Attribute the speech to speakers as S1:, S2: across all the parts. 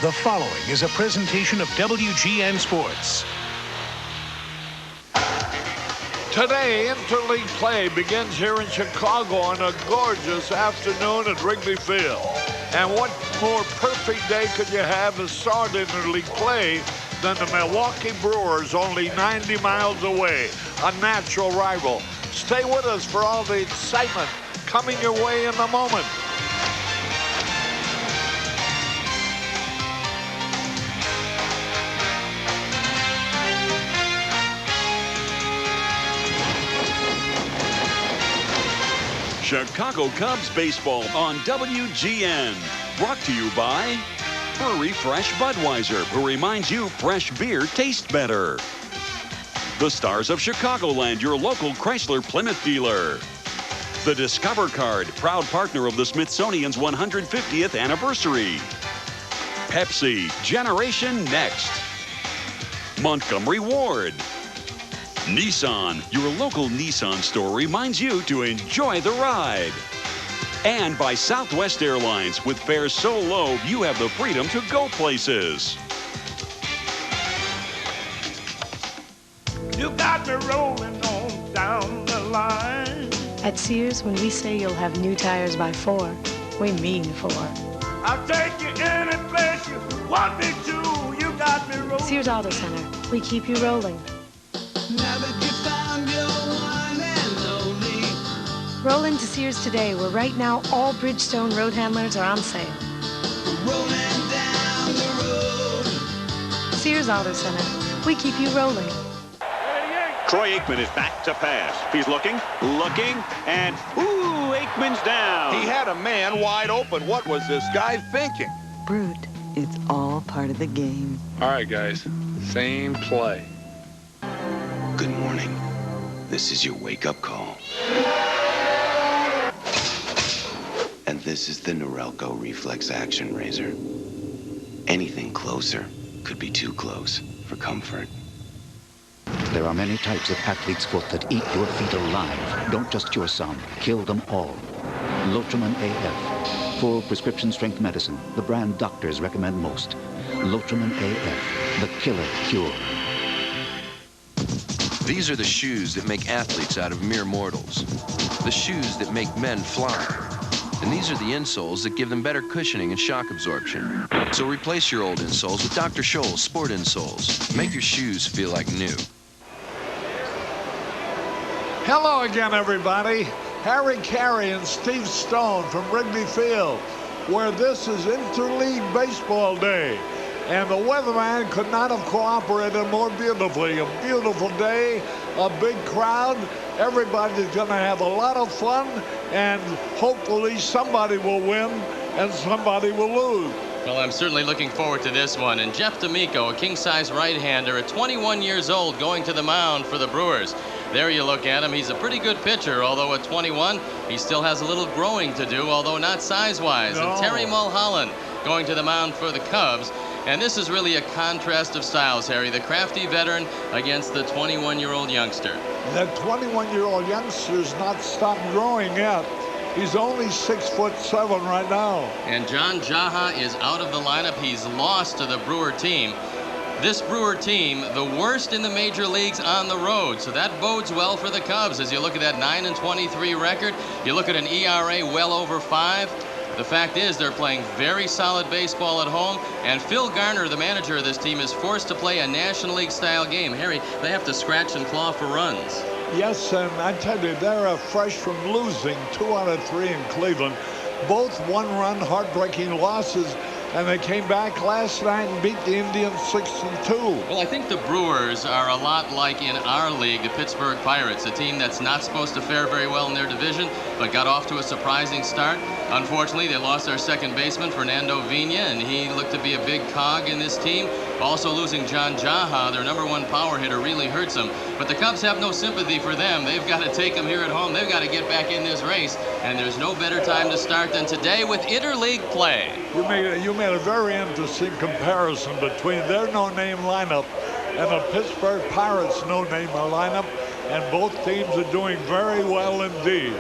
S1: The following is a presentation of WGN Sports.
S2: Today, interleague play begins here in Chicago on a gorgeous afternoon at Wrigley Field. And what more perfect day could you have to start interleague play than the Milwaukee Brewers, only 90 miles away, a natural rival. Stay with us for all the excitement coming your way in a moment.
S3: Chicago Cubs baseball on WGN. Brought to you by Hurry Fresh Budweiser, who reminds you fresh beer tastes better. The Stars of Chicagoland, your local Chrysler Plymouth dealer. The Discover Card, proud partner of the Smithsonian's 150th anniversary. Pepsi, Generation Next. Montgomery Ward. Nissan, your local Nissan store, reminds you to enjoy the ride. And by Southwest Airlines, with fares so low, you have the freedom to go places.
S4: You got me rolling on down the line.
S5: At Sears, when we say you'll have new tires by 4, we mean 4.
S4: I'll take you any place you want me to. You got me rolling.
S5: Sears Auto Center, we keep you rolling.
S6: Now that you found your one and only.
S5: Roll into Sears today, where right now all Bridgestone road handlers are on sale.
S6: Rolling down the road.
S5: Sears Auto Center, we keep you rolling.
S7: Troy Aikman is back to pass. He's looking, and ooh, Aikman's down.
S8: He had a man wide open. What was this guy thinking?
S9: Brute, it's all part of the game.
S10: All right, guys, same play.
S11: Good morning. This is your wake-up call. And this is the Norelco Reflex Action Razor. Anything closer could be too close for comfort.
S12: There are many types of athlete's foot that eat your feet alive. Don't just cure some, kill them all. Lotrimin AF. Full prescription strength medicine, the brand doctors recommend most. Lotrimin AF, the killer cure.
S13: These are the shoes that make athletes out of mere mortals. The shoes that make men fly. And these are the insoles that give them better cushioning and shock absorption. So replace your old insoles with Dr. Scholl's Sport Insoles. Make your shoes feel like new.
S2: Hello again, everybody. Harry Carey and Steve Stone from Wrigley Field, where this is interleague baseball day. And the weatherman could not have cooperated more beautifully. A beautiful day, a big crowd. Everybody's going to have a lot of fun, and hopefully somebody will win and somebody will lose.
S14: Well, I'm certainly looking forward to this one. And Jeff D'Amico, a king-size right-hander at 21 years old, going to the mound for the Brewers. There you look at him. He's a pretty good pitcher, although at 21, he still has a little growing to do, although not size-wise.
S2: No.
S14: And Terry Mulholland going to the mound for the Cubs. And this is really a contrast of styles, Harry. The crafty veteran against the 21-year-old youngster.
S2: That 21-year-old youngster's not stopped growing yet. He's only 6'7" right now.
S14: And John Jaha is out of the lineup. He's lost to the Brewer team. This Brewer team, the worst in the major leagues on the road. So that bodes well for the Cubs as you look at that 9-23 record. You look at an ERA well over 5. The fact is they're playing very solid baseball at home, and Phil Garner, the manager of this team, is forced to play a National League style game. Harry, they have to scratch and claw for runs.
S2: Yes, and I tell you, they're fresh from losing 2 out of 3 in Cleveland. Both one-run heartbreaking losses, and they came back last night and beat the Indians 6-2.
S14: Well, I think the Brewers are a lot like in our league, the Pittsburgh Pirates, a team that's not supposed to fare very well in their division, but got off to a surprising start. Unfortunately, they lost their second baseman, Fernando Vina, and he looked to be a big cog in this team. Also losing John Jaha, their #1 power hitter, really hurts them. But the Cubs have no sympathy for them. They've got to take them here at home. They've got to get back in this race, and there's no better time to start than today with interleague play.
S2: You made a very interesting comparison between their no-name lineup and the Pittsburgh Pirates no-name lineup, and both teams are doing very well indeed.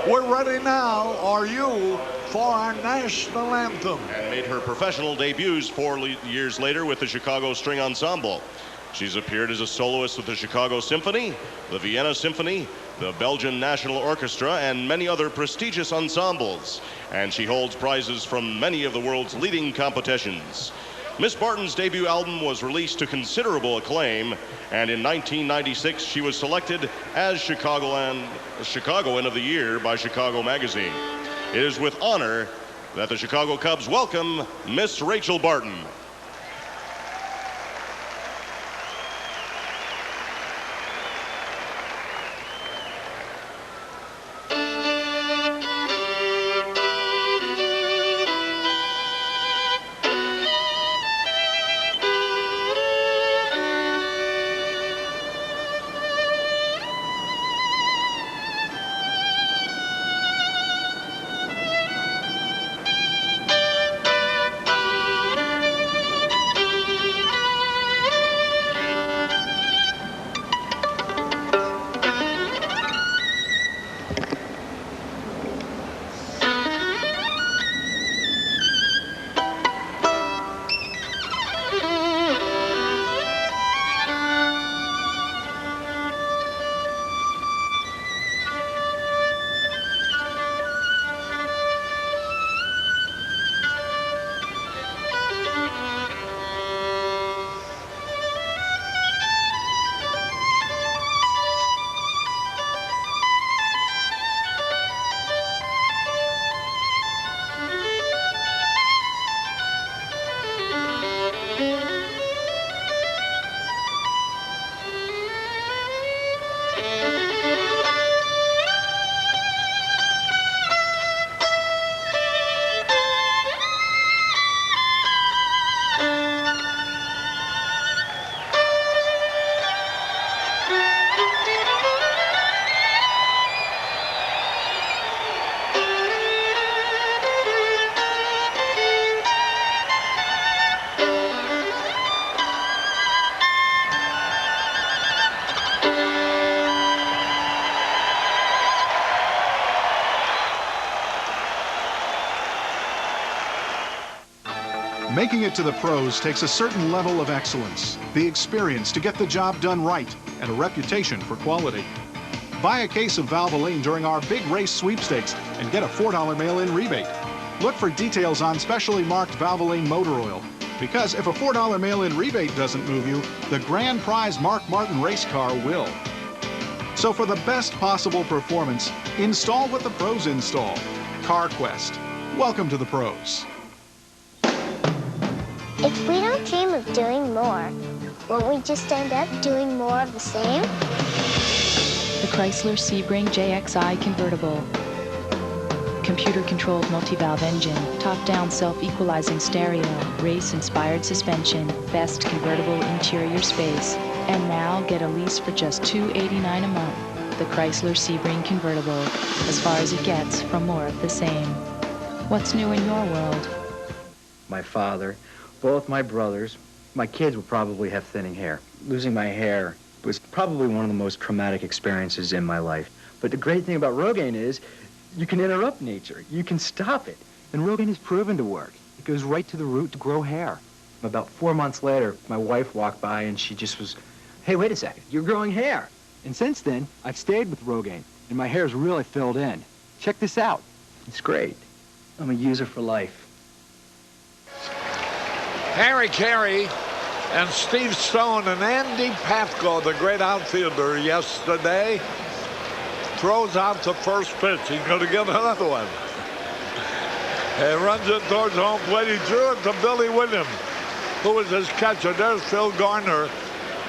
S2: We're ready now, are you, for our national anthem.
S15: And made her professional debuts 4 years later with the Chicago String Ensemble. She's appeared as a soloist with the Chicago Symphony, the Vienna Symphony, the Belgian National Orchestra, and many other prestigious ensembles. And she holds prizes from many of the world's leading competitions. Miss Barton's debut album was released to considerable acclaim, and in 1996 she was selected as Chicagoan of the Year by Chicago Magazine. It is with honor that the Chicago Cubs welcome Miss Rachel Barton.
S16: Making it to the pros takes a certain level of excellence, the experience to get the job done right, and a reputation for quality. Buy a case of Valvoline during our big race sweepstakes and get a $4 mail-in rebate. Look for details on specially marked Valvoline motor oil, because if a $4 mail-in rebate doesn't move you, the grand prize Mark Martin race car will. So for the best possible performance, install what the pros install. CarQuest. Welcome to the pros.
S17: If we don't dream of doing more, won't we just end up doing more of the same?
S5: The Chrysler Sebring JXI convertible. Computer-controlled multi-valve engine, top-down self-equalizing stereo, race-inspired suspension, best convertible interior space. And now get a lease for just $289 a month. The Chrysler Sebring convertible, as far as it gets from more of the same. What's new in your world?
S18: My father, both my brothers, my kids will probably have thinning hair. Losing my hair was probably one of the most traumatic experiences in my life. But the great thing about Rogaine is you can interrupt nature. You can stop it. And Rogaine is proven to work. It goes right to the root to grow hair. About 4 months later, my wife walked by and she just was, hey, wait a second, you're growing hair. And since then, I've stayed with Rogaine, and my hair's really filled in. Check this out. It's great. I'm a user for life.
S2: Harry Carey and Steve Stone and Andy Pafko, the great outfielder yesterday, throws out the first pitch. He's going to get another one. He runs it towards home plate. He threw it to Billy Williams, who was his catcher. There's Phil Garner,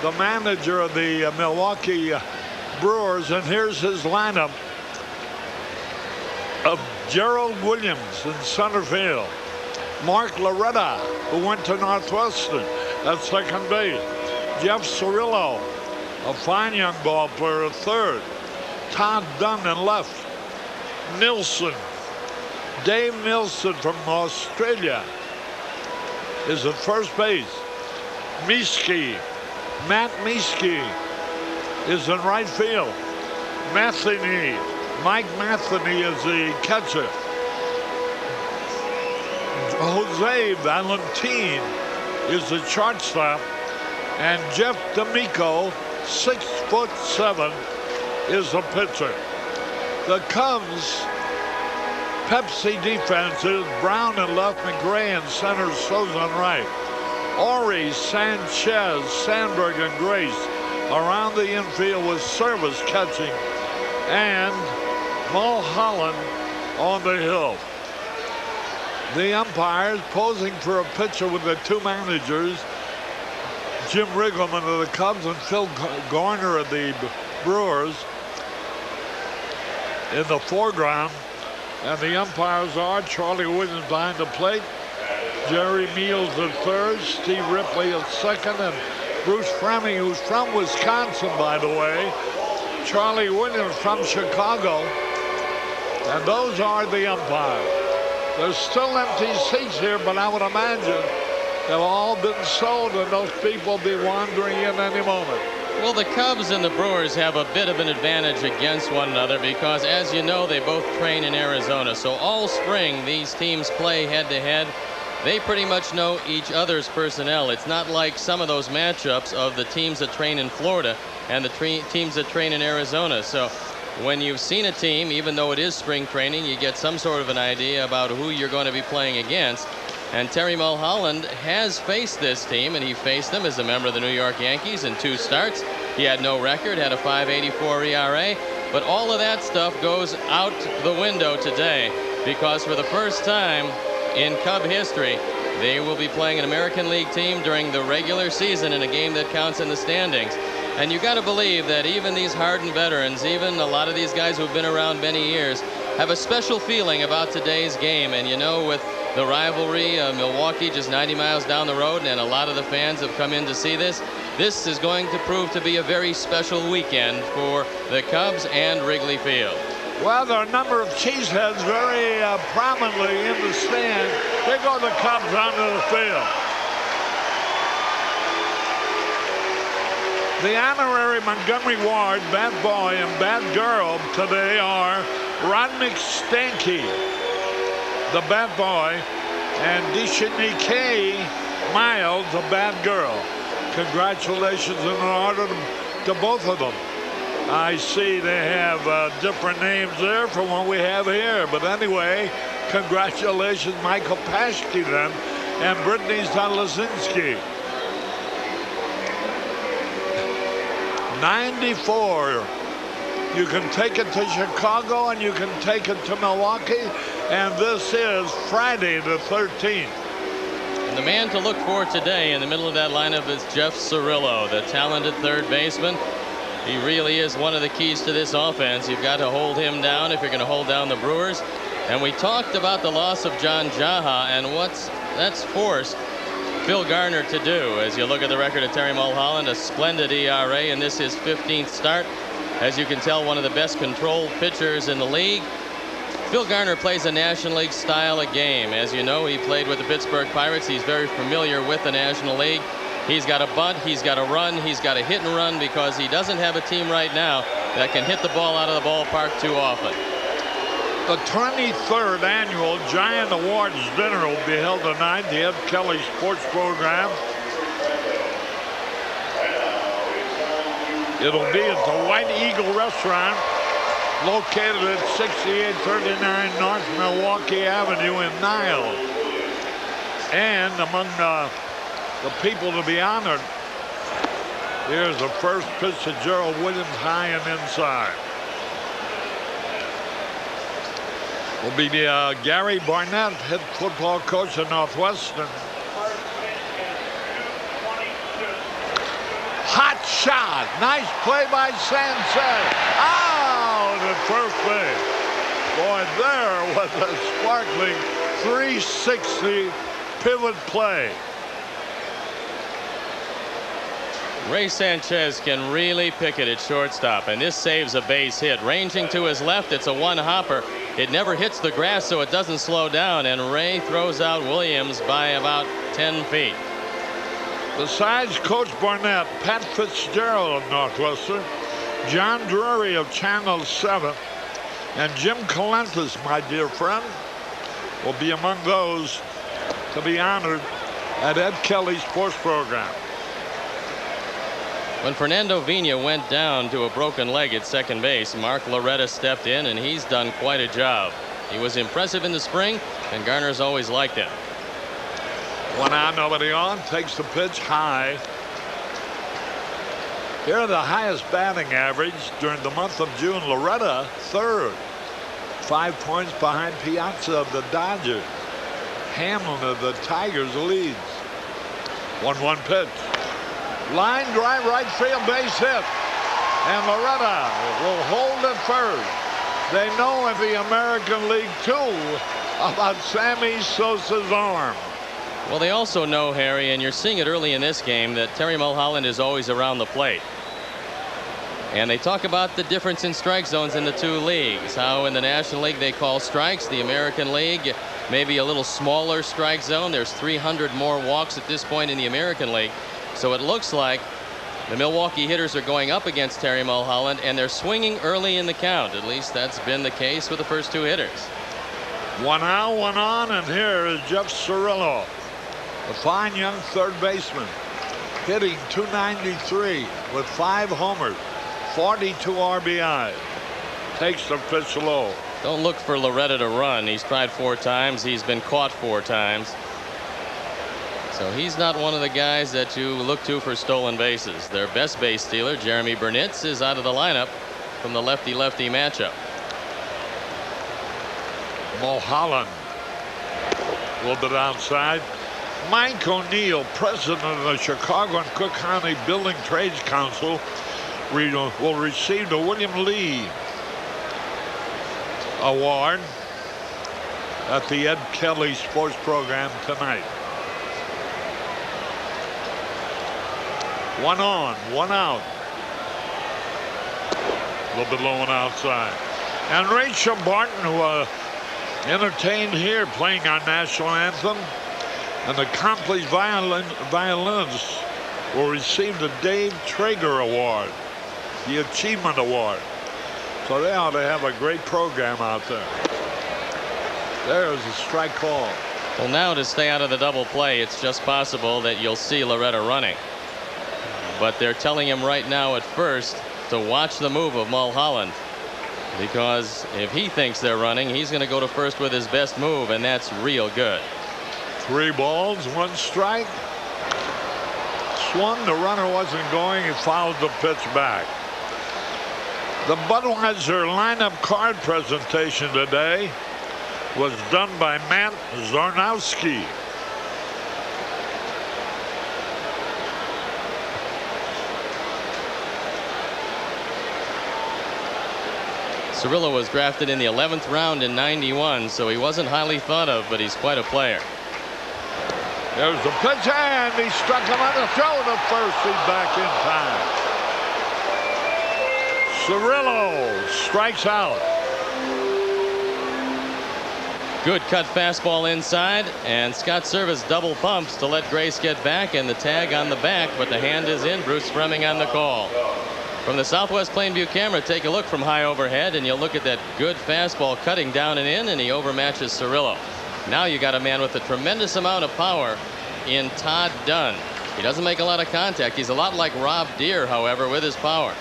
S2: the manager of the Milwaukee Brewers, and here's his lineup of Gerald Williams in center field. Mark Loretta, who went to Northwestern at second base. Jeff Cirillo, a fine young ball player at third. Todd Dunn in left. Nilsson, Dave Nilsson from Australia is at first base. Miske, Matt Miske is in right field. Mike Matheny is the catcher. Jose Valentin is the shortstop, and Jeff D'Amico, 6'7", is the pitcher. The Cubs' Pepsi defense is Brown in left, McGray in center, Souza in right. Ori, Sanchez, Sandberg, and Grace around the infield with Service catching, and Mulholland on the hill. The umpires posing for a pitcher with the two managers, Jim Riggleman of the Cubs and Phil Garner of the Brewers, in the foreground. And the umpires are Charlie Williams behind the plate, Jerry Meals at third, Steve Ripley at second, and Bruce Framing, who's from Wisconsin, by the way, Charlie Williams from Chicago, and those are the umpires. There's still empty seats here, but I would imagine they've all been sold and those people will be wandering in any moment.
S14: Well, the Cubs and the Brewers have a bit of an advantage against one another because, as you know, they both train in Arizona. So all spring, these teams play head-to-head. They pretty much know each other's personnel. It's not like some of those matchups of the teams that train in Florida and the teams that train in Arizona. So when you've seen a team, even though it is spring training, you get some sort of an idea about who you're going to be playing against. And Terry Mulholland has faced this team, and he faced them as a member of the New York Yankees in 2 starts. He had no record, had a .584 ERA, but all of that stuff goes out the window today because for the first time in Cub history, they will be playing an American League team during the regular season in a game that counts in the standings. And you got to believe that even these hardened veterans, even a lot of these guys who've been around many years, have a special feeling about today's game. And you know, with the rivalry of Milwaukee just 90 miles down the road, and a lot of the fans have come in to see this, this is going to prove to be a very special weekend for the Cubs and Wrigley Field.
S2: Well, there are a number of cheeseheads very prominently in the stand. They go the Cubs onto the field. The honorary Montgomery Ward bat boy and bat girl today are Rodnick Stanky, the bat boy, and Dishanike Miles, the bat girl. Congratulations in order to both of them. I see they have different names there from what we have here. But anyway, congratulations, Michael Paschke then, and Brittany Zalazinski. 94. You can take it to Chicago and you can take it to Milwaukee. And this is Friday the 13th.
S14: And the man to look for today in the middle of that lineup is Jeff Cirillo, the talented third baseman. He really is one of the keys to this offense. You've got to hold him down if you're going to hold down the Brewers. And we talked about the loss of John Jaha and that's forced Phil Garner to do. As you look at the record of Terry Mulholland, a splendid ERA, and this is his 15th start. As you can tell, one of the best controlled pitchers in the league. Phil Garner plays a National League style of game. As you know, he played with the Pittsburgh Pirates. He's very familiar with the National League. He's got a bunt, he's got a run, he's got a hit and run because he doesn't have a team right now that can hit the ball out of the ballpark too often.
S2: The 23rd annual Giant Awards dinner will be held tonight, the Ed Kelly Sports Program. It'll be at the White Eagle Restaurant, located at 6839 North Milwaukee Avenue in Niles. And among the people to be honored, here's the first pitch to Gerald Williams, high and inside. Will be Gary Barnett, head football coach at Northwestern. Hot shot, nice play by Sanchez. Out at first base. Boy, there was a sparkling 360 pivot play.
S14: Ray Sanchez can really pick it at shortstop, and this saves a base hit. Ranging to his left, it's a one-hopper. It never hits the grass, so it doesn't slow down, and Ray throws out Williams by about 10 feet.
S2: Besides Coach Barnett, Pat Fitzgerald of Northwestern, John Drury of Channel 7, and Jim Calentis, my dear friend, will be among those to be honored at Ed Kelly's sports program.
S14: When Fernando Vina went down to a broken leg at second base, Mark Loretta stepped in, and he's done quite a job. He was impressive in the spring, and Garner's always liked him.
S2: 1 out, nobody on. Takes the pitch high. Here, the highest batting average during the month of June. Loretta, third. 5 points behind Piazza of the Dodgers. Hamlin of the Tigers leads. 1-1 pitch. Line drive, right field, base hit. And Loretta will hold it first. They know in the American League, too, about Sammy Sosa's arm.
S14: Well, they also know, Harry, and you're seeing it early in this game, that Terry Mulholland is always around the plate. And they talk about the difference in strike zones in the two leagues. How in the National League they call strikes. The American League, maybe a little smaller strike zone. There's 300 more walks at this point in the American League. So it looks like the Milwaukee hitters are going up against Terry Mulholland, and they're swinging early in the count. At least that's been the case with the first two hitters.
S2: 1 out, 1 on, and here is Jeff Cirillo, a fine young third baseman, hitting .293 with 5 homers, 42 RBI. Takes the pitch low.
S14: Don't look for Loretta to run. He's tried 4 times. He's been caught 4 times. So he's not one of the guys that you look to for stolen bases. Their best base stealer, Jeremy Burnitz, is out of the lineup from the lefty-lefty matchup.
S2: Mulholland, a little bit outside. Mike O'Neill, president of the Chicago and Cook County Building Trades Council, will receive the William Lee Award at the Ed Kelly Sports Program tonight. 1 on, 1 out. A little bit low and outside. And Rachel Barton, who entertained here playing our national anthem, and the accomplished violinist will receive the Dave Traeger Award, the Achievement Award. So they ought to have a great program out there. There's a strike call.
S14: Well, now to stay out of the double play, it's just possible that you'll see Loretta running. But they're telling him right now at first to watch the move of Mulholland, because if he thinks they're running, he's going to go to first with his best move, and that's real good.
S2: 3 balls, 1 strike. Swung, the runner wasn't going, he fouled the pitch back. The Budweiser lineup card presentation today was done by Matt Zarnowski.
S14: Cirillo was drafted in the 11th round in '91, so he wasn't highly thought of, but he's quite a player.
S2: There's the pitch, and he struck him on the throw to first. He's back in time. Cirillo strikes out.
S14: Good cut fastball inside, and Scott Service double pumps to let Grace get back, and the tag on the back, but the hand is in. Bruce Fremming on the call. From the Southwest Plainview camera, take a look from high overhead, and you'll look at that good fastball cutting down and in, and he overmatches Cirillo. Now you got a man with a tremendous amount of power in Todd Dunn. He doesn't make a lot of contact. He's a lot like Rob Deere, however, with his power.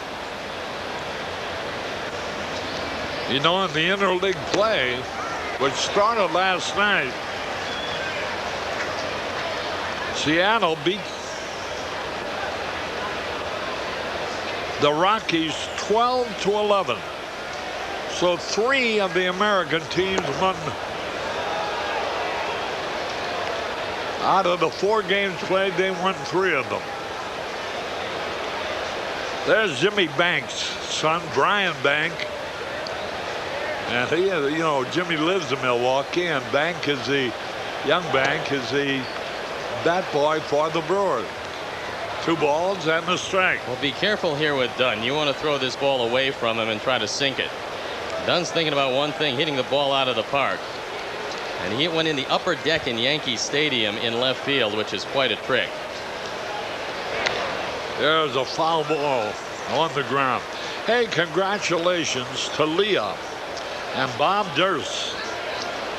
S2: You know, in the interleague play, which started last night, Seattle beat the Rockies 12-11. So 3 of the American teams won. Out of the 4 games played, they won 3 of them. There's Jimmy Banks' son, Brian Bank. And he, you know, Jimmy lives in Milwaukee, and young Bank is the bat boy for the Brewers. 2 balls and a strike.
S14: Well, be careful here with Dunn. You want to throw this ball away from him and try to sink it. Dunn's thinking about one thing, hitting the ball out of the park. And he went in the upper deck in Yankee Stadium in left field, which is quite a trick.
S2: There's a foul ball on the ground. Hey, congratulations to Leah and Bob Durst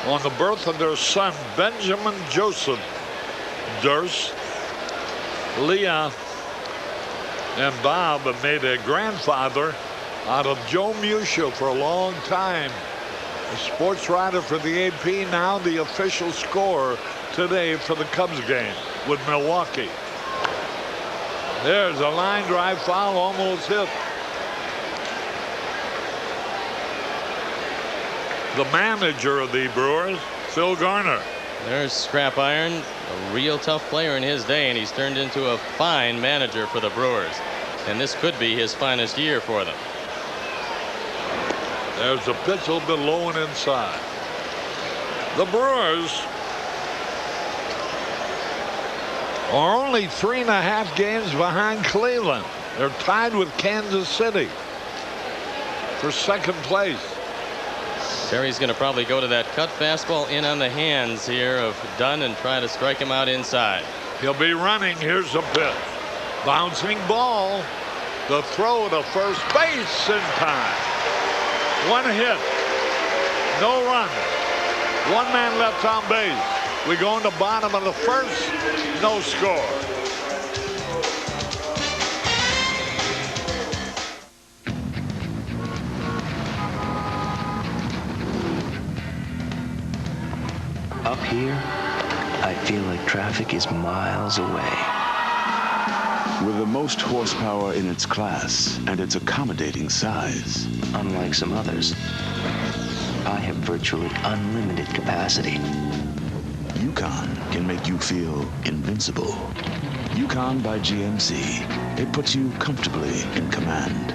S2: on the birth of their son, Benjamin Joseph Durst, Leah, and Bob have made a grandfather out of Joe Musha for a long time. A sports writer for the AP, now the official scorer today for the Cubs game with Milwaukee. There's a line drive foul, almost hit. The manager of the Brewers, Phil Garner.
S14: There's Scrap Iron, a real tough player in his day, and he's turned into a fine manager for the Brewers. And this could be his finest year for them.
S2: There's a pitch a little bit low and inside. The Brewers are only 3.5 games behind Cleveland. They're tied with Kansas City for second place.
S14: Terry's going to probably go to that cut fastball in on the hands here of Dunn and try to strike him out inside.
S2: He'll be running. Here's the pitch. Bouncing ball. The throw to first base in time. One hit. No run. One man left on base. We go in the bottom of the first. No score.
S19: Up here, I feel like traffic is miles away.
S20: With the most horsepower in its class and its accommodating size.
S19: Unlike some others, I have virtually unlimited capacity.
S20: Yukon can make you feel invincible. Yukon by GMC. It puts you comfortably in command.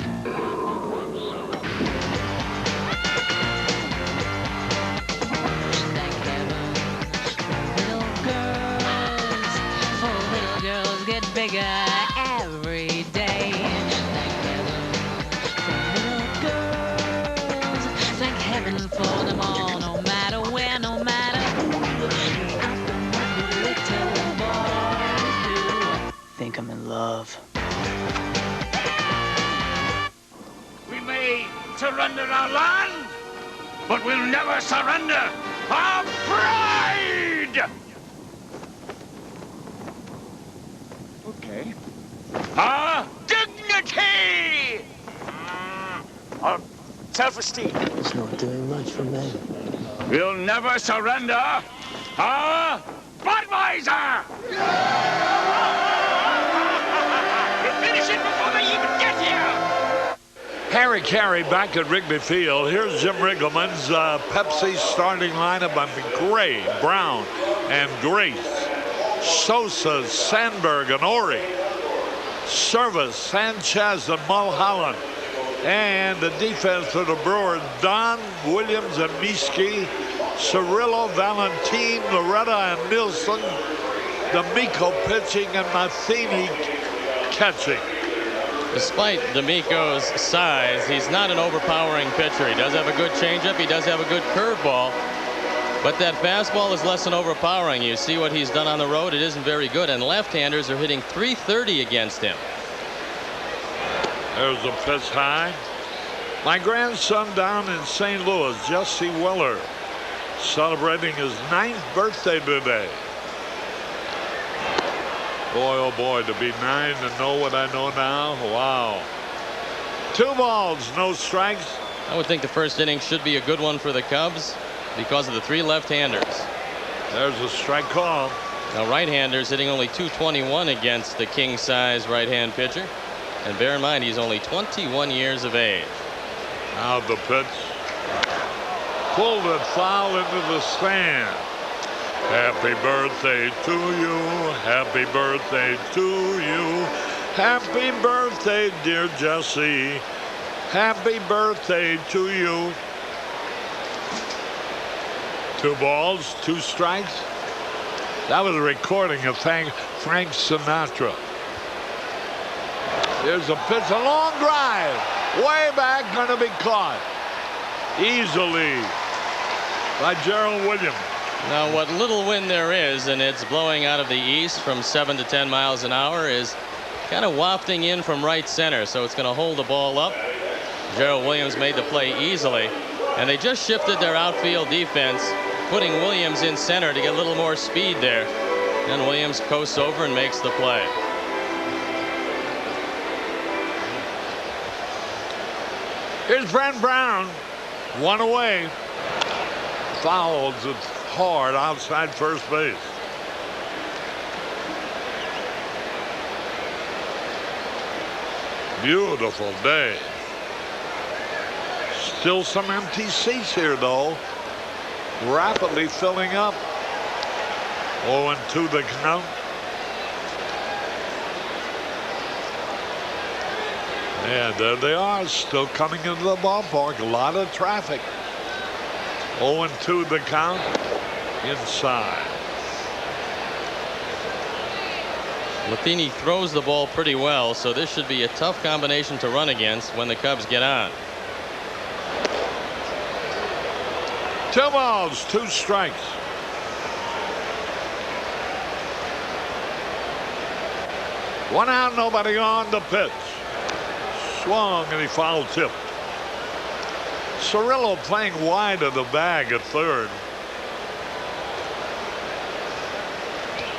S21: Bigger every day. Little girls, thank heaven for them all, no matter where, no matter who. Little boys do.
S19: Think I'm in love.
S4: We may surrender our land, but we'll never surrender our pride!
S2: Okay.
S4: Our dignity! Our self-esteem.
S19: It's not doing much for me.
S4: We'll never surrender our Budweiser! We'll finish it before they even get here!
S2: Harry Carey back at Wrigley Field. Here's Jim Riggleman's Pepsi starting lineup. I mean, Gray, Brown, and Grace. Sosa, Sandberg, and Ori. Service, Sanchez, and Mulholland. And the defense for the Brewers, Don, Williams, and Miski. Cirillo, Valentin, Loretta, and Nielsen. D'Amico pitching, and Matheny catching.
S14: Despite D'Amico's size, he's not an overpowering pitcher. He does have a good changeup. He does have a good curveball. But that fastball is less than overpowering. You see what he's done on the road. It isn't very good. And left-handers are hitting .330 against him.
S2: There's a pitch high. My grandson down in St. Louis, Jesse Weller, celebrating his 9th birthday today. Boy, oh boy, to be 9 and know what I know now. Wow. 2 balls, no strikes.
S14: I would think the first inning should be a good one for the Cubs because of the 3 left-handers.
S2: There's a strike call.
S14: Now right-handers hitting only .221 against the king-size right-hand pitcher. And bear in mind, he's only 21 years of age.
S2: Now the pitch. Pulled it foul into the stand. Happy birthday to you. Happy birthday to you. Happy birthday, dear Jesse. Happy birthday to you. 2 balls, 2 strikes. That was a recording of Frank Sinatra. Here's a pitch, a long drive. Way back, going to be caught. Easily by Gerald Williams.
S14: Now, what little wind there is, and it's blowing out of the east from 7 to 10 miles an hour, is kind of wafting in from right center, so it's going to hold the ball up. Gerald Williams made the play easily, and they just shifted their outfield defense, putting Williams in center to get a little more speed there. Then Williams coasts over and makes the play.
S2: Here's Brent Brown. One away. Fouls it hard outside first base. Beautiful day. Still some empty seats here, though. Rapidly filling up. 0-2 the count. And there they are, still coming into the ballpark. A lot of traffic. 0-2 the count. Inside.
S14: Matheny throws the ball pretty well, so this should be a tough combination to run against when the Cubs get on.
S2: 2 balls, 2 strikes. One out, nobody on. The pitch. Swung and he foul tipped. Cirillo playing wide of the bag at third.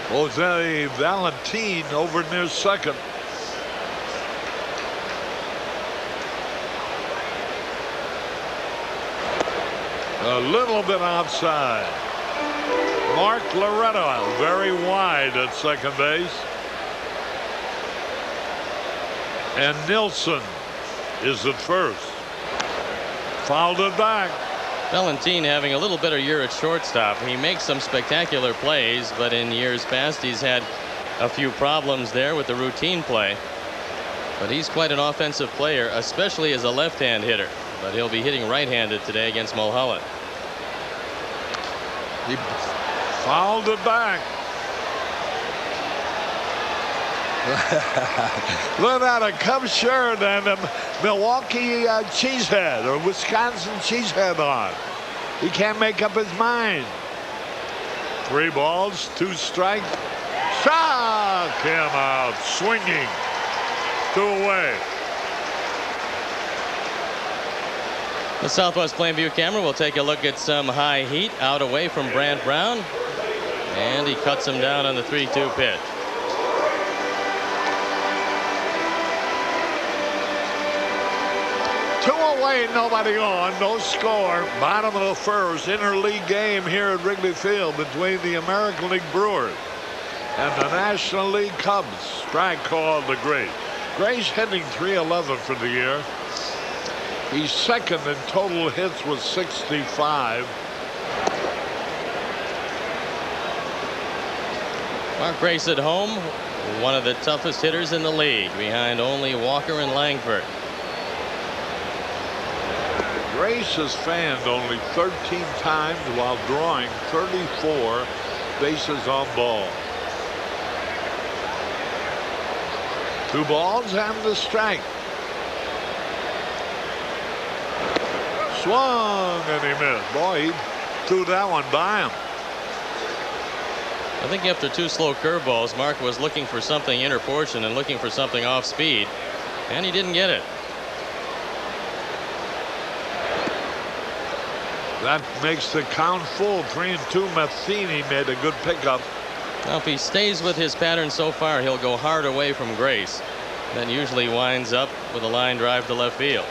S2: Jose Valentin over near second. A little bit outside. Mark Loretta very wide at second base. And Nilsson is at first. Fouled it back.
S14: Valentin having a little better year at shortstop. He makes some spectacular plays, but in years past he's had a few problems there with the routine play. But he's quite an offensive player, especially as a left-hand hitter. But he'll be hitting right-handed today against Mulholland.
S2: He fouled it back. Look at a Cubs shirt and a Milwaukee cheesehead or Wisconsin cheesehead on. He can't make up his mind. 3 balls, 2 strikes. Struck him out, swinging. 2 away.
S14: The Southwest Plainview camera will take a look at some high heat out away from Brant Brown. And he cuts him down on the 3-2 pitch.
S2: Away, nobody on, no score. Bottom of the first, interleague game here at Wrigley Field between the American League Brewers and the National League Cubs. Strike called to Grace. Grace hitting .311 for the year. He's second in total hits with 65.
S14: Mark Grace at home, one of the toughest hitters in the league, behind only Walker and Langford.
S2: Grace has fanned only 13 times while drawing 34 bases on ball. 2 balls and the strike. Swung and he missed. Boy, he threw that one by him.
S14: I think after 2 slow curveballs, Mark was looking for something inner portion and looking for something off speed, and he didn't get it.
S2: That makes the count full. 3-2. Matheny made a good pickup.
S14: Now, if he stays with his pattern so far, he'll go hard away from Grace. Then usually winds up with a line drive to left field.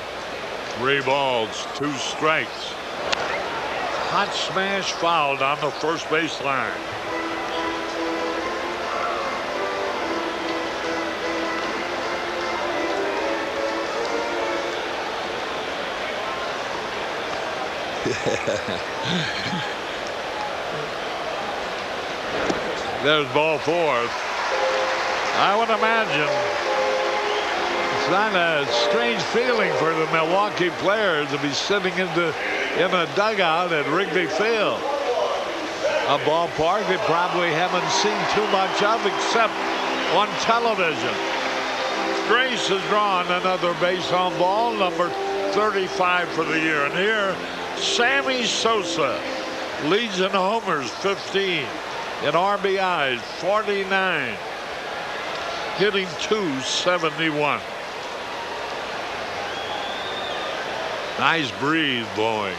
S2: 3 balls, 2 strikes. Hot smash fouled on the first base line. There's ball 4. I would imagine it's not a strange feeling for the Milwaukee players to be sitting in a dugout at Wrigley Field, a ballpark they probably haven't seen too much of except on television. Grace has drawn another base on ball, number 35 for the year. And here, Sammy Sosa leads in homers, 15, in RBIs, 49, hitting .271. Nice breeze blowing.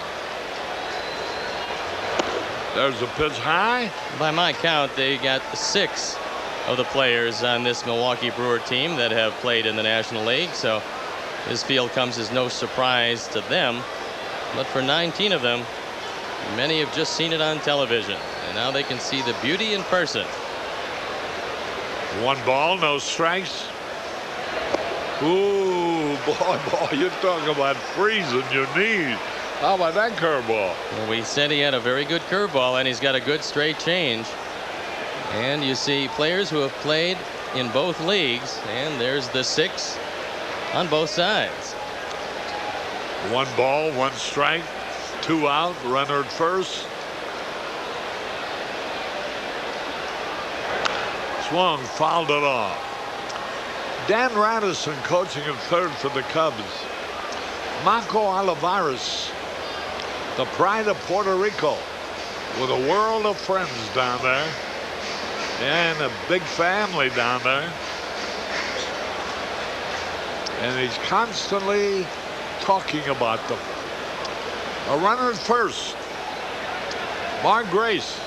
S2: There's a pitch high.
S14: By my count, they got 6 of the players on this Milwaukee Brewer team that have played in the National League. So this field comes as no surprise to them. But for 19 of them, many have just seen it on television. And now they can see the beauty in person.
S2: 1 ball, no strikes. Ooh, boy, you're talking about freezing your knees. How about that curveball?
S14: Well, we said he had a very good curveball, and he's got a good straight change. And you see players who have played in both leagues, and there's the 6 on both sides.
S2: 1 ball, 1 strike, 2 out, runner at first. Swung, fouled it off. Dan Radisson coaching at third for the Cubs. Marco Olivares, the pride of Puerto Rico, with a world of friends down there and a big family down there. And he's constantly talking about them. A runner at first. Mark Grace.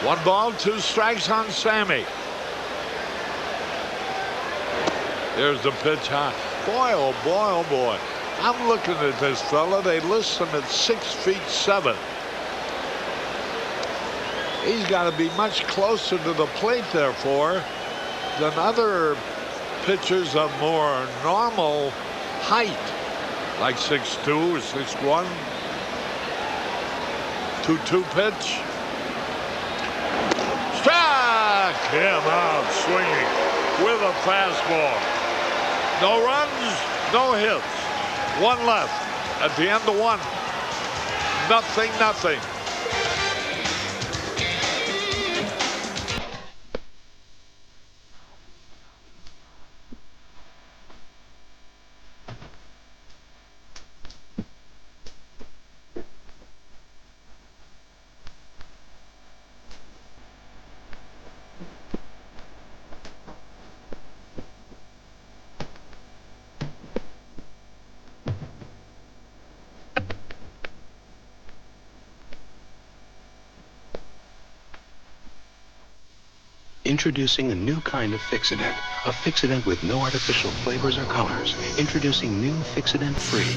S2: 1 ball, 2 strikes on Sammy. There's the pitch high. Boy, oh boy, oh boy. I'm looking at this fella. They list him at 6'7". He's got to be much closer to the plate, therefore, than other pitchers of more normal height, like 6'2" or 6'1". 2-2 pitch. Struck him out swinging with a fastball. No runs, no hits. 1 left at the end of 1. Nothing.
S1: Introducing a new kind of Fixodent. A Fixodent with no artificial flavors or colors. Introducing new Fixodent Free.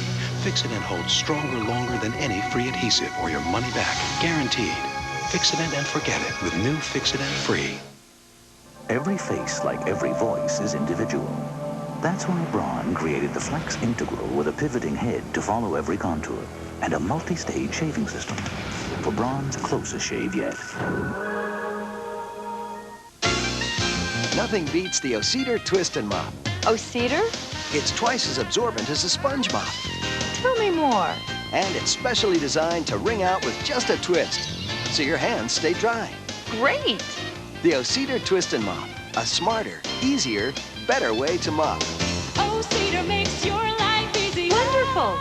S1: Fixodent holds stronger longer than any free adhesive or your money back. Guaranteed. Fixodent and forget it with new Fixodent Free.
S22: Every face, like every voice, is individual. That's why Braun created the Flex Integral with a pivoting head to follow every contour and a multi-stage shaving system for Braun's closest shave yet.
S23: Nothing beats the O-Cedar Twist and Mop.
S21: O-Cedar?
S23: It's twice as absorbent as a sponge mop.
S21: Tell me more.
S23: And it's specially designed to wring out with just a twist, so your hands stay dry.
S21: Great.
S23: The O-Cedar Twist and Mop. A smarter, easier, better way to mop.
S21: O-Cedar makes your life easier. Wonderful.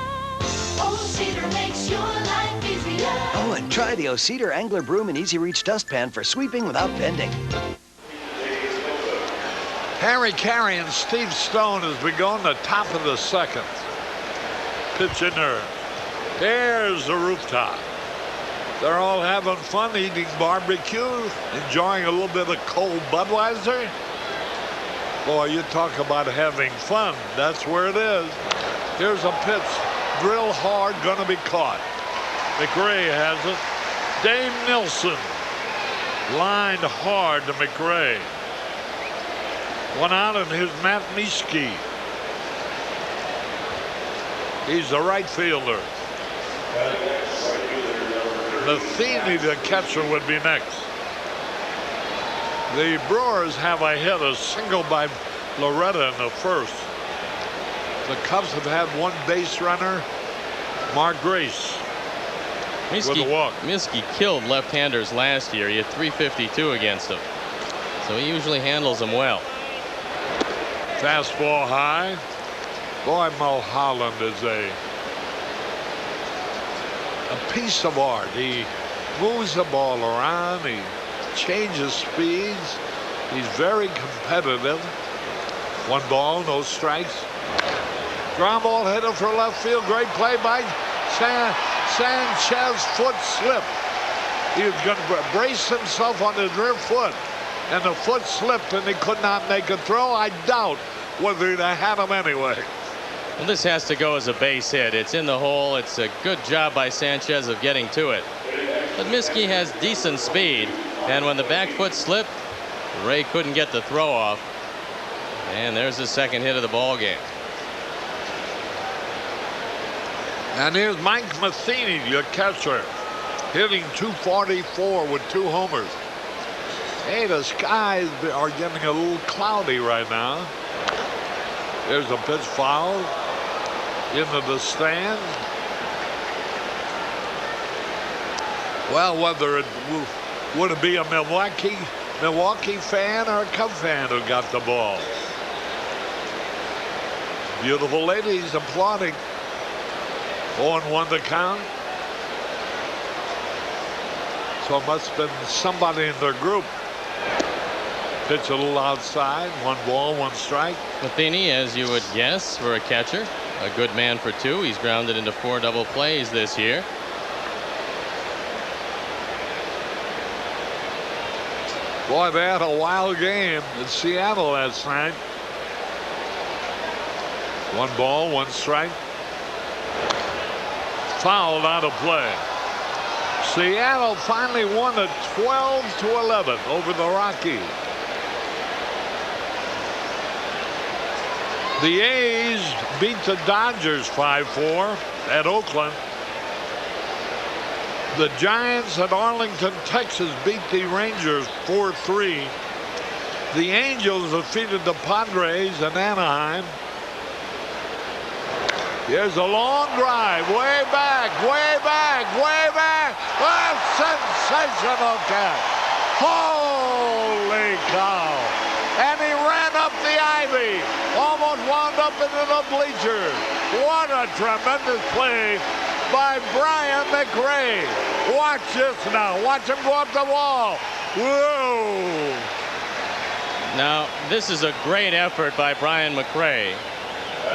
S23: O-Cedar makes your life easier. Oh, and try the O-Cedar Angler Broom and Easy Reach Dustpan for sweeping without bending.
S2: Harry Carey and Steve Stone as we go on the top of the 2nd. Pitch in there. There's the rooftop. They're all having fun, eating barbecue, enjoying a little bit of cold Budweiser. Boy, you talk about having fun. That's where it is. Here's a pitch. Drill hard, gonna be caught. McRae has it. Dave Nilsson lined hard to McRae. 1 out, and here's Matt Nischke. He's the right fielder. Matheny, the catcher, would be next. The Brewers have a hit, a single by Loretta in the 1st. The Cubs have had 1 base runner, Mark Grace, with a walk.
S14: Nischke killed left-handers last year. He had 352 against them. So he usually handles them well.
S2: Fastball high. Boy, Mulholland is a piece of art. He moves the ball around. He changes speeds. He's very competitive. 1 ball, no strikes. Ground ball headed for left field. Great play by Sanchez. Foot slip. He was going to brace himself on his rear foot, and the foot slipped, and he could not make a throw. I doubt whether he'd have had him anyway.
S14: Well, this has to go as a base hit. It's in the hole. It's a good job by Sanchez of getting to it. But Miske has decent speed, and when the back foot slipped, Ray couldn't get the throw off. And there's the second hit of the ball game.
S2: And here's Mike Matheny, your catcher, hitting .244 with 2 homers. Hey, the skies are getting a little cloudy right now. There's a pitch foul into the stand. Well, whether it would it be a Milwaukee fan or a Cub fan who got the ball. Beautiful ladies applauding. 0-1 the count. So it must have been somebody in their group. Pitch a little outside. 1 ball, 1 strike.
S14: Matheny, as you would guess, for a catcher, a good man for 2. He's grounded into 4 double plays this year.
S2: Boy, they had a wild game in Seattle last night. 1 ball, 1 strike. Fouled out of play. Seattle finally won at 12-11 over the Rockies. The A's beat the Dodgers 5-4 at Oakland. The Giants at Arlington, Texas beat the Rangers 4-3. The Angels defeated the Padres in Anaheim. Here's a long drive, way back, way back, way back. A sensational catch. Holy cow. And he ran up the ivy, almost wound up into the bleachers. What a tremendous play by Brian McRae. Watch this now. Watch him go up the wall. Whoa.
S14: Now, this is a great effort by Brian McRae.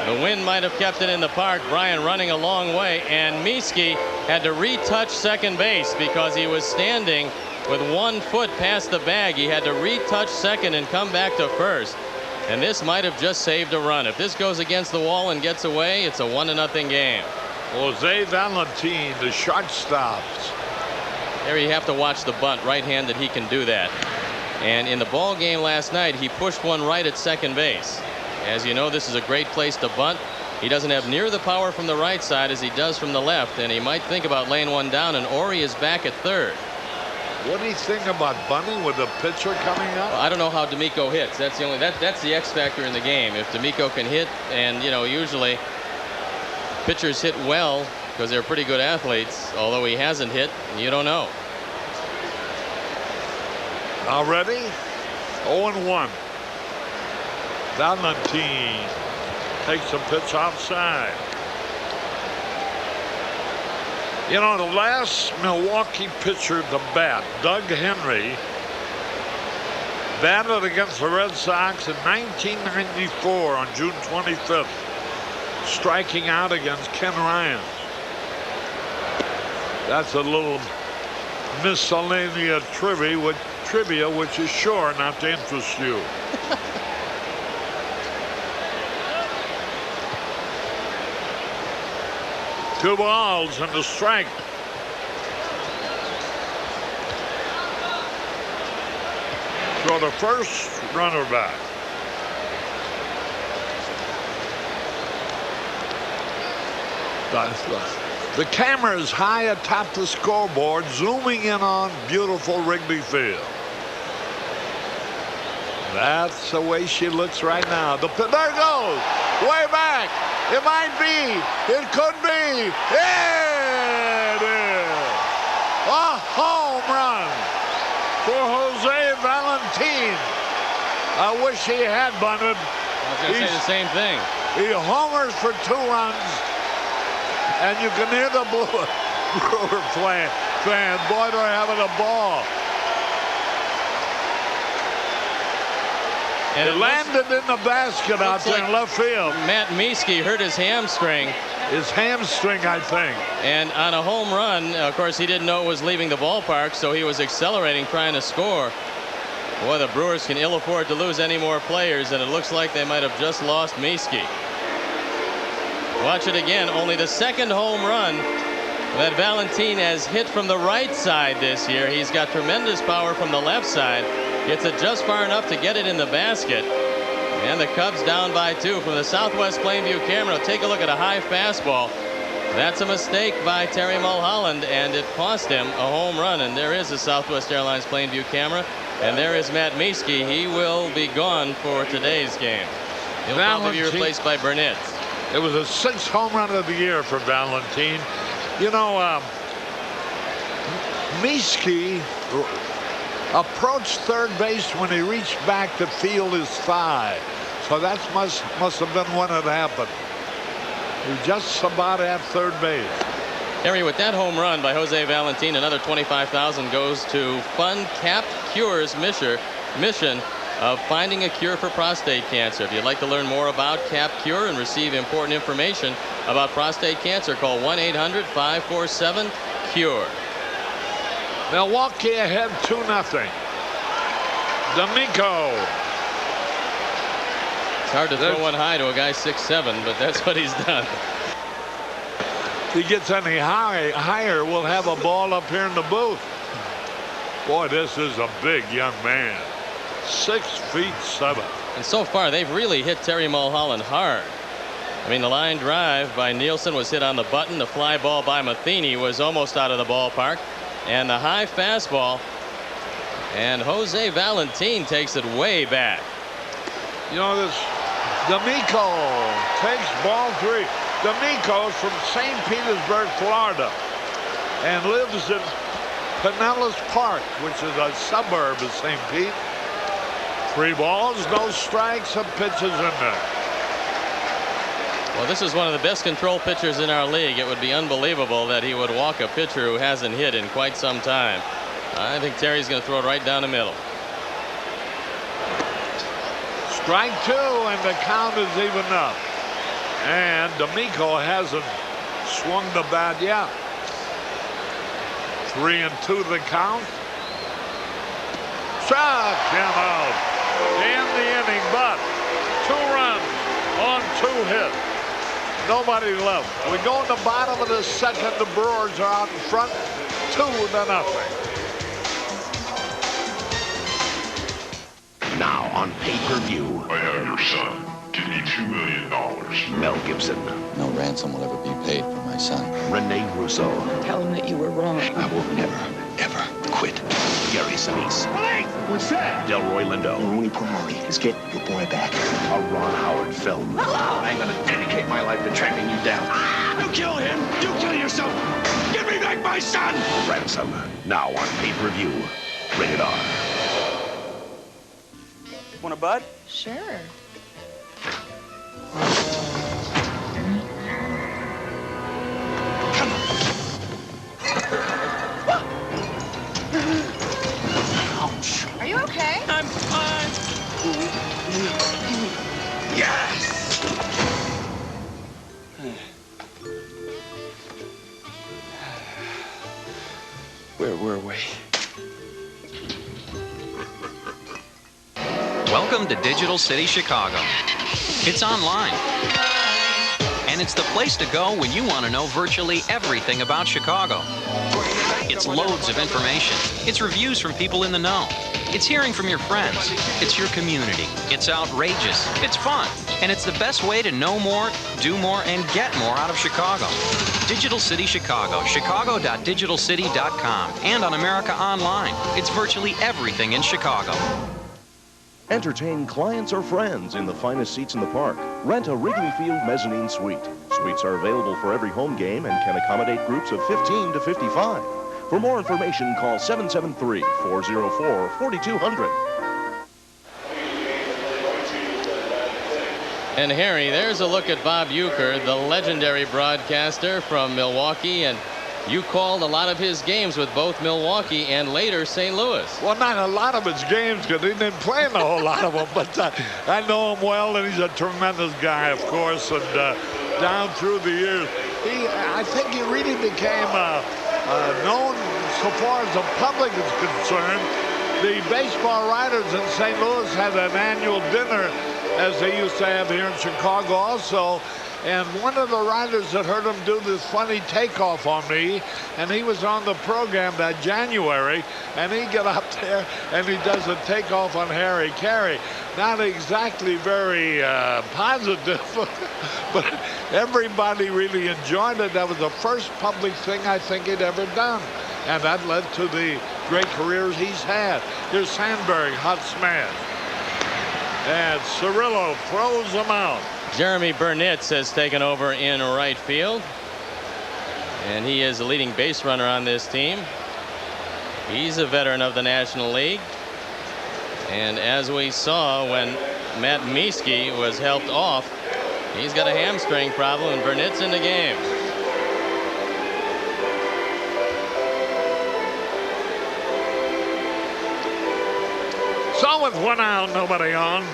S14: The wind might have kept it in the park. Brian running a long way, and Miske had to retouch second base because he was standing with 1 foot past the bag. He had to retouch second and come back to first. And this might have just saved a run. If this goes against the wall and gets away, it's a 1-0 game.
S2: Jose Valentin, the shortstop.
S14: There you have to watch the bunt. Right-handed, he can do that. And in the ball game last night, he pushed one right at second base. As you know, this is a great place to bunt. He doesn't have near the power from the right side as he does from the left, and he might think about laying one down, and Ori is back at third.
S2: What do you think about bunting with the pitcher coming up?
S14: Well, I don't know how D'Amico hits. That's the only that's the X factor in the game. If D'Amico can hit, and you know, usually pitchers hit well because they're pretty good athletes. Although he hasn't hit, you don't know.
S2: Now ready? 0-1. Valentin takes a pitch outside. You know, the last Milwaukee pitcher to bat, Doug Henry, batted against the Red Sox in 1994 on June 25th, striking out against Ken Ryan. That's a little miscellaneous trivia which is sure not to interest you. Two balls and a strike. So the first runner back. The camera is high atop the scoreboard, zooming in on beautiful Wrigley Field. That's the way she looks right now. There it goes, way back. It might be. It could be. It is a home run for Jose Valentin. I wish he had bunted.
S14: I was going to say the same thing.
S2: He homers for 2 runs, and you can hear the Brewer fans. Boy, they're having a ball.
S14: And
S2: it landed in the basket out there in left field.
S14: Matt Miske hurt his hamstring,
S2: His hamstring, I think.
S14: And on a home run, of course, he didn't know it was leaving the ballpark, so he was accelerating, trying to score. Boy, the Brewers can ill afford to lose any more players, and it looks like they might have just lost Mieske. Watch it again. Only the second home run that Valentin has hit from the right side this year. He's got tremendous power from the left side. Gets it just far enough to get it in the basket. And the Cubs down by 2 from the Southwest Plainview camera. Take a look at a high fastball. That's a mistake by Terry Mulholland, and it cost him a home run. And there is a Southwest Airlines Plainview camera. And there is Matt Mieske. He will be gone for today's game. He'll probably be replaced by Burnett.
S2: It was a 6th home run of the year for Valentin. You know, Mieske approached third base when he reached back to feel his thigh. So that must have been when it happened. He was just about at third base.
S14: Harry, with that home run by Jose Valentin, another $25,000 goes to Fund Capped Cures mission of finding a cure for prostate cancer. If you'd like to learn more about Cap Cure and receive important information about prostate cancer, call 1-800-547-CURE.
S2: Milwaukee ahead 2-0. D'Amico.
S14: It's hard to throw one high to a guy 6'7", but that's what he's done.
S2: If he gets any higher, we'll have a ball up here in the booth. Boy, this is a big young man. 6'7".
S14: And so far, they've really hit Terry Mulholland hard. I mean, the line drive by Nielsen was hit on the button. The fly ball by Matheny was almost out of the ballpark. And the high fastball. And Jose Valentin takes it way back.
S2: You know, this D'Amico takes ball 3. D'Amico's from St. Petersburg, Florida, and lives in Pinellas Park, which is a suburb of St. Pete. 3 balls, no strikes, and pitches in there.
S14: Well, this is one of the best control pitchers in our league. It would be unbelievable that he would walk a pitcher who hasn't hit in quite some time. I think Terry's going to throw it right down the middle.
S2: Strike 2, and the count is even up. And D'Amico hasn't swung the bat yet. 3-2 the count. Struck him out in the inning, but 2 runs on 2 hits. Nobody left. We go in the bottom of the second. The Brewers are out in front, 2-0.
S3: Now on pay-per-view.
S6: I have your son. Give me $2 million.
S3: Mel Gibson.
S7: No ransom will ever be paid for my son.
S3: Rene Russo.
S7: Tell him that you were wrong.
S3: I will never, ever quit. Gary Sinise.
S6: What's that?
S3: Delroy Lindo.
S7: Your only priority is get your boy back.
S3: A Ron Howard film.
S7: Hello!
S3: I'm gonna dedicate my life to tracking you down.
S6: You kill him, you kill yourself. Give me back my son!
S3: Ransom. Now on pay-per-view. Rated R.
S24: Want a bud?
S5: Sure.
S24: Ouch.
S5: Are you okay?
S24: I'm fine.
S3: Yes!
S24: Where were we?
S25: Welcome to Digital City Chicago. It's online. And it's the place to go when you want to know virtually everything about Chicago. It's loads of information. It's reviews from people in the know. It's hearing from your friends. It's your community. It's outrageous. It's fun. And it's the best way to know more, do more, and get more out of Chicago. Digital City Chicago, chicago.digitalcity.com, and on America Online. It's virtually everything in Chicago.
S26: Entertain clients or friends in the finest seats in the park. Rent a Wrigley Field mezzanine suite. Suites are available for every home game and can accommodate groups of 15 to 55. For more information, call 773-404-4200.
S14: And Harry, there's a look at Bob Uecker, the legendary broadcaster from Milwaukee, and you called a lot of his games with both Milwaukee and later St. Louis.
S2: Well, not a lot of his games because he didn't play in a whole lot of them, but I know him well, and he's a tremendous guy, of course. And down through the years. I think he really became known so far as the public is concerned. The baseball writers in St. Louis had an annual dinner, as they used to have here in Chicago also. And one of the writers had heard him do this funny takeoff on me, and he was on the program that January, and he got up there and he does a takeoff on Harry Carey. Not exactly very positive, but everybody really enjoyed it. That was the first public thing I think he'd ever done, and that led to the great careers he's had. Here's Sandberg, hot smash, and Cirillo throws him out.
S14: Jeremy Burnitz has taken over in right field, and he is the leading base runner on this team. He's a veteran of the National League, and as we saw when Matt Mieske was helped off, he's got a hamstring problem, and Burnitz in the game.
S2: So with 1 out, nobody on,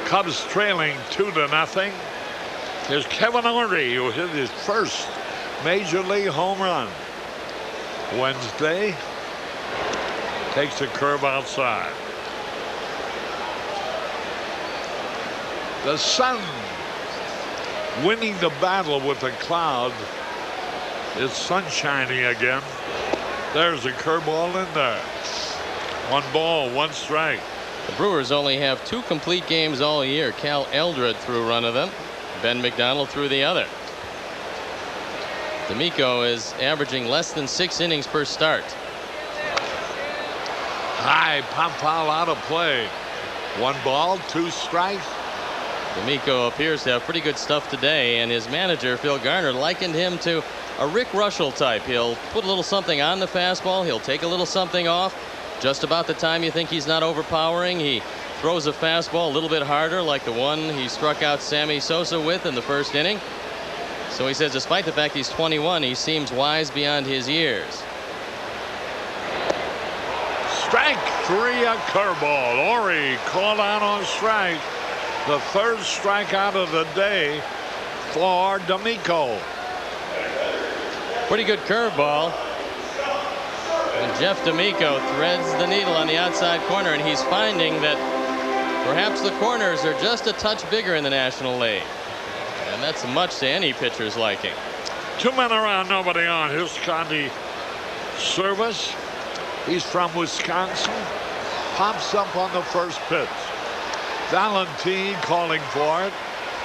S2: Cubs trailing 2-0. Here's Kevin Orty, who hit his first Major League home run Wednesday. Takes a curve outside. The sun winning the battle with the cloud. It's sunshiny again. There's a curveball in there. 1 ball, 1 strike.
S14: The Brewers only have 2 complete games all year. Cal Eldred threw one of them. Ben McDonald threw the other. D'Amico is averaging less than 6 innings per start.
S2: High pop foul out of play. 1 ball, 2 strikes.
S14: D'Amico appears to have pretty good stuff today, and his manager, Phil Garner, likened him to a Rick Russell type. He'll put a little something on the fastball. He'll take a little something off. Just about the time you think he's not overpowering, he throws a fastball a little bit harder, like the one he struck out Sammy Sosa with in the first inning. So he says, despite the fact he's 21, he seems wise beyond his years.
S2: Strike 3, a curveball. Ori called out on strike. The 3rd strikeout of the day for D'Amico.
S14: Pretty good curveball. And Jeff D'Amico threads the needle on the outside corner, and he's finding that perhaps the corners are just a touch bigger in the National League. And that's much to any pitcher's liking.
S2: 2 men around, nobody on. Here's Scotty Service. He's from Wisconsin. Pops up on the first pitch. Valentine calling for it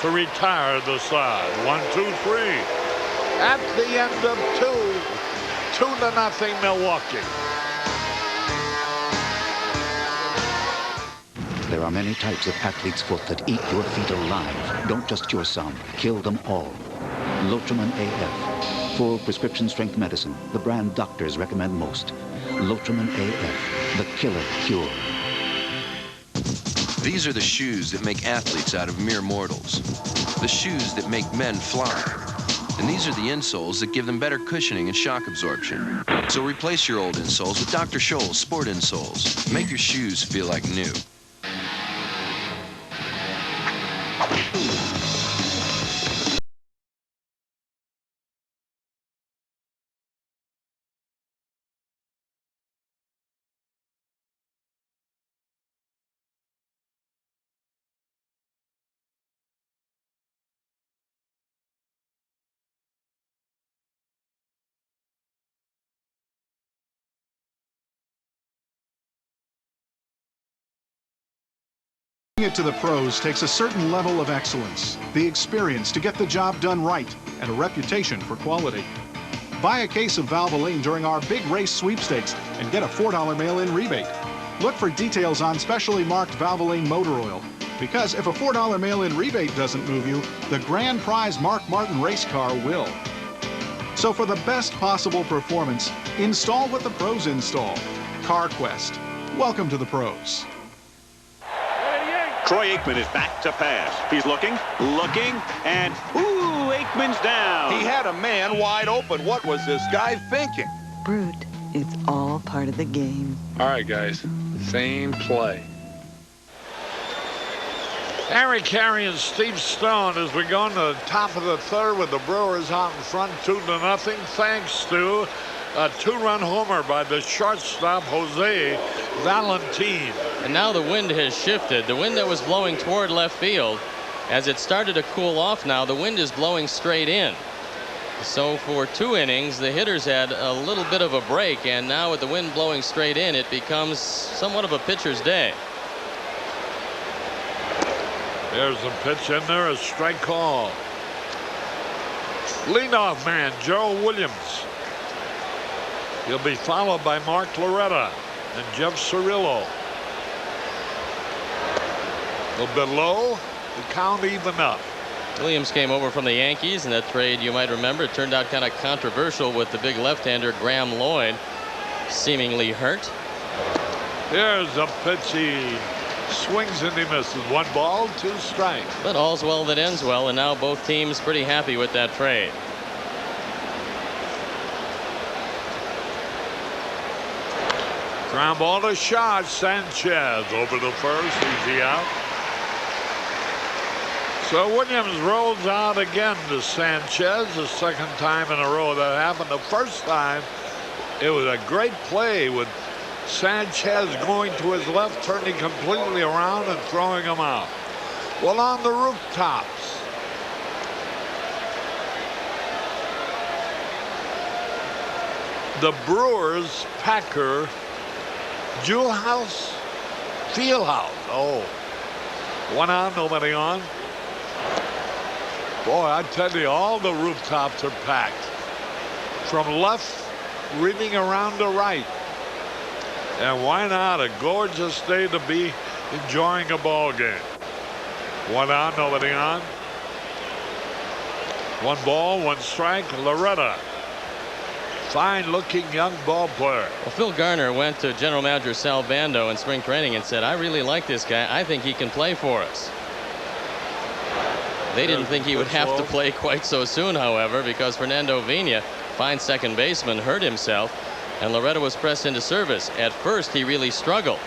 S2: to retire the side. 1-2-3. At the end of 2-0 Milwaukee.
S22: There are many types of athlete's foot that eat your feet alive. Don't just cure some, kill them all. Lotramin AF. Full prescription strength medicine, the brand doctors recommend most. Lotramin AF, the killer cure.
S8: These are the shoes that make athletes out of mere mortals. The shoes that make men fly. And these are the insoles that give them better cushioning and shock absorption. So replace your old insoles with Dr. Scholl's Sport Insoles. Make your shoes feel like new.
S16: It to the pros takes a certain level of excellence, the experience to get the job done right, and a reputation for quality. Buy a case of Valvoline during our big race sweepstakes and get a $4 mail-in rebate. Look for details on specially marked Valvoline motor oil, because if a $4 mail-in rebate doesn't move you, the grand prize Mark Martin race car will. So for the best possible performance, install what the pros install. CarQuest. Welcome to the pros.
S9: Troy Aikman is back to pass. He's looking, and ooh, Aikman's down.
S6: He had a man wide open. What was this guy thinking?
S10: Brute, it's all part of the game.
S11: All right, guys, same play.
S2: Harry Carey and Steve Stone as we go into the top of the third with the Brewers out in front 2-0, thanks to a 2-run homer by the shortstop Jose Valentin.
S14: And now the wind has shifted. The wind that was blowing toward left field, as it started to cool off now, the wind is blowing straight in. So for 2 innings, the hitters had a little bit of a break, and now with the wind blowing straight in, it becomes somewhat of a pitcher's day.
S2: There's a pitch in there, a strike call. Leadoff man, Joe Williams. He'll be followed by Mark Loretta and Jeff Cirillo. A little bit low, the count even up.
S14: Williams came over from the Yankees, and that trade, you might remember, it turned out kind of controversial with the big left-hander Graham Lloyd seemingly hurt.
S2: Here's a pitch. He swings and he misses. 1 ball, 2 strikes.
S14: But all's well that ends well, and now both teams pretty happy with that trade.
S2: Ground ball to shot. Sanchez over the first. Easy out. So Williams rolls out again to Sanchez, the second time in a row that happened. The first time, it was a great play with Sanchez going to his left, turning completely around and throwing him out. Well, on the rooftops, the Brewers Packer Jewel House Field House. Oh, 1 out, nobody on. Boy, I tell you, all the rooftops are packed. From left, reading around to right. And why not? A gorgeous day to be enjoying a ball game. 1 out, nobody on. 1 ball, 1 strike. Loretta. Fine-looking young ball player.
S14: Well, Phil Garner went to General Manager Sal Bando in spring training and said, I really like this guy. I think he can play for us. They didn't think he would have to play quite so soon, however, because Fernando Vina, fine second baseman, hurt himself, and Loretta was pressed into service. At first, he really struggled.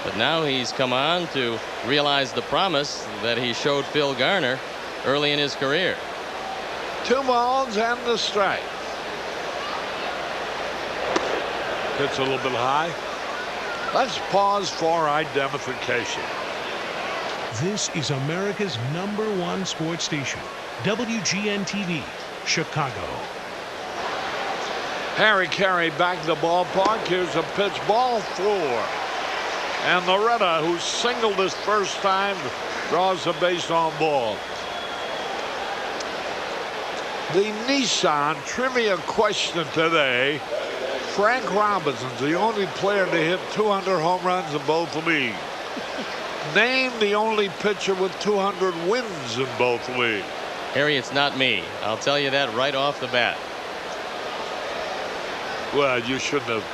S14: But now he's come on to realize the promise that he showed Phil Garner early in his career.
S2: 2 balls and the strike. Hits a little bit high. Let's pause for identification.
S11: This is America's #1 sports station, WGN-TV, Chicago.
S2: Harry Carey back to the ballpark. Here's a pitch, ball 4. And Loretta, who singled his first time, draws a base on ball. The Nissan trivia question today. Frank Robinson's the only player to hit 200 home runs in both leagues. Name the only pitcher with 200 wins in both leagues.
S14: Harry, it's not me. I'll tell you that right off the bat.
S2: Well, you shouldn't have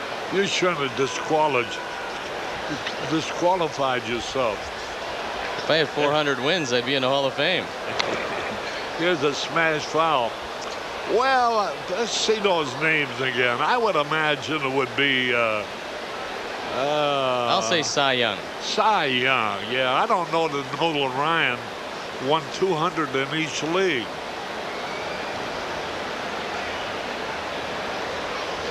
S2: disqualified yourself.
S14: If I had 400 wins, I'd be in the Hall of Fame.
S2: Here's a smash foul. Well, let's see those names again. I would imagine it would be
S14: I'll say Cy Young.
S2: Cy Young, yeah. I don't know that Nolan Ryan won 200 in each league.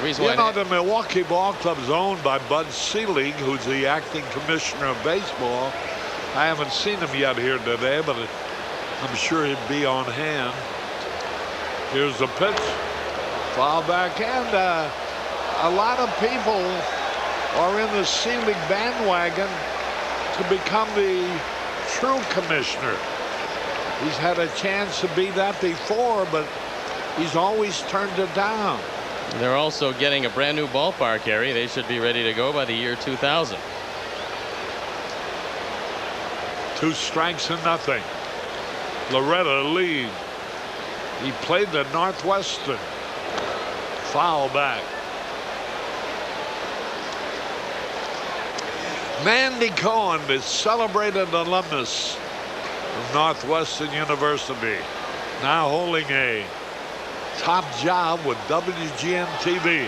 S2: You know, the Milwaukee Ball Club is owned by Bud Selig, who's the acting commissioner of baseball. I haven't seen him yet here today, but I'm sure he'd be on hand. Here's the pitch. Foul back, and a lot of people are in the Selig bandwagon to become the true commissioner. He's had a chance to be that before, but he's always turned it down.
S14: They're also getting a brand new ballpark, Harry. They should be ready to go by the year 2000.
S2: 2 strikes and nothing. Loretta lead. He played the Northwestern. Foul back. Mandy Cohen, the celebrated alumnus of Northwestern University, now holding a top job with WGN-TV.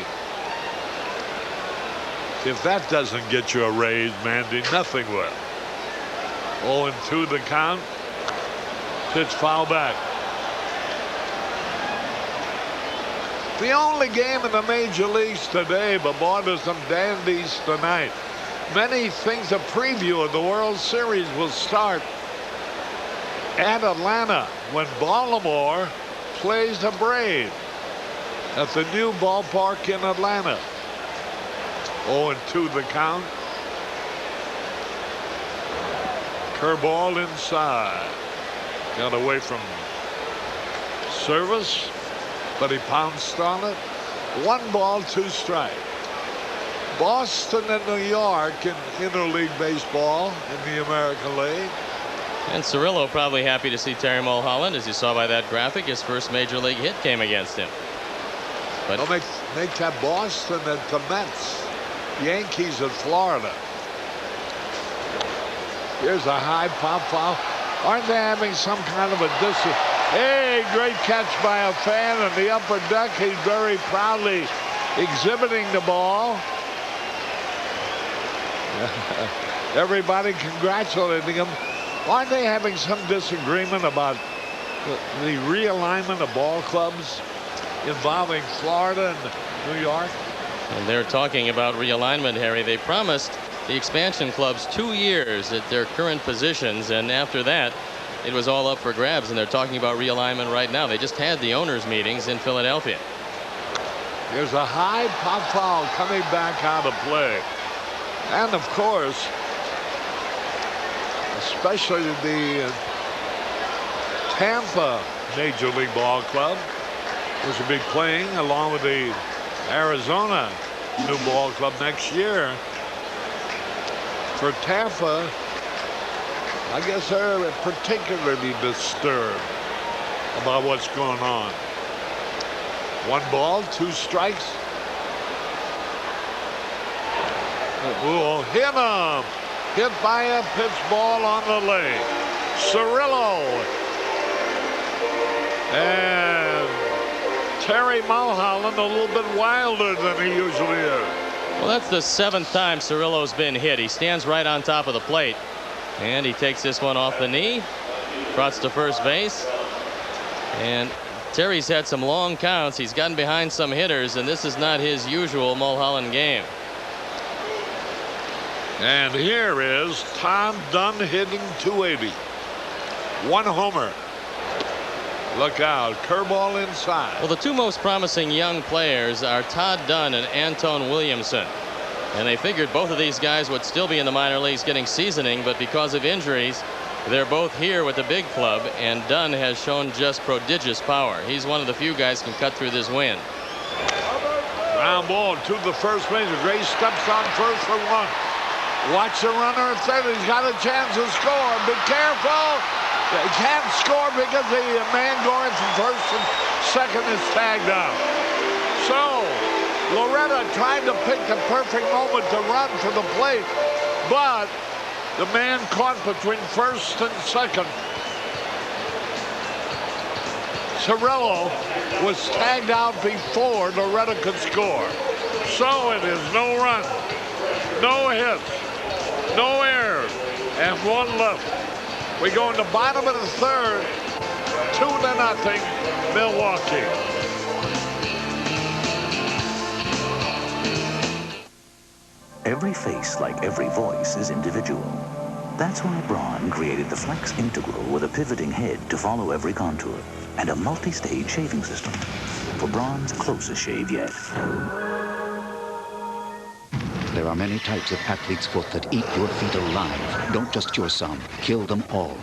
S2: If that doesn't get you a raise, Mandy, nothing will. 0-2 the count. Pitch foul back. The only game in the major leagues today, but boy, there's some dandies tonight. Many things, a preview of the World Series will start at Atlanta when Baltimore plays the Braves at the new ballpark in Atlanta. 0-2 the count. Curveball inside. Got away from service, but he pounced on it. 1 ball, 2 strikes. Boston and New York in interleague baseball in the American League.
S14: And Cirillo probably happy to see Terry Mulholland, as you saw by that graphic. His first major league hit came against him. But
S2: they'll make that Boston and the Mets. Yankees in Florida. Here's a high pop foul. Aren't they having some kind of a distance? Hey, great catch by a fan in the upper deck. He's very proudly exhibiting the ball. Everybody congratulating him. Aren't they having some disagreement about the realignment of ball clubs involving Florida and New York?
S14: And they're talking about realignment, Harry. They promised the expansion clubs 2 years at their current positions, and after that, it was all up for grabs, and they're talking about realignment right now. They just had the owners' meetings in Philadelphia.
S2: There's a high pop foul coming back out of play. And, of course, especially the Tampa Major League Ball Club, which will be playing along with the Arizona new ball club next year. For Tampa, I guess they're particularly disturbed about what's going on. 1 ball, 2 strikes. Oh, hit him. Hit by a pitch ball on the leg. Cirillo. And Terry Mulholland a little bit wilder than he usually is.
S14: Well, that's the 7th time Cirillo's been hit. He stands right on top of the plate. And he takes this one off the knee. Trots to first base. And Terry's had some long counts. He's gotten behind some hitters, and this is not his usual Mulholland game.
S2: And here is Tom Dunn hitting .280. 1 homer. Look out, curveball inside.
S14: Well, the 2 most promising young players are Todd Dunn and Anton Williamson. And they figured both of these guys would still be in the minor leagues getting seasoning, but because of injuries, they're both here with the big club, and Dunn has shown just prodigious power. He's one of the few guys who can cut through this wind.
S2: Ground ball to the first base. Gray steps on first for 1. Watch the runner at third. He's got a chance to score. Be careful. He can't score because the man going from first and second is tagged out. So Loretta tried to pick the perfect moment to run for the plate, but the man caught between first and second. Cirillo was tagged out before Loretta could score. So it is no run, no hits, no errors, and 1 left. We go in the bottom of the 3rd, 2-0, Milwaukee.
S22: Every face, like every voice, is individual. That's why Braun created the Flex Integral with a pivoting head to follow every contour and a multi-stage shaving system for Braun's closest shave yet.
S12: There are many types of athlete's foot that eat your feet alive. Don't just cure some, kill them all.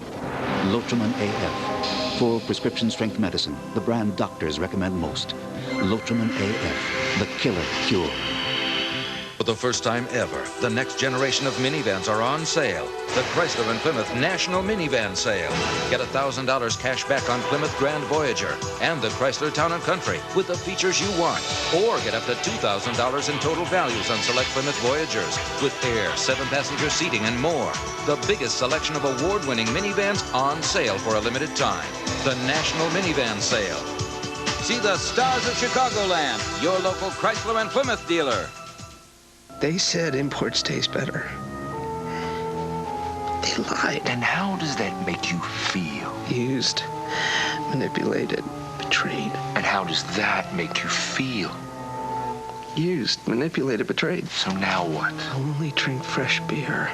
S12: Lotramin AF. Full prescription strength medicine, the brand doctors recommend most. Lotramin AF, the killer cure.
S13: For the first time ever, the next generation of minivans are on sale. The Chrysler and Plymouth National Minivan Sale. Get $1,000 cash back on Plymouth Grand Voyager and the Chrysler Town & Country with the features you want. Or get up to $2,000 in total values on select Plymouth Voyagers with air, 7-passenger seating, and more. The biggest selection of award-winning minivans on sale for a limited time. The National Minivan Sale. See the stars of Chicagoland, your local Chrysler and Plymouth dealer.
S19: They said imports taste better. They He lied.
S24: And how does that make you feel?
S19: Used, manipulated, betrayed.
S24: And how does that make you feel?
S19: Used, manipulated, betrayed.
S24: So now what?
S19: Only drink fresh beer.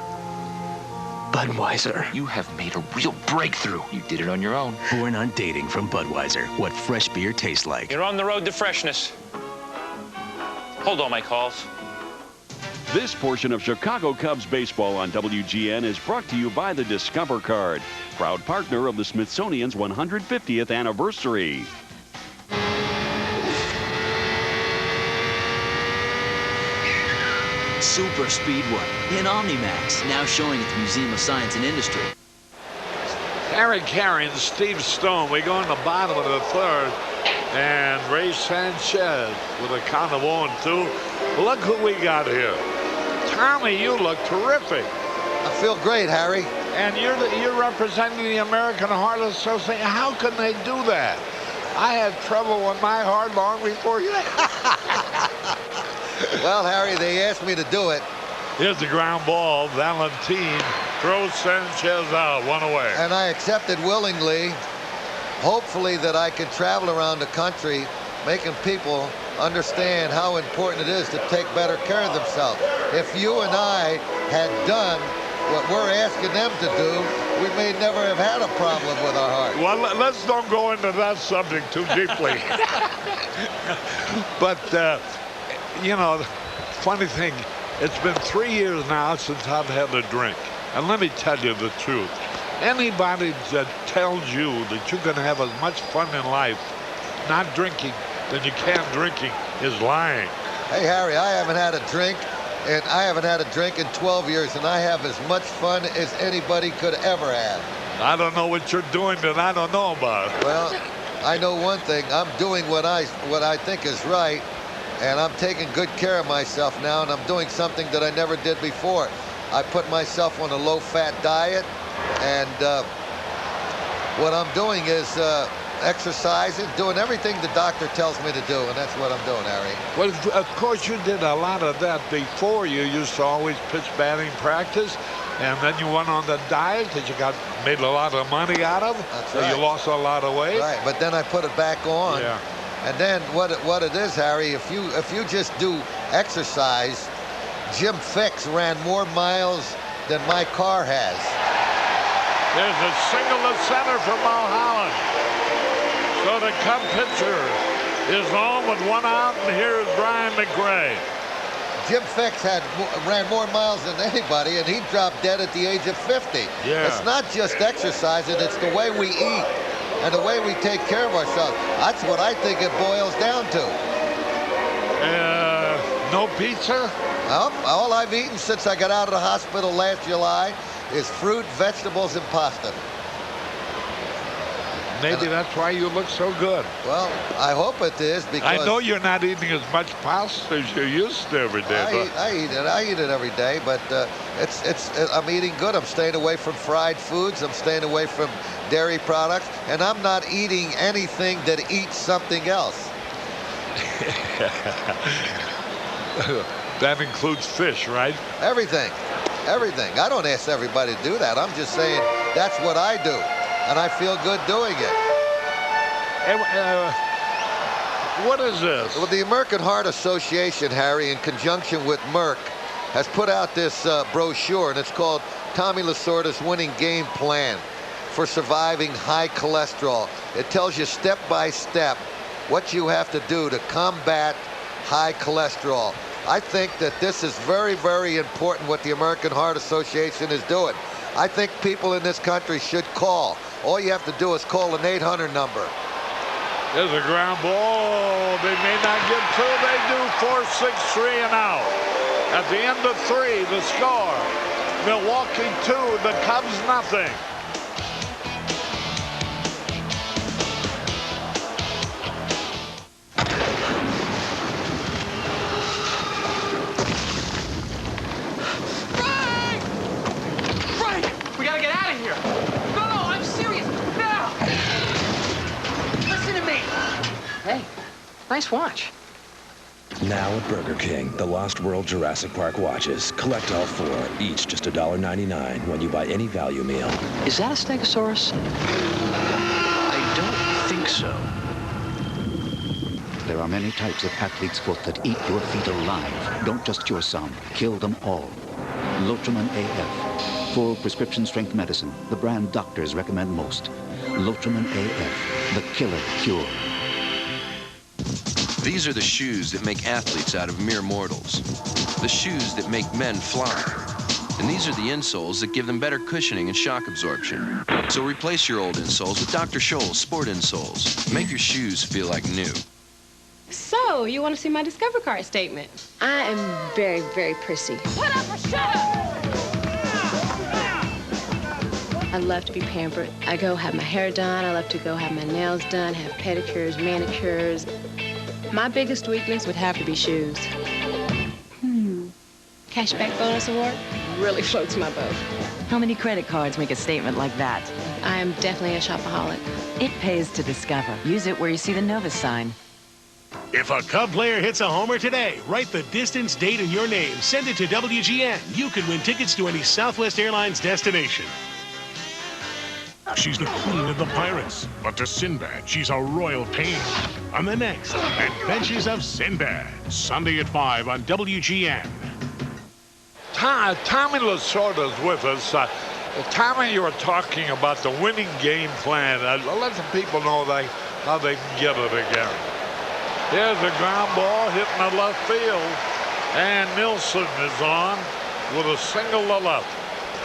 S19: Budweiser.
S24: You have made a real breakthrough. You did it on your own.
S1: Born on Dating from Budweiser. What fresh beer tastes like.
S4: You're on the road to freshness. Hold all my calls.
S15: This portion of Chicago Cubs baseball on WGN is brought to you by the Discover Card, proud partner of the Smithsonian's 150th anniversary.
S17: Super Speedway in Omnimax, now showing at the Museum of Science and Industry.
S2: Harry Carey and Steve Stone. We go in the bottom of the third. And Ray Sanchez with a count of 0-2. Look who we got here. Tommy, you look terrific.
S18: I feel great, Harry.
S2: And you're representing the American Heart Association. How can they do that? I had trouble with my heart long before you.
S18: Well, Harry, they asked me to do it.
S2: Here's the ground ball. Valentin throws Sanchez out, one away.
S18: And I accepted willingly, hopefully that I can travel around the country making people understand how important it is to take better care of themselves. If you and I had done what we're asking them to do, we may never have had a problem with our heart.
S2: Well, let's don't go into that subject too deeply. But, you know, funny thing, it's been 3 years now since I've had a drink. And let me tell you the truth. Anybody that tells you that you can have as much fun in life not drinking than you can drinking is lying.
S18: Hey, Harry, I haven't had a drink, and I haven't had a drink in 12 years, and I have as much fun as anybody could ever have.
S2: I don't know what you're doing that I don't know about.
S18: Well, I know one thing. I'm doing what I think is right, and I'm taking good care of myself now, and I'm doing something that I never did before. I put myself on a low-fat diet, and what I'm doing is exercising, doing everything the doctor tells me to do, and that's what I'm doing, Harry.
S2: Well, of course, you did a lot of that before. You used to always pitch batting practice, and then you went on the diet that you made a lot of money out of.
S18: That's
S2: so
S18: right.
S2: You lost a lot of weight.
S18: Right, but then I put it back on.
S2: Yeah.
S18: And then what it is, Harry, if you just do exercise, Jim Fix ran more miles than my car has.
S2: There's a single to center for Mulholland. So the Cub pitcher is on with one out, and here's Brian McRae.
S18: Jim Fix ran more miles than anybody, and he dropped dead at the age of 50.
S2: Yeah.
S18: It's not just exercising, it's the way we eat and the way we take care of ourselves. That's what I think it boils down to.
S2: No pizza?
S18: Nope. All I've eaten since I got out of the hospital last July is fruit, vegetables, and pasta.
S2: Maybe that's why you look so good.
S18: Well, I hope it is, because
S2: I know you're not eating as much pasta as you used to every day.
S18: I eat it every day, but I'm eating good. I'm staying away from fried foods. I'm staying away from dairy products, and I'm not eating anything that eats something else.
S2: That includes fish, right?
S18: Everything. I don't ask everybody to do that. I'm just saying that's what I do, and I feel good doing it.
S2: What is this?
S18: Well, the American Heart Association, Harry, in conjunction with Merck, has put out this brochure, and it's called Tommy Lasorda's Winning Game Plan for Surviving High Cholesterol. It tells you step by step what you have to do to combat high cholesterol. I think that this is very, very important what the American Heart Association is doing. I think people in this country should call. All you have to do is call an 800 number.
S2: There's a ground ball. They may not get through. They do. 4-6-3 and out. At the end of 3, the score. Milwaukee 2, the Cubs nothing.
S21: We gotta get out of here. No, I'm serious. Now. Listen to me. Hey, nice watch.
S3: Now at Burger King, the Lost World Jurassic Park watches. Collect all 4, each just $1.99 when you buy any value meal.
S24: Is that a Stegosaurus? I don't think so.
S12: There are many types of athlete's foot that eat your feet alive. Don't just cure some, kill them all. Lotramin AF. Full prescription strength medicine, the brand doctors recommend most. Lotramin AF, the killer cure.
S8: These are the shoes that make athletes out of mere mortals. The shoes that make men fly. And these are the insoles that give them better cushioning and shock absorption. So replace your old insoles with Dr. Scholl's Sport Insoles. Make your shoes feel like new.
S5: So, you want to see my Discover Card statement? I am very, very prissy.
S21: What up or shut up?
S5: I love to be pampered. I go have my hair done. I love to go have my nails done, have pedicures, manicures. My biggest weakness would have to be shoes. Cashback bonus award really floats my boat.
S10: How many credit cards make a statement like that?
S5: I am definitely a shopaholic.
S10: It pays to Discover. Use it where you see the Novus sign.
S11: If a Cub player hits a homer today, write the distance, date, and your name. Send it to WGN. You can win tickets to any Southwest Airlines destination. She's the queen of the pirates, but to Sinbad, she's a royal pain. On the next Adventures of Sinbad, Sunday at 5 on WGN.
S2: Tommy Lasorda's with us. Tommy, you were talking about the winning game plan. Let the people know how they can get it again. Here's a ground ball hitting the left field, and Nilsson is on with a single to left.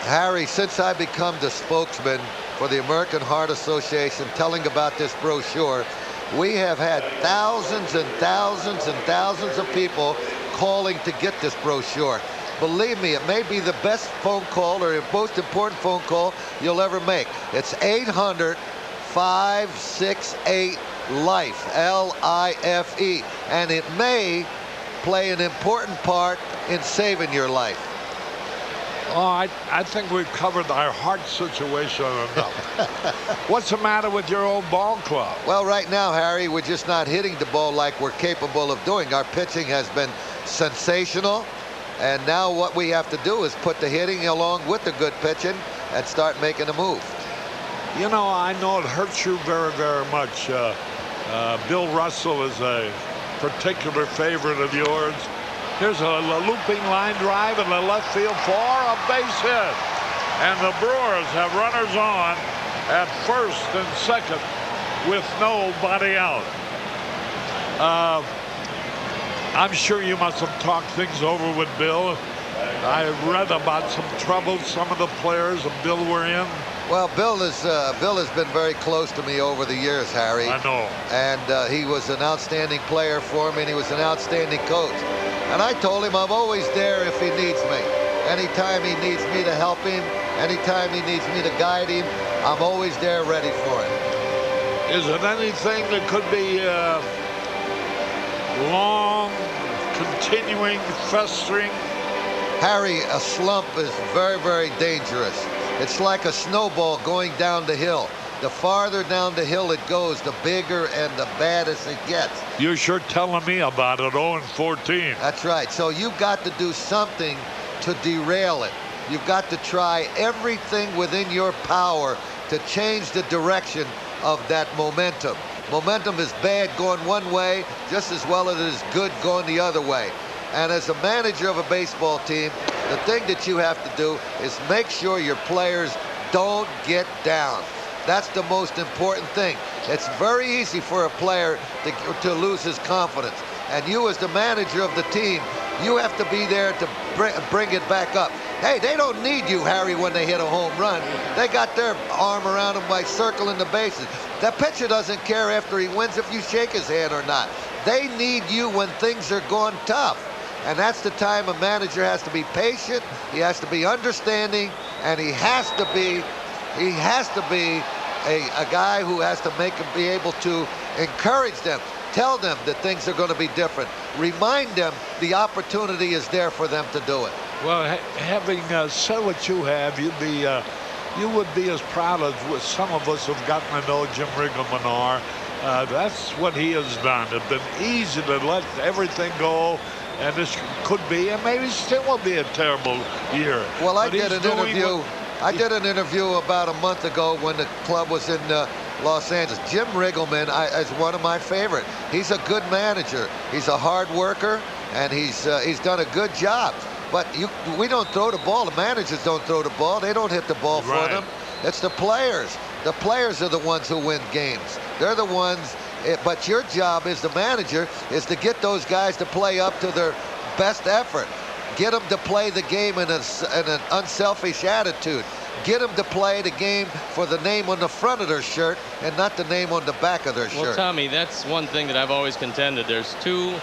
S18: Harry, since I become the spokesman for the American Heart Association telling about this brochure, we have had thousands and thousands and thousands of people calling to get this brochure. Believe me, it may be the best phone call or the most important phone call you'll ever make. It's 800-568-LIFE, L-I-F-E, and it may play an important part in saving your life.
S2: Oh, I think we've covered our heart situation enough. What's the matter with your old ball club?
S18: Well, right now, Harry, we're just not hitting the ball like we're capable of doing. Our pitching has been sensational, and now what we have to do is put the hitting along with the good pitching and start making a move.
S2: You know, I know it hurts you very, very much. Bill Russell is a particular favorite of yours. Here's a looping line drive in the left field for a base hit. And the Brewers have runners on at first and second with nobody out. I'm sure you must have talked things over with Bill. I read about some troubles some of the players and Bill were in.
S18: Well, Bill has been very close to me over the years, Harry.
S2: I know.
S18: And he was an outstanding player for me, and he was an outstanding coach. And I told him I'm always there if he needs me. Anytime he needs me to help him, anytime he needs me to guide him, I'm always there ready for him.
S2: Is it anything that could be long, continuing, festering?
S18: Harry, a slump is very, very dangerous. It's like a snowball going down the hill. The farther down the hill it goes, the bigger and the baddest it gets.
S2: You're sure telling me about it, 0-14.
S18: That's right. So you've got to do something to derail it. You've got to try everything within your power to change the direction of that momentum. Momentum is bad going one way just as well as it is good going the other way. And as a manager of a baseball team, the thing that you have to do is make sure your players don't get down. That's the most important thing. It's very easy for a player to lose his confidence. And you as the manager of the team, you have to be there to bring it back up. Hey, they don't need you, Harry, when they hit a home run. They got their arm around him by circling the bases. That pitcher doesn't care after he wins if you shake his hand or not. They need you when things are going tough. And that's the time a manager has to be patient, he has to be understanding, and he has to be a guy who has to be able to encourage them, tell them that things are going to be different, remind them the opportunity is there for them to do it.
S2: Well, having said what you have, you would be as proud as some of us have gotten to know Jim Riggleman are. That's what he has done. It's been easy to let everything go, and this could be, and maybe still will be, a terrible year.
S18: Well, I
S2: But
S18: did
S2: he's
S18: an
S2: doing
S18: interview.
S2: what-
S18: I did an interview about a month ago when the club was in Los Angeles. Jim Riggleman is one of my favorite. He's a good manager. He's a hard worker, and he's done a good job. But we don't throw the ball. The managers don't throw the ball. They don't hit the ball for them. It's the players. The players are the ones who win games. They're the ones. But your job as the manager is to get those guys to play up to their best effort. Get them to play the game in an unselfish attitude. Get them to play the game for the name on the front of their shirt and not the name on the back of their shirt.
S14: Well, Tommy, that's one thing that I've always contended. There's two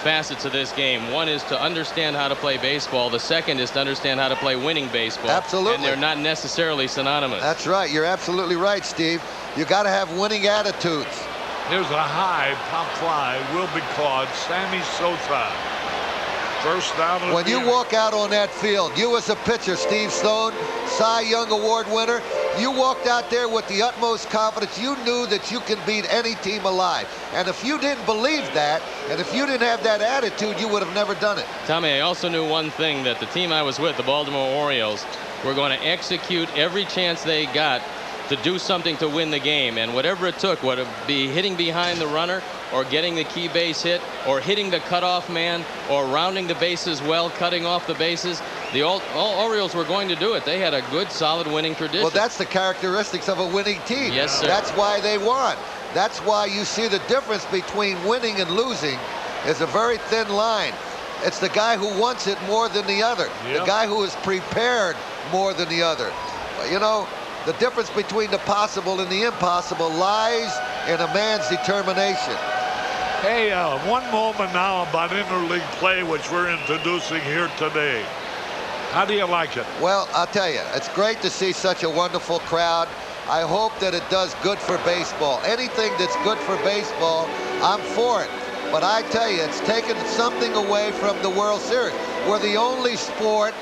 S14: facets of this game. One is to understand how to play baseball. The second is to understand how to play winning baseball.
S18: Absolutely.
S14: And they're not necessarily synonymous.
S18: That's right. You're absolutely right, Steve. You got to have winning attitudes.
S2: Here's a high pop fly, will be caught. Sammy Sosa. First down.
S18: When you walk out on that field, you as a pitcher, Steve Stone, Cy Young Award winner, you walked out there with the utmost confidence. You knew that you can beat any team alive. And if you didn't believe that, and if you didn't have that attitude, you would have never done it.
S14: Tommy, I also knew one thing, that the team I was with, the Baltimore Orioles, were going to execute every chance they got to do something to win the game, and whatever it took, whether it be hitting behind the runner or getting the key base hit or hitting the cutoff man or rounding the bases well, cutting off the bases, the all Orioles were going to do it. They had a good, solid winning tradition.
S18: Well, that's the characteristics of a winning team.
S14: Yes, sir.
S18: That's why they won. That's why you see the difference between winning and losing is a very thin line. It's the guy who wants it more than the other.
S2: Yep.
S18: The guy who is prepared more than the other. You know, the difference between the possible and the impossible lies in a man's determination.
S2: Hey, one moment now about interleague play, which we're introducing here today. How do you like it?
S18: Well, I'll tell you, it's great to see such a wonderful crowd. I hope that it does good for baseball. Anything that's good for baseball, I'm for it. But I tell you, it's taken something away from the World Series. We're the only sport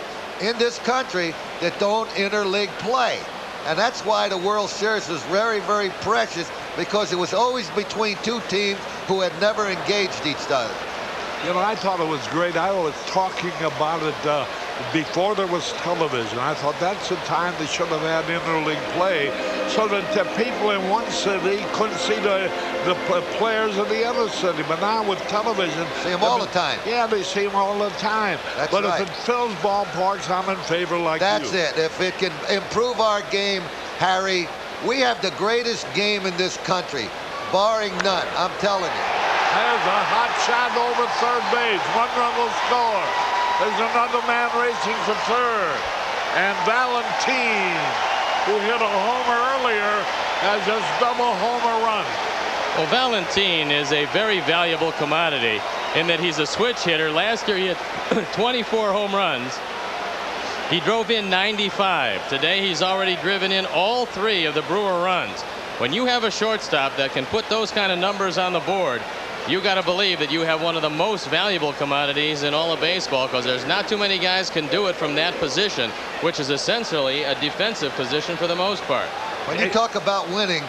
S18: in this country that don't interleague play. And that's why the World Series was very, very precious, because it was always between two teams who had never engaged each other.
S2: You know, I thought it was great. I was talking about it before there was television. I thought that's the time they should have had interleague play, so that the people in one city couldn't see the players in the other city. But now with television,
S18: see them all the time.
S2: Yeah, they see them all the time.
S18: That's
S2: but
S18: right.
S2: if it fills ballparks, I'm in favor like
S18: That's
S2: you.
S18: it. If it can improve our game, Harry, we have the greatest game in this country, barring none. I'm telling you.
S2: There's a hot shot over third base. One run will score. There's another man racing for third. And Valentin, who hit a homer earlier, has just double homer run.
S14: Well, Valentin is a very valuable commodity in that he's a switch hitter. Last year he hit 24 home runs. He drove in 95. Today he's already driven in all 3 of the Brewer runs. When you have a shortstop that can put those kind of numbers on the board, you got to believe that you have one of the most valuable commodities in all of baseball, because there's not too many guys can do it from that position, which is essentially a defensive position for the most part.
S18: When you talk about winning,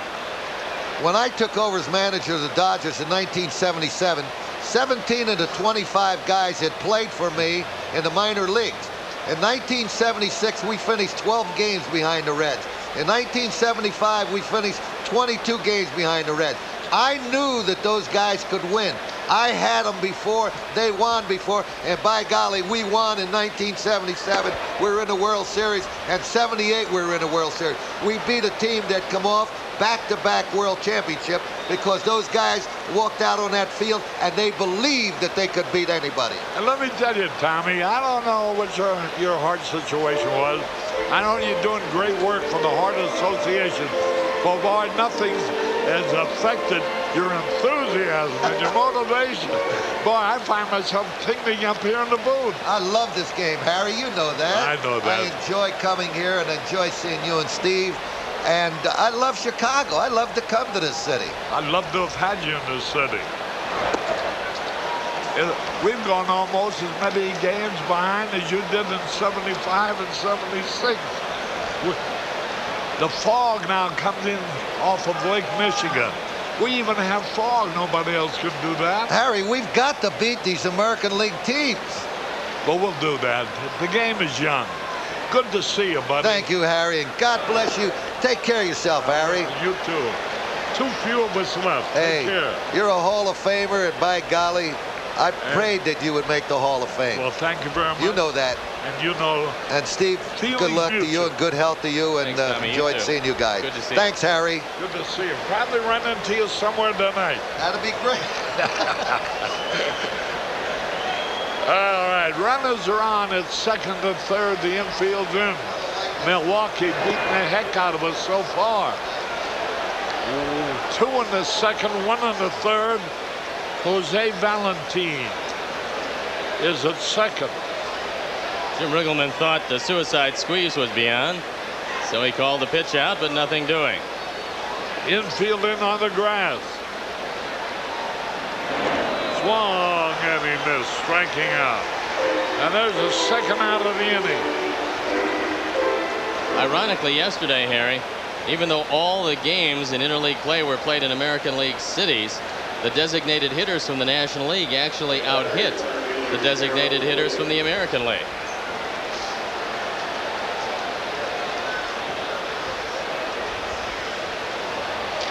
S18: when I took over as manager of the Dodgers in 1977, 17 of the 25 guys had played for me in the minor leagues. In 1976, we finished 12 games behind the Reds. In 1975, we finished 22 games behind the Reds. I knew that those guys could win. I had them before, they won before, and by golly, we won in 1977. We were in the World Series, and 78 we were in the World Series. We beat a team that come off back-to-back World Championship because those guys walked out on that field and they believed that they could beat anybody.
S2: And let me tell you, Tommy, I don't know what your heart situation was. I know you're doing great work for the Heart Association. But boy, nothing has affected your enthusiasm and your motivation. Boy, I find myself tingling up here in the booth.
S18: I love this game, Harry. You know that.
S2: I know that.
S18: I enjoy coming here and enjoy seeing you and Steve. And I love Chicago. I love to come to this city.
S2: I'd love to have had you in this city. We've gone almost as many games behind as you did in 75 and 76. The fog now comes in off of Lake Michigan. We even have fog. Nobody else can do that.
S18: Harry, we've got to beat these American League teams.
S2: But we'll do that. The game is young. Good to see you, buddy.
S18: Thank you, Harry, and God bless you. Take care of yourself, Harry.
S2: You too. Too few of us left.
S18: Hey,
S2: Take care.
S18: You're a Hall of Famer, and by golly, I prayed that you would make the Hall of Fame.
S2: Well, thank you very much.
S18: You know that.
S2: And you know.
S18: And Steve, good luck to you and good health to you, and enjoyed seeing you guys.
S14: Good to see
S18: Thanks, Harry.
S2: Good to see you. Probably run into you somewhere tonight.
S18: That'd be great.
S2: All right, runners are on at second and third. The infield's in. Milwaukee beating the heck out of us so far. 2 in the second, 1 in the third. Jose Valentin is at second.
S14: Jim Riggleman thought the suicide squeeze was beyond, so he called the pitch out, but nothing doing.
S2: Infield in on the grass. Swung and he missed, striking out. And there's a second out of the inning.
S14: Ironically, yesterday, Harry, even though all the games in interleague play were played in American League cities, the designated hitters from the National League actually out-hit the designated hitters from the American League.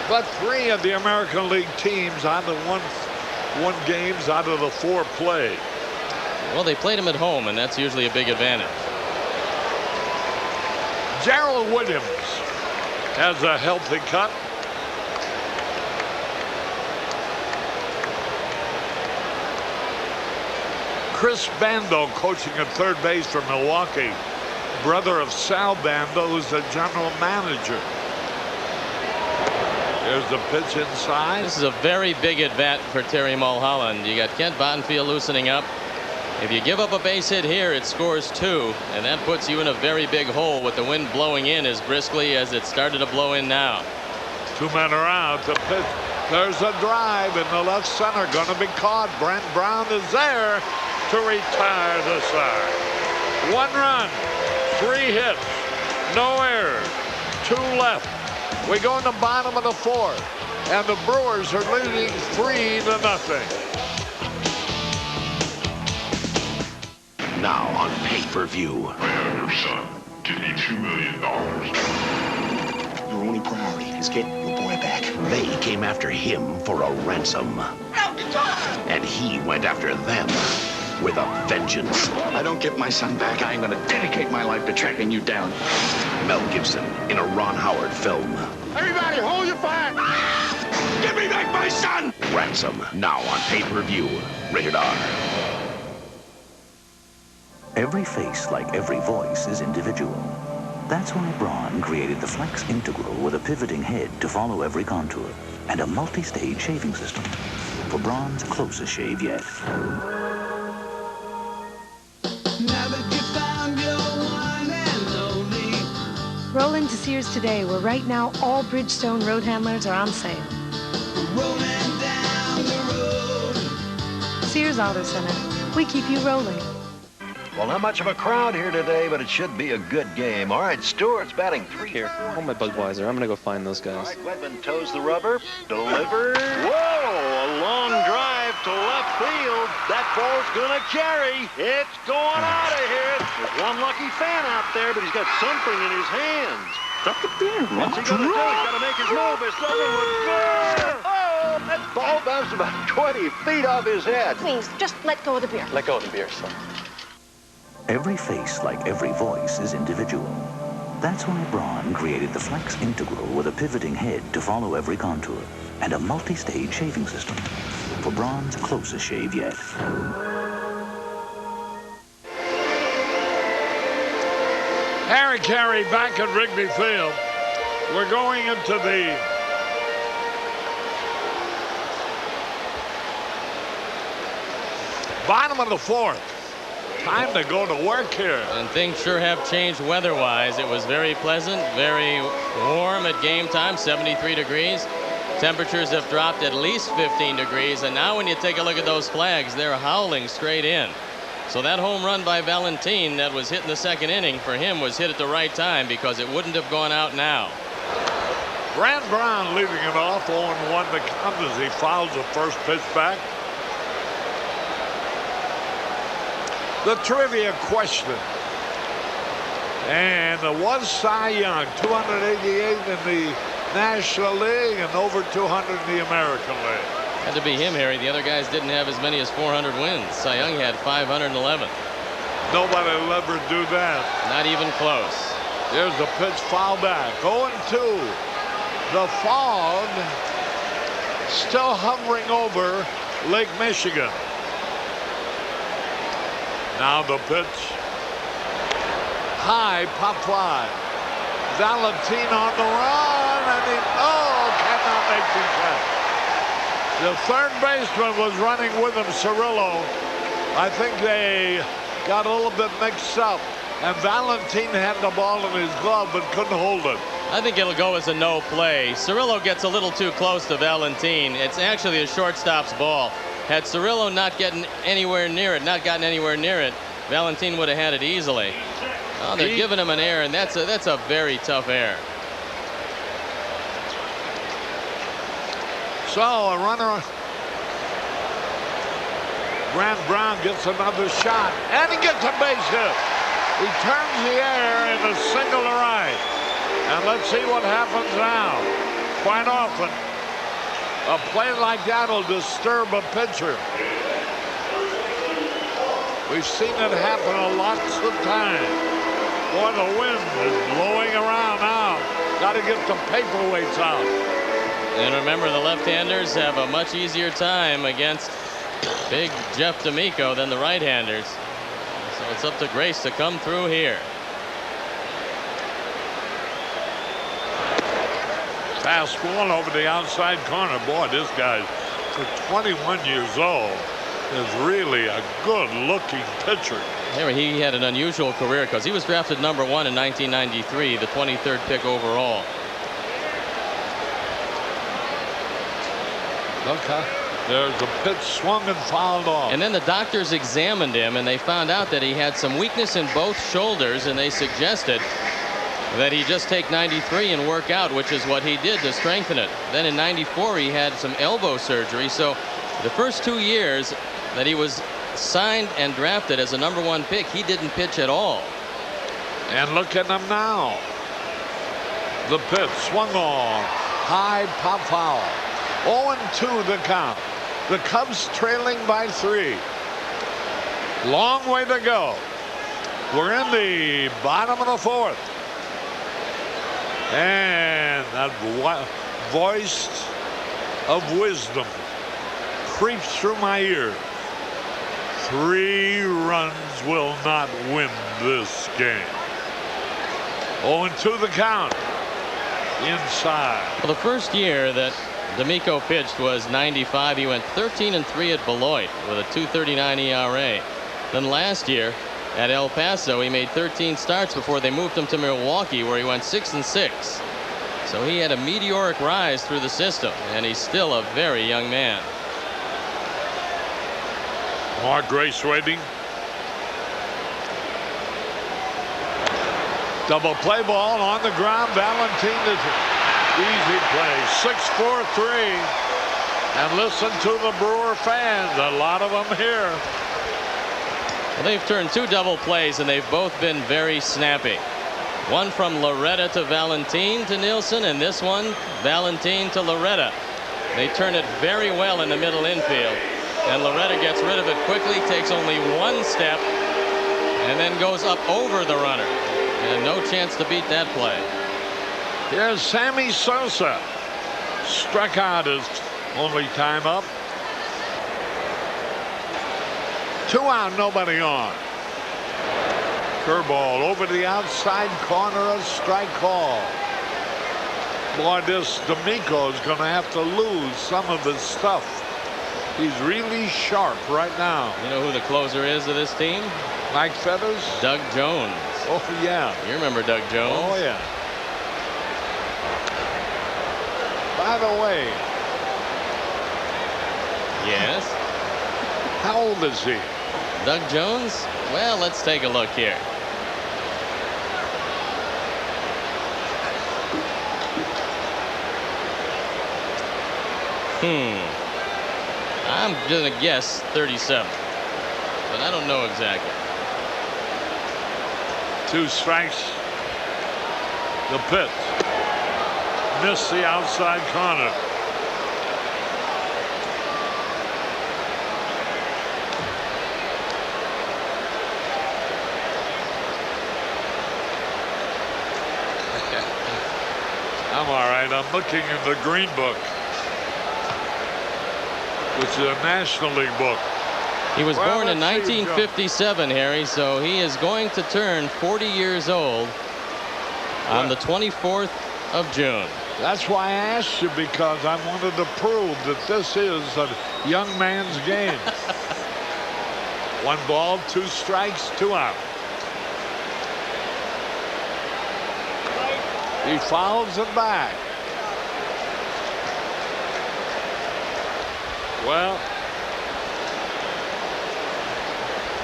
S2: But 3 of the American League teams on the one games out of the 4 played.
S14: Well, they played them at home, and that's usually a big advantage.
S2: Gerald Williams has a healthy cut. Chris Bando coaching at third base for Milwaukee. Brother of Sal Bando, who's the general manager. There's the pitch inside.
S14: This is a very big at-bat for Terry Mulholland. You got Kent Bottenfield loosening up. If you give up a base hit here, it scores 2, and that puts you in a very big hole with the wind blowing in as briskly as it started to blow in now.
S2: 2 men are out. The pitch. There's a drive in the left center. Going to be caught. Brent Brown is there to retire the side. 1 run, 3 hits, no errors, 2 left. We go in the bottom of the 4th, and the Brewers are leading 3-0.
S7: Now on pay-per-view.
S11: I have your son. Give me $2 million.
S7: Your only priority is getting your boy back. They came after him for a ransom. And he went after them with a vengeance.
S16: I don't get my son back, I'm going to dedicate my life to tracking you down.
S7: Mel Gibson in a Ron Howard film.
S6: Everybody, hold your fire! Give me back my son!
S7: Ransom, now on pay-per-view. Rated R.
S22: Every face, like every voice, is individual. That's why Braun created the Flex Integral with a pivoting head to follow every contour and a multi-stage shaving system for Braun's closest shave yet.
S20: Roll into Sears today, where right now all Bridgestone road handlers are on sale.
S6: Rolling down the road.
S20: Sears Auto Center. We keep you rolling.
S23: Well, not much of a crowd here today, but it should be a good game. All right, Stewart's batting 3.
S25: Here, hold my Budweiser. I'm going to go find those guys.
S23: All right, Wedman toes the rubber. Delivered.
S9: Whoa, a long drive to left field. That ball's going to carry. It's going out of here. There's one lucky fan out there, but he's got something in his hands.
S6: Drop the beer,
S9: What's he going to do? He's got to make his move. This doesn't look good.
S23: Oh, that ball bounced about 20 feet off his head.
S20: Please, just let go of the beer.
S25: Let go of the beer, son.
S22: Every face, like every voice, is individual. That's why Braun created the Flex Integral with a pivoting head to follow every contour and a multi-stage shaving system for Braun's closest shave yet.
S2: Harry Carey back at Wrigley Field. We're going into the bottom of the 4th. Time to go to work here.
S14: And things sure have changed weather-wise. It was very pleasant, very warm at game time, 73 degrees. Temperatures have dropped at least 15 degrees, and now when you take a look at those flags, they're howling straight in. So that home run by Valentin that was hit in the 2nd inning for him was hit at the right time because it wouldn't have gone out now.
S2: Brand Brown leading it off, 0-1 to count as he fouls the first pitch back. The trivia question. And it was Cy Young, 288 in the National League and over 200 in the American League.
S14: Had to be him, Harry. The other guys didn't have as many as 400 wins. Cy Young had 511.
S2: Nobody will ever do that.
S14: Not even close.
S2: Here's the pitch, foul back. 0-2. The fog still hovering over Lake Michigan. Now the pitch. High, pop fly. Valentin on the run, and he cannot make the catch. The third baseman was running with him, Cirillo. I think they got a little bit mixed up, and Valentin had the ball in his glove but couldn't hold it.
S14: I think it'll go as a no play. Cirillo gets a little too close to Valentin. It's actually a shortstop's ball. Had Cirillo not gotten anywhere near it, Valentin would have had it easily. Oh, they're giving him an error, and that's a very tough error.
S2: So a runner, Brand Brown gets another shot, and he gets a base hit. He turns the air in a single to right. And let's see what happens now. Quite often, a play like that will disturb a pitcher. We've seen it happen lots of times. Boy, the wind is blowing around now. Got to get the paperweights out.
S14: And remember, the left-handers have a much easier time against big Jeff D'Amico than the right-handers. So it's up to Grace to come through here.
S2: Fastball over the outside corner. Boy, this guy, for 21 years old, is really a good-looking pitcher.
S14: He had an unusual career because he was drafted #1 in 1993, the 23rd pick overall.
S2: Okay. There's a pitch swung and fouled off.
S14: And then the doctors examined him, and they found out that he had some weakness in both shoulders, and they suggested that he just take 93 and work out, which is what he did to strengthen it. Then in 94, he had some elbow surgery. So the first 2 years that he was signed and drafted as a #1 pick, he didn't pitch at all.
S2: And look at him now. The pitch swung on. High pop foul. 0-2 the count. The Cubs trailing by 3. Long way to go. We're in the bottom of the 4th. And that voice of wisdom creeps through my ear. 3 runs will not win this game. 0-2 the count. Inside.
S14: Well, the first year that D'Amico pitched was 95. He went 13-3 at Beloit with a 2.39 ERA. Then last year at El Paso, he made 13 starts before they moved him to Milwaukee, where he went 6-6. So he had a meteoric rise through the system, and he's still a very young man.
S2: Mark Grace waiting. Double play ball on the ground. Valentin is easy play. 6-4-3. And listen to the Brewer fans. A lot of them here.
S14: Well, they've turned 2 double plays, and they've both been very snappy. One from Loretta to Valentin to Nielsen, and this one, Valentin to Loretta. They turn it very well in the middle infield. And Loretta gets rid of it quickly, takes only 1 step, and then goes up over the runner. And no chance to beat that play.
S2: Here's Sammy Sosa. Struck out his only time up. 2 out, nobody on. Curveball over the outside corner, a strike call. Boy, this D'Amico is going to have to lose some of his stuff. He's really sharp right now.
S14: You know who the closer is of this team?
S2: Mike Feathers?
S14: Doug Jones.
S2: Oh, yeah.
S14: You remember Doug Jones?
S2: Oh, yeah. By the way.
S14: Yes?
S2: How old is he?
S14: Doug Jones? Well, let's take a look here. I'm going to guess 37. But I don't know exactly.
S2: 2 strikes. The pitch. Missed the outside corner. I'm all right. I'm looking in the Green Book, which is a National League book.
S14: He was born in 1957, Harry, so he is going to turn 40 years old on the 24th of June.
S2: That's why I asked you, because I wanted to prove that this is a young man's game. 1 ball, 2 strikes, 2 out. He fouls it back. Well,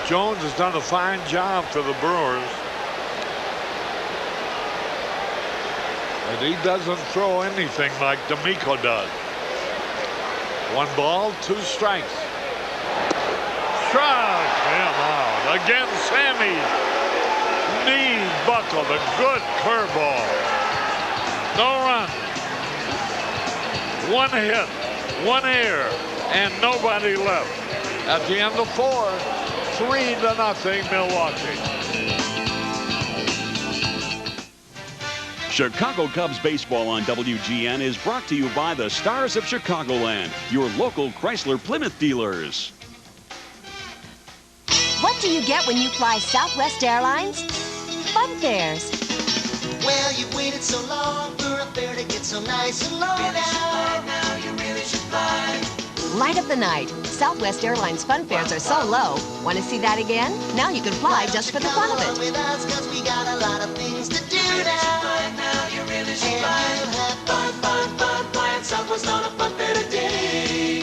S2: Jones has done a fine job for the Brewers. But he doesn't throw anything like D'Amico does. 1 ball, 2 strikes. Struck him out. Again, Sammy's knee buckled. A good curveball. No run. 1 hit, 1 error, and nobody left. At the end of 4, 3-0 Milwaukee.
S1: Chicago Cubs baseball on WGN is brought to you by the Stars of Chicagoland, your local Chrysler Plymouth dealers.
S4: What do you get when you fly Southwest Airlines? Fun fares.
S13: Well, you've waited so long for a fare to get so nice and low now. You really should fly.
S4: Light up the night. Southwest Airlines fun fares are so low. Want to see that again? Now you can fly just for the fun of it.
S13: With us, 'cause we got a lot of things to do now. You really should fly. And you'll have fun, fun, fun flying Southwest on a fun fair today.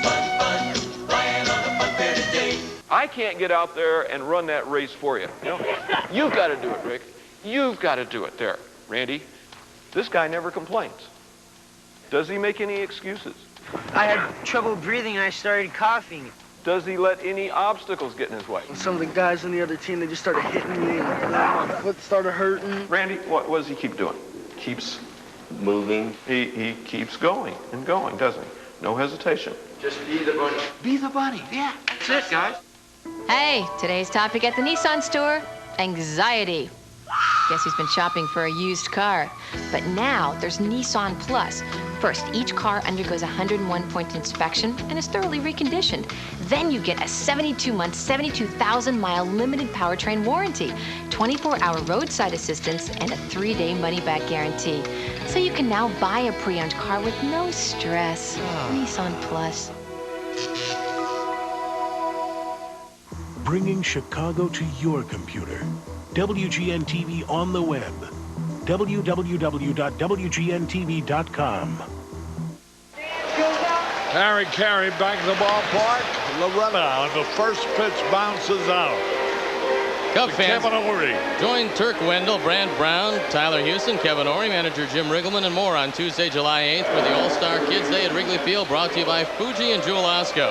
S13: Fun, fun, flying on a fun fair today.
S15: I can't get out there and run that race for you. You know, you've got to do it, Rick. You've got to do it. There, Randy, this guy never complains. Does he make any excuses?
S19: I had trouble breathing and I started coughing.
S15: Does he let any obstacles get in his way?
S19: Some of the guys on the other team, they just started hitting me and my foot started hurting.
S15: Randy, what does he keep doing? Keeps moving. He keeps going and going, doesn't he? No hesitation.
S19: Just be the bunny.
S15: Be the bunny. Yeah, that's it, guys.
S5: Hey, today's topic at the Nissan store, anxiety. Guess who's been shopping for a used car? But now there's Nissan Plus. First, each car undergoes a 101-point inspection and is thoroughly reconditioned. Then you get a 72-month, 72,000-mile limited powertrain warranty, 24-hour roadside assistance, and a 3-day money-back guarantee. So you can now buy a pre-owned car with no stress. Nissan Plus.
S26: Bringing Chicago to your computer. WGN TV on the web. www.wgntv.com.
S2: Harry Carey back in the ballpark. Loretta on the first pitch bounces out.
S14: Cub fans,
S2: Kevin Ory.
S14: Join Turk Wendell, Brant Brown, Tyler Houston, Kevin Ory, manager Jim Riggleman, and more on Tuesday, July 8th for the All-Star Kids Day at Wrigley Field, brought to you by Fuji and Jewel Osco.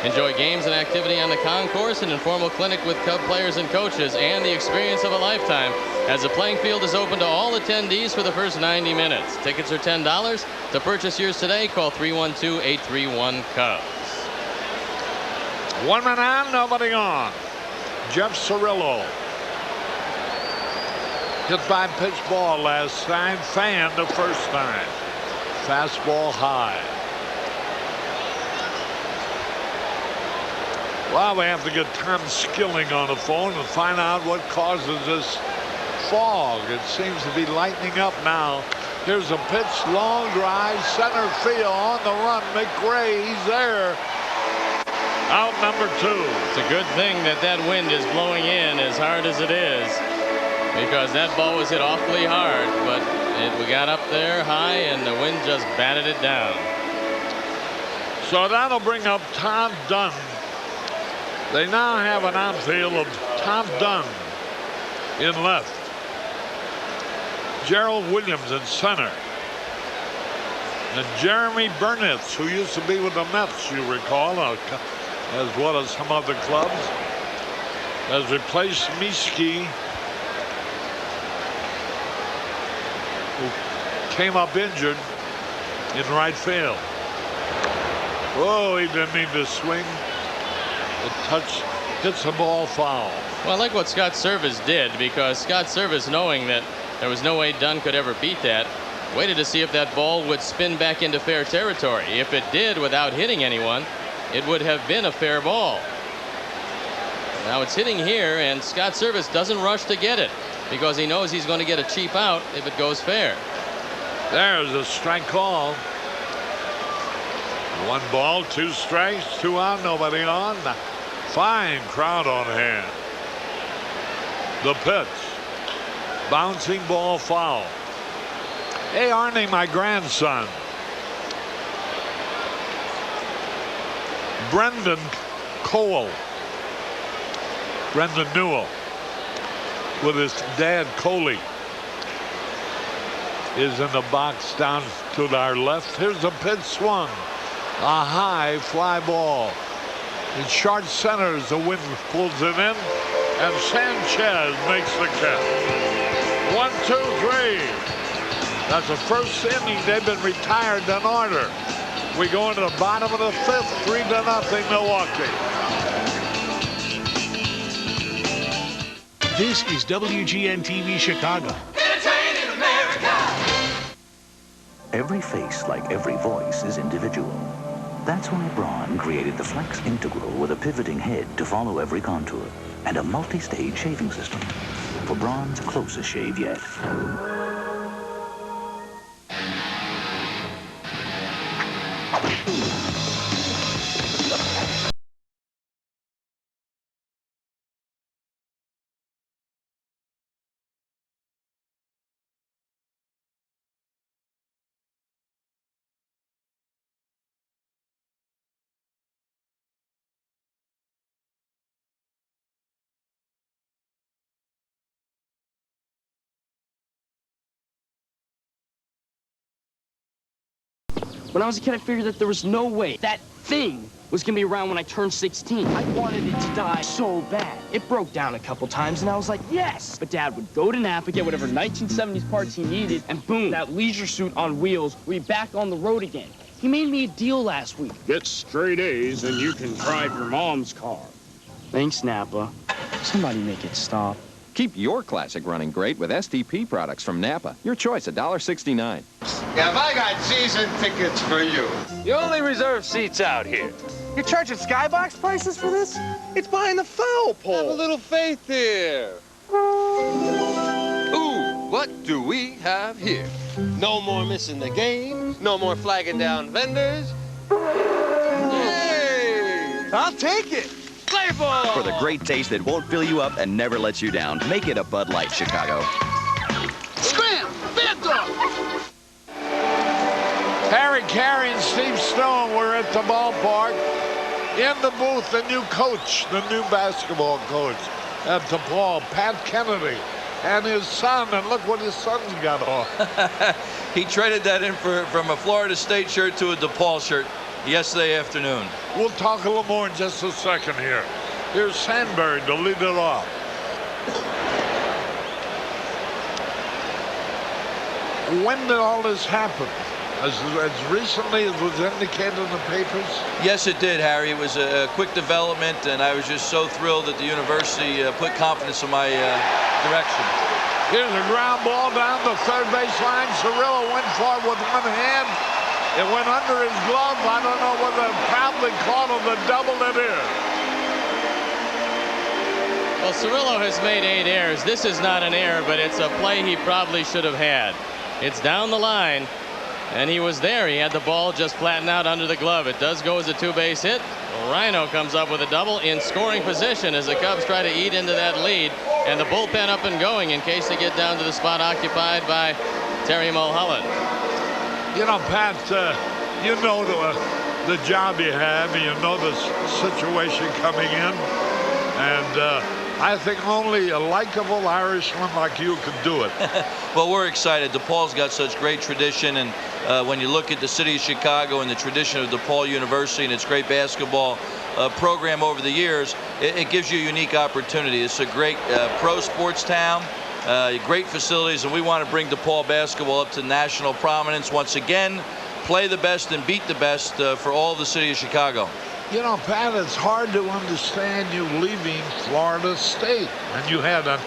S14: Enjoy games and activity on the concourse, an informal clinic with Cub players and coaches, and the experience of a lifetime as the playing field is open to all attendees for the first 90 minutes. Tickets are $10. To purchase yours today, call 312-831-CUBS.
S2: 1 man on, nobody on. Jeff Cirillo. Hit by pitch ball last time, fanned the first time. Fastball high. Well, we have to get Tom Skilling on the phone and find out what causes this fog. It seems to be lightening up now. Here's a pitch, long drive, center field on the run. McRae, he's there. Out number 2.
S14: It's a good thing that that wind is blowing in as hard as it is, because that ball was hit awfully hard, but we got up there high and the wind just batted it down.
S2: So that'll bring up Tom Dunn. They now have an outfield of Tom Dunn in left. Gerald Williams in center. And Jeremy Burnitz, who used to be with the Mets, you recall, as well as some other clubs, has replaced Miski, who came up injured in right field. Oh, he didn't mean to swing. The touch hits the ball foul.
S14: Well, I like what Scott Service did, because Scott Service, knowing that there was no way Dunn could ever beat that, waited to see if that ball would spin back into fair territory. If it did without hitting anyone, it would have been a fair ball. Now it's hitting here, and Scott Service doesn't rush to get it because he knows he's going to get a cheap out if it goes fair.
S2: There's a strike call. 1 ball, 2 strikes, 2 out, nobody on. Fine crowd on hand. The pitch. Bouncing ball foul. Hey, Arnie, my grandson, Brendan Cole, Brendan Newell, with his dad, Coley, is in the box down to our left. Here's a pitch swung. A high fly ball. It short centers, the wind pulls it in, and Sanchez makes the catch. 1, 2, 3. That's the first inning. They've been retired in order. We go into the bottom of the 5th, 3-0 Milwaukee.
S26: This is WGN-TV Chicago.
S13: Entertaining America.
S22: Every face, like every voice, is individual. That's why Braun created the Flex Integral with a pivoting head to follow every contour and a multi-stage shaving system for Braun's closest shave yet.
S3: When I was a kid, I figured that there was no way that thing was gonna be around when I turned 16. I wanted it to die so bad. It broke down a couple times, and I was like, yes! But Dad would go to Napa, get whatever 1970s parts he needed, and boom, that leisure suit on wheels would be back on the road again. He made me a deal last week.
S8: Get straight A's and you can drive your mom's car.
S3: Thanks, Napa. Somebody make it stop.
S12: Keep your classic running great with STP products from Napa. Your choice, $1.69.
S17: Yeah, I got season tickets for you.
S21: You only reserve seats out here.
S24: You're charging skybox prices for this? It's behind the foul pole.
S21: Have a little faith here. Ooh, what do we have here? No more missing the game. No more flagging down vendors. Yay!
S24: I'll take it.
S21: Play ball!
S27: For the great taste that won't fill you up and never lets you down, make it a Bud Light, Chicago.
S24: Scram! Bad dog!
S2: Harry Carey and Steve Stone were at the ballpark. In the booth, the new coach, the new basketball coach at DePaul, Pat Kennedy, and his son, and look what his son's got on.
S28: He traded that in from a Florida State shirt to a DePaul shirt yesterday afternoon.
S2: We'll talk a little more in just a second here. Here's Sandberg to lead it off. When did all this happen? As recently as was indicated in the papers?
S28: Yes, it did, Harry. It was a quick development, and I was just so thrilled that the university put confidence in my direction.
S2: Here's a ground ball down the third baseline. Cirillo went for it with one hand. It went under his glove. I don't know whether it probably caught him the double it is.
S14: Well, Cirillo has made 8 errors. This is not an error, but it's a play he probably should have had. It's down the line, and he was there. He had the ball just flattened out under the glove. It does go as a 2-base hit. Rhino comes up with a double in scoring position as the Cubs try to eat into that lead, and the bullpen up and going in case they get down to the spot occupied by Terry Mulholland.
S2: You know, Pat, you know the job you have, and you know the situation coming in. And I think only a likable Irishman like you could do it.
S28: Well, we're excited. DePaul's got such great tradition, and when you look at the city of Chicago and the tradition of DePaul University and its great basketball program over the years, it gives you a unique opportunity. It's a great pro sports town, great facilities, and we want to bring DePaul basketball up to national prominence once again, play the best and beat the best for all of the city of Chicago.
S2: You know, Pat, it's hard to understand you leaving Florida State, and you had a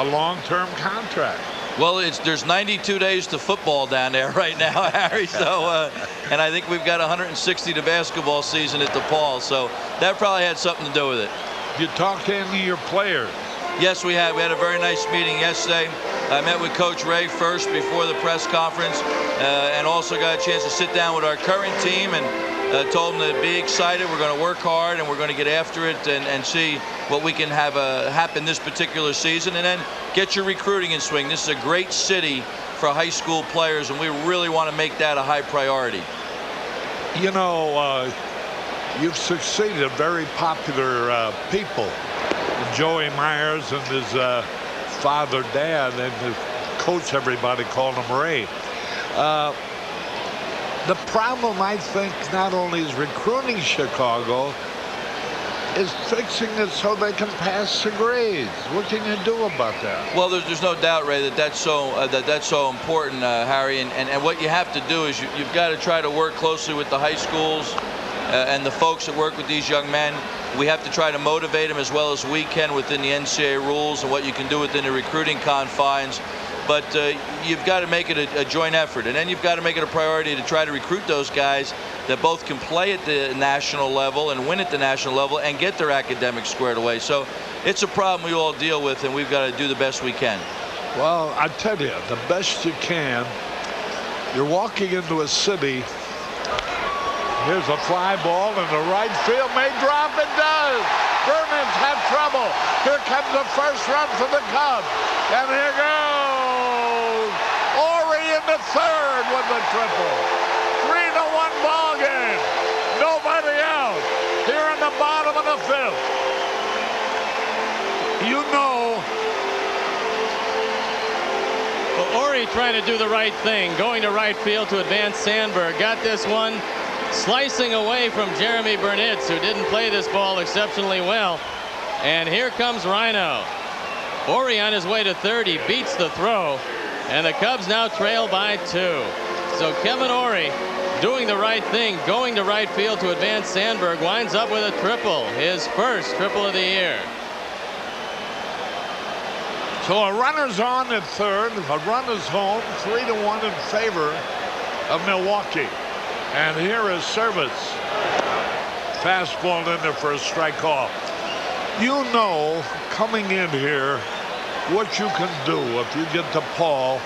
S2: long-term contract.
S28: Well, there's 92 days to football down there right now, Harry. So, and I think we've got 160 to basketball season at DePaul. So that probably had something to do with it.
S2: You talked to any of your players?
S28: Yes, we had. We had a very nice meeting yesterday. I met with Coach Ray first before the press conference, and also got a chance to sit down with our current team and told them to be excited. We're going to work hard and we're going to get after it and see what we can have happen this particular season, and then get your recruiting in swing. This is a great city for high school players, and we really want to make that a high priority.
S2: You know, you've succeeded very popular people. Joey Myers and his father, Dad, and his coach, everybody called him Ray. The problem, I think, not only is recruiting Chicago, is fixing it so they can pass the grades. What can you do about that?
S28: Well, there's no doubt, Ray, that's so important, Harry. And what you have to do is you've got to try to work closely with the high schools and the folks that work with these young men. We have to try to motivate them as well as we can within the NCAA rules and what you can do within the recruiting confines. But you've got to make it a joint effort, and then you've got to make it a priority to try to recruit those guys that both can play at the national level and win at the national level and get their academics squared away. So it's a problem we all deal with, and we've got to do the best we can.
S2: Well, I tell you, the best you can. You're walking into a city. Here's a fly ball in the right field. May drop. It does. Burnham's had trouble. Here comes the first run for the Cubs. And here goes Ori in the third with the triple. 3-1 ball game. Nobody out. Here in the bottom of the fifth. You know.
S6: Well, Ori trying to do the right thing, going to right field to advance Sandberg. Got this one. Slicing away from Jeremy Burnitz, who didn't play this ball exceptionally well. And here comes Rhino. Ori on his way to third. He beats the throw. And the Cubs now trail by 2. So Kevin Ori doing the right thing, going to right field to advance Sandberg, winds up with a triple, his first triple of the year.
S2: So a runner's on at third. A runner's home. 3-1 in favor of Milwaukee. And here is service. Fastball in there for a strike call. You know, coming in here, what you can do if you get DePaul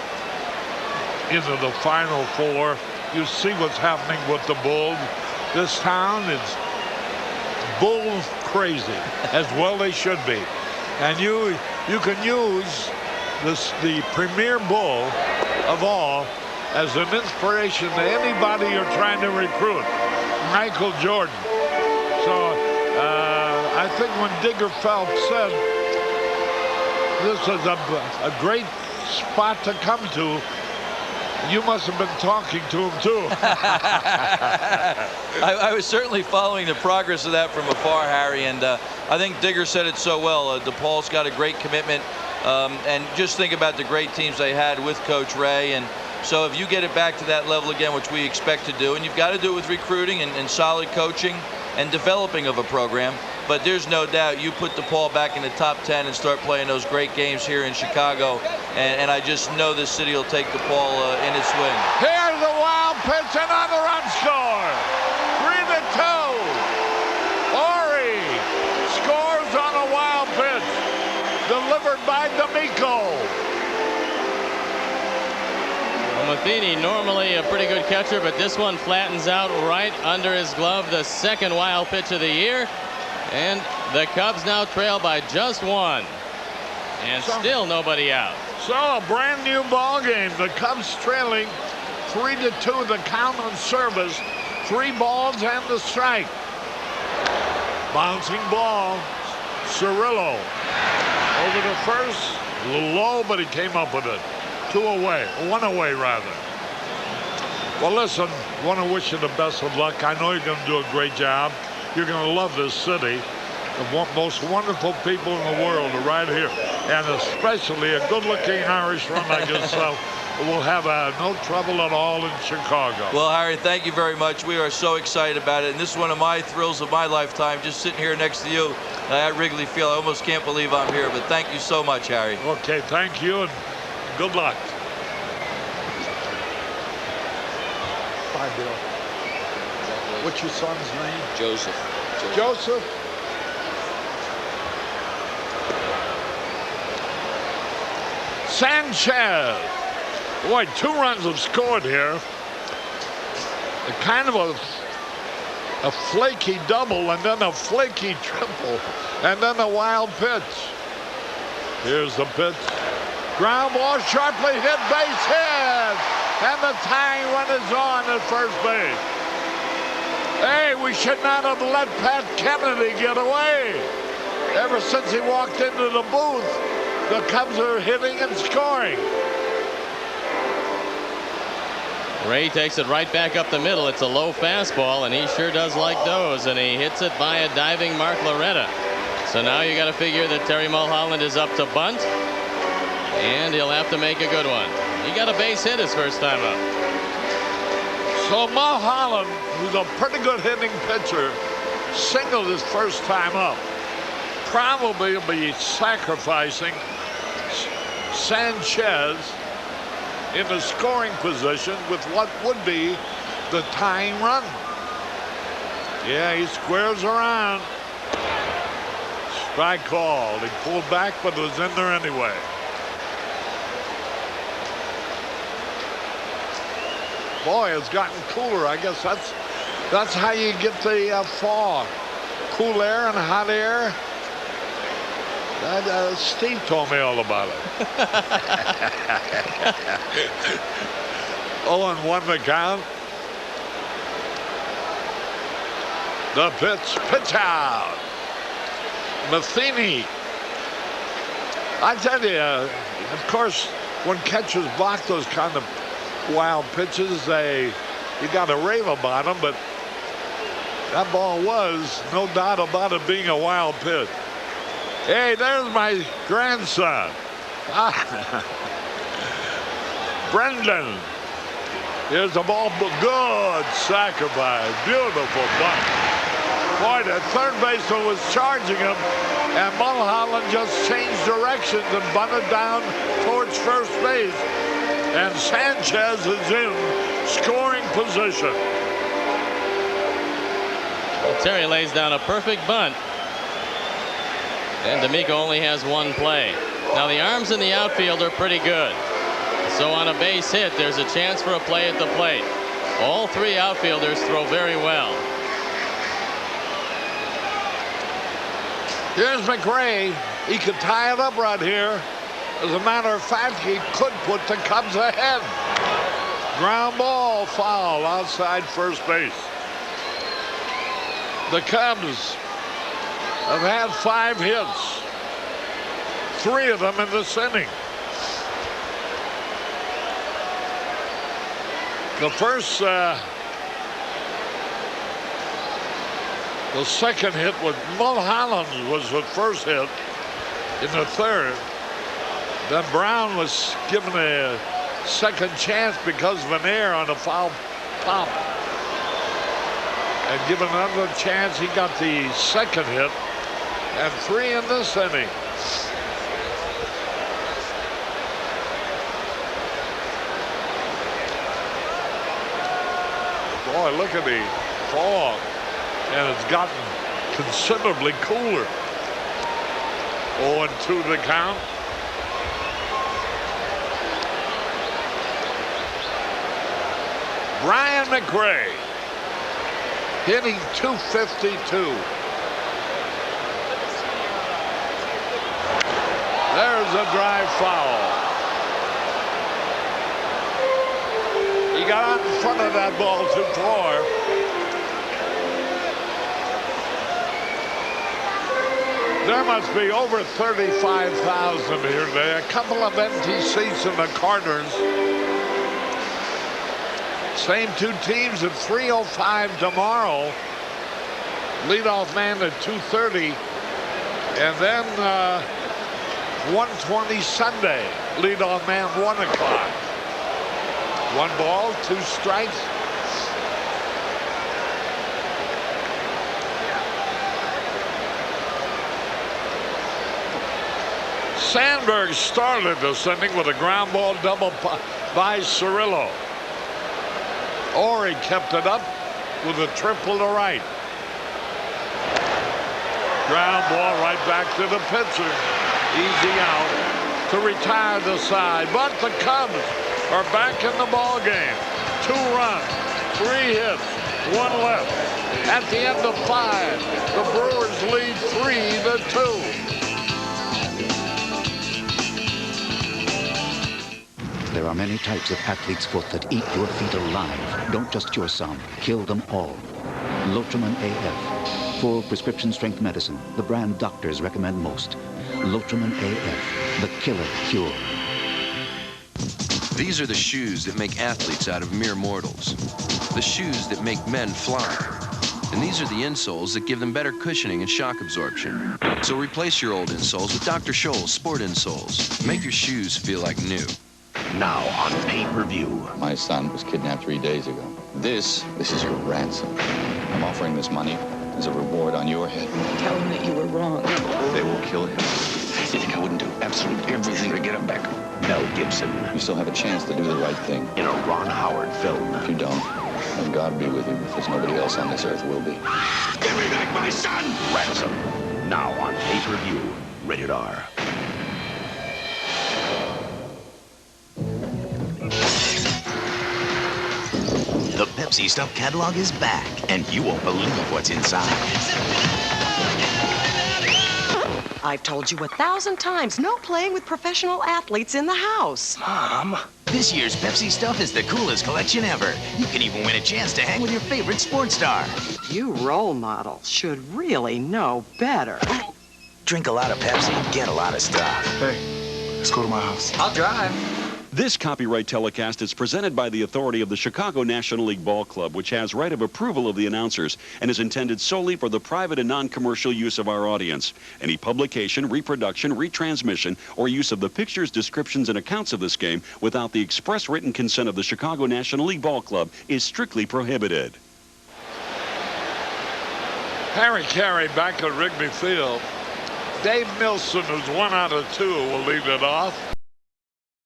S2: into the Final Four. You see what's happening with the Bulls. This town is Bulls crazy, as well they should be. And you can use the premier Bull of all as an inspiration to anybody you're trying to recruit, Michael Jordan. So I think when Digger Phelps said this is a great spot to come to, you must have been talking to him too.
S28: I was certainly following the progress of that from afar, Harry, and I think Digger said it so well. DePaul's got a great commitment, and just think about the great teams they had with Coach Ray. And so if you get it back to that level again, which we expect to do, and you've got to do it with recruiting and solid coaching and developing of a program, but there's no doubt you put DePaul back in the top 10 and start playing those great games here in Chicago, and I just know this city will take DePaul in its swing.
S2: Here's a wild pitch and on the run score. 3-2. Ori scores on a wild pitch delivered by D'Amico.
S6: Matheny, normally a pretty good catcher, but this one flattens out right under his glove. The second wild pitch of the year. And the Cubs now trail by just 1. And still nobody out.
S2: So a brand new ball game. The Cubs trailing 3-2. The count on service. 3 balls and the strike. Bouncing ball. Cirillo. Over to first. A little low, but he came up with it. 2 away. 1 away, rather. Well, listen, I want to wish you the best of luck. I know you're going to do a great job. You're going to love this city. The most wonderful people in the world are right here. And especially a good-looking Irishman like yourself will have no trouble at all in Chicago.
S28: Well, Harry, thank you very much. We are so excited about it. And this is one of my thrills of my lifetime, just sitting here next to you at Wrigley Field. I almost can't believe I'm here, but thank you so much, Harry.
S2: Okay, thank you, and good luck. Bye, Bill. What's your son's name?
S28: Joseph.
S2: Joseph? Sanchez. Boy, 2 runs have scored here. A kind of a flaky double, and then a flaky triple, and then a wild pitch. Here's the pitch. Ground ball, sharply hit, base hit. And the tying run is on at first base. Hey, we should not have let Pat Kennedy get away. Ever since he walked into the booth, the Cubs are hitting and scoring.
S6: Ray takes it right back up the middle. It's a low fastball, and he sure does like those, and he hits it by a diving Mark Loretta. So now you got to figure that Terry Mulholland is up to bunt, and he'll have to make a good one. He got a base hit his first time up.
S2: So Mulholland, who's a pretty good hitting pitcher, singled his first time up. Probably will be sacrificing Sanchez in the scoring position with what would be the tying run. Yeah, he squares around. Strike called. He pulled back, but was in there anyway. Boy, it's gotten cooler. I guess that's how you get the fall. Cool air and hot air. Steve told me all about it. 0-1 the count. The pitch out. Matheny. I tell you, of course, when catchers block those kind of wild pitches, you got to rave about them, but that ball was no doubt about it being a wild pitch. Hey, there's my grandson. Brendan. Here's the ball. Good sacrifice. Beautiful bunt. Boy, the third baseman was charging him, and Mulholland just changed directions and bunted down towards first base. And Sanchez is in scoring position.
S6: Well, Terry lays down a perfect bunt. And D'Amico only has 1 play. Now the arms in the outfield are pretty good. So on a base hit, there's a chance for a play at the plate. All 3 outfielders throw very well.
S2: Here's McRae. He could tie it up right here. As a matter of fact, he could put the Cubs ahead. Ground ball, foul outside first base. The Cubs have had 5 hits. 3 of them in this inning. The first, the second hit was Mulholland was the first hit in the third. Then Brown was given a second chance because of an error on a foul pop. And given another chance, he got the second hit. And 3 in this inning. Boy, look at the fog. And it's gotten considerably cooler. 0-2 the count. Brian McRae hitting .252. There's a drive foul. He got out in front of that ball too far. There must be over 35,000 here today. A couple of empty seats in the corners. Same two teams at 3:05 tomorrow. Leadoff man at 2:30. And then 1:20 Sunday. Leadoff man 1 o'clock. 1 ball, 2 strikes. Sandberg started this inning with a ground ball double by Cirillo. Ori kept it up with a triple to right. Ground ball right back to the pitcher. Easy out to retire the side. But the Cubs are back in the ball game. 2 runs, 3 hits, 1 left. At the end of 5, the Brewers lead 3-2.
S22: There are many types of athlete's foot that eat your feet alive. Don't just cure some, kill them all. Lotramin AF. Full prescription strength medicine, the brand doctors recommend most. Lotramin AF, the killer cure.
S7: These are the shoes that make athletes out of mere mortals. The shoes that make men fly. And these are the insoles that give them better cushioning and shock absorption. So replace your old insoles with Dr. Scholl's Sport Insoles. Make your shoes feel like new.
S22: Now on pay-per-view.
S9: My son was kidnapped 3 days ago. This is your ransom. I'm offering this money as a reward on your head.
S10: Tell him that you were wrong.
S9: They will kill him.
S22: You think I wouldn't do absolutely everything to get him back? Mel Gibson.
S9: You still have a chance to do the right thing.
S22: In a Ron Howard film.
S9: If you don't, then God be with you, because nobody else on this earth will be.
S22: Give me back my son! Ransom. Now on pay-per-view. Rated R.
S11: The Pepsi Stuff catalog is back, and you won't believe what's inside.
S16: I've told you 1,000 times, no playing with professional athletes in the house.
S11: Mom, this year's Pepsi Stuff is the coolest collection ever. You can even win a chance to hang with your favorite sports star.
S16: You role models should really know better.
S11: Drink a lot of Pepsi, get a lot of stuff.
S18: Hey, let's go to my house.
S11: I'll drive.
S1: This copyright telecast is presented by the authority of the Chicago National League Ball Club, which has right of approval of the announcers and is intended solely for the private and non-commercial use of our audience. Any publication, reproduction, retransmission, or use of the pictures, descriptions, and accounts of this game without the express written consent of the Chicago National League Ball Club is strictly prohibited.
S2: Harry Carey back at Wrigley Field. Dave Milson, who's 1 out of 2, will lead it off.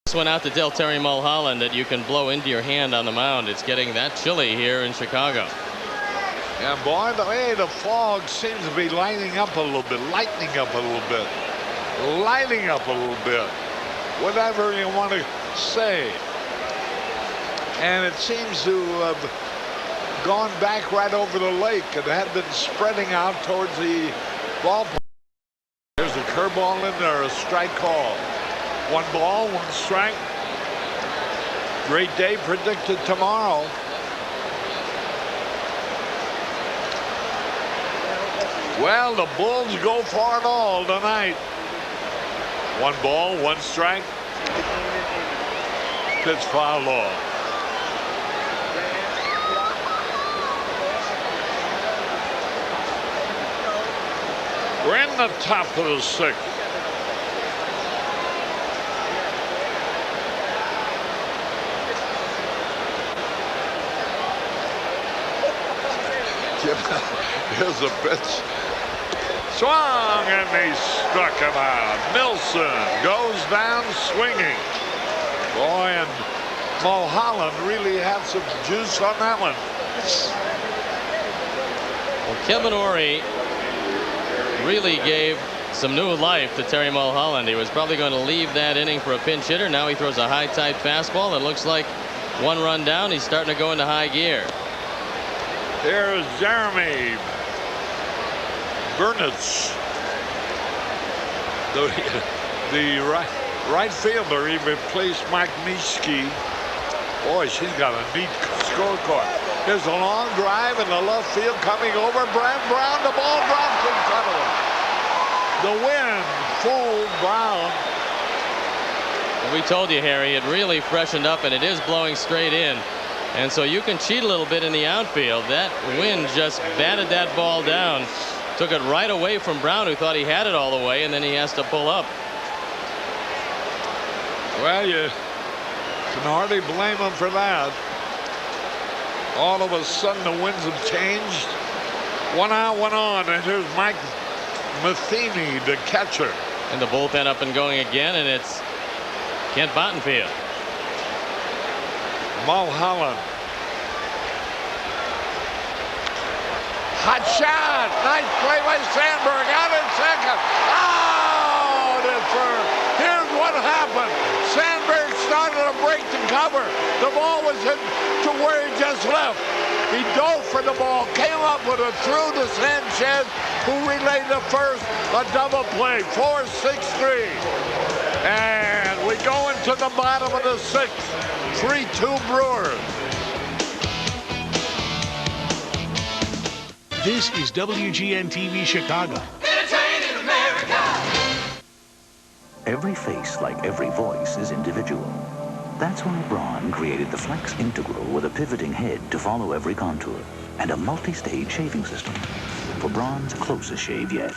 S6: This one out to tell Terry Mulholland that you can blow into your hand on the mound. It's getting that chilly here in Chicago.
S2: And boy, the fog seems to be lighting up a little bit, lighting up a little bit, whatever you want to say. And it seems to have gone back right over the lake and had been spreading out towards the ballpark. There's a curveball in there, a strike call. 1 ball, 1 strike. Great day predicted tomorrow. Well, the Bulls go for it all tonight. 1 ball, 1 strike. Pitch foul off. We're in the top of the 6th. Here's a pitch. Swung and he struck him out. Milson goes down swinging. Boy, and Mulholland really had some juice on that one.
S6: Well, Kevin Ori really gave some new life to Terry Mulholland. He was probably going to leave that inning for a pinch hitter. Now he throws a high tight fastball. It looks like 1 run down. He's starting to go into high gear.
S2: Here's Jeremy Burnitz, the right fielder. He replaced Mike Mischke. Boy, she's got a neat scorecard. Here's a long drive in the left field coming over. Brent Brown, the ball drops in front of him. The wind fooled Brown.
S6: We told you, Harry, it really freshened up, and it is blowing straight in. And so you can cheat a little bit in the outfield. That wind just batted that ball down. Took it right away from Brown, who thought he had it all the way, and then he has to pull up.
S2: Well, you can hardly blame him for that. All of a sudden, the winds have changed. 1 out, 1 on, and here's Mike Matheny, the catcher.
S6: And the bullpen up and going again, and it's Kent Bottenfield.
S2: Mulholland. Hot shot. Nice play by Sandberg. Out in second. Out at first. Here's what happened. Sandberg started to break the cover. The ball was hit to where he just left. He dove for the ball, came up with it through to Sanchez, who relayed the first, a double play, 4-6-3. And we go into the bottom of the 6th, 3-2 Brewers.
S26: This is WGN-TV Chicago.
S13: Entertaining America.
S22: Every face, like every voice, is individual. That's why Braun created the Flex Integral with a pivoting head to follow every contour and a multi-stage shaving system for Braun's closest shave yet.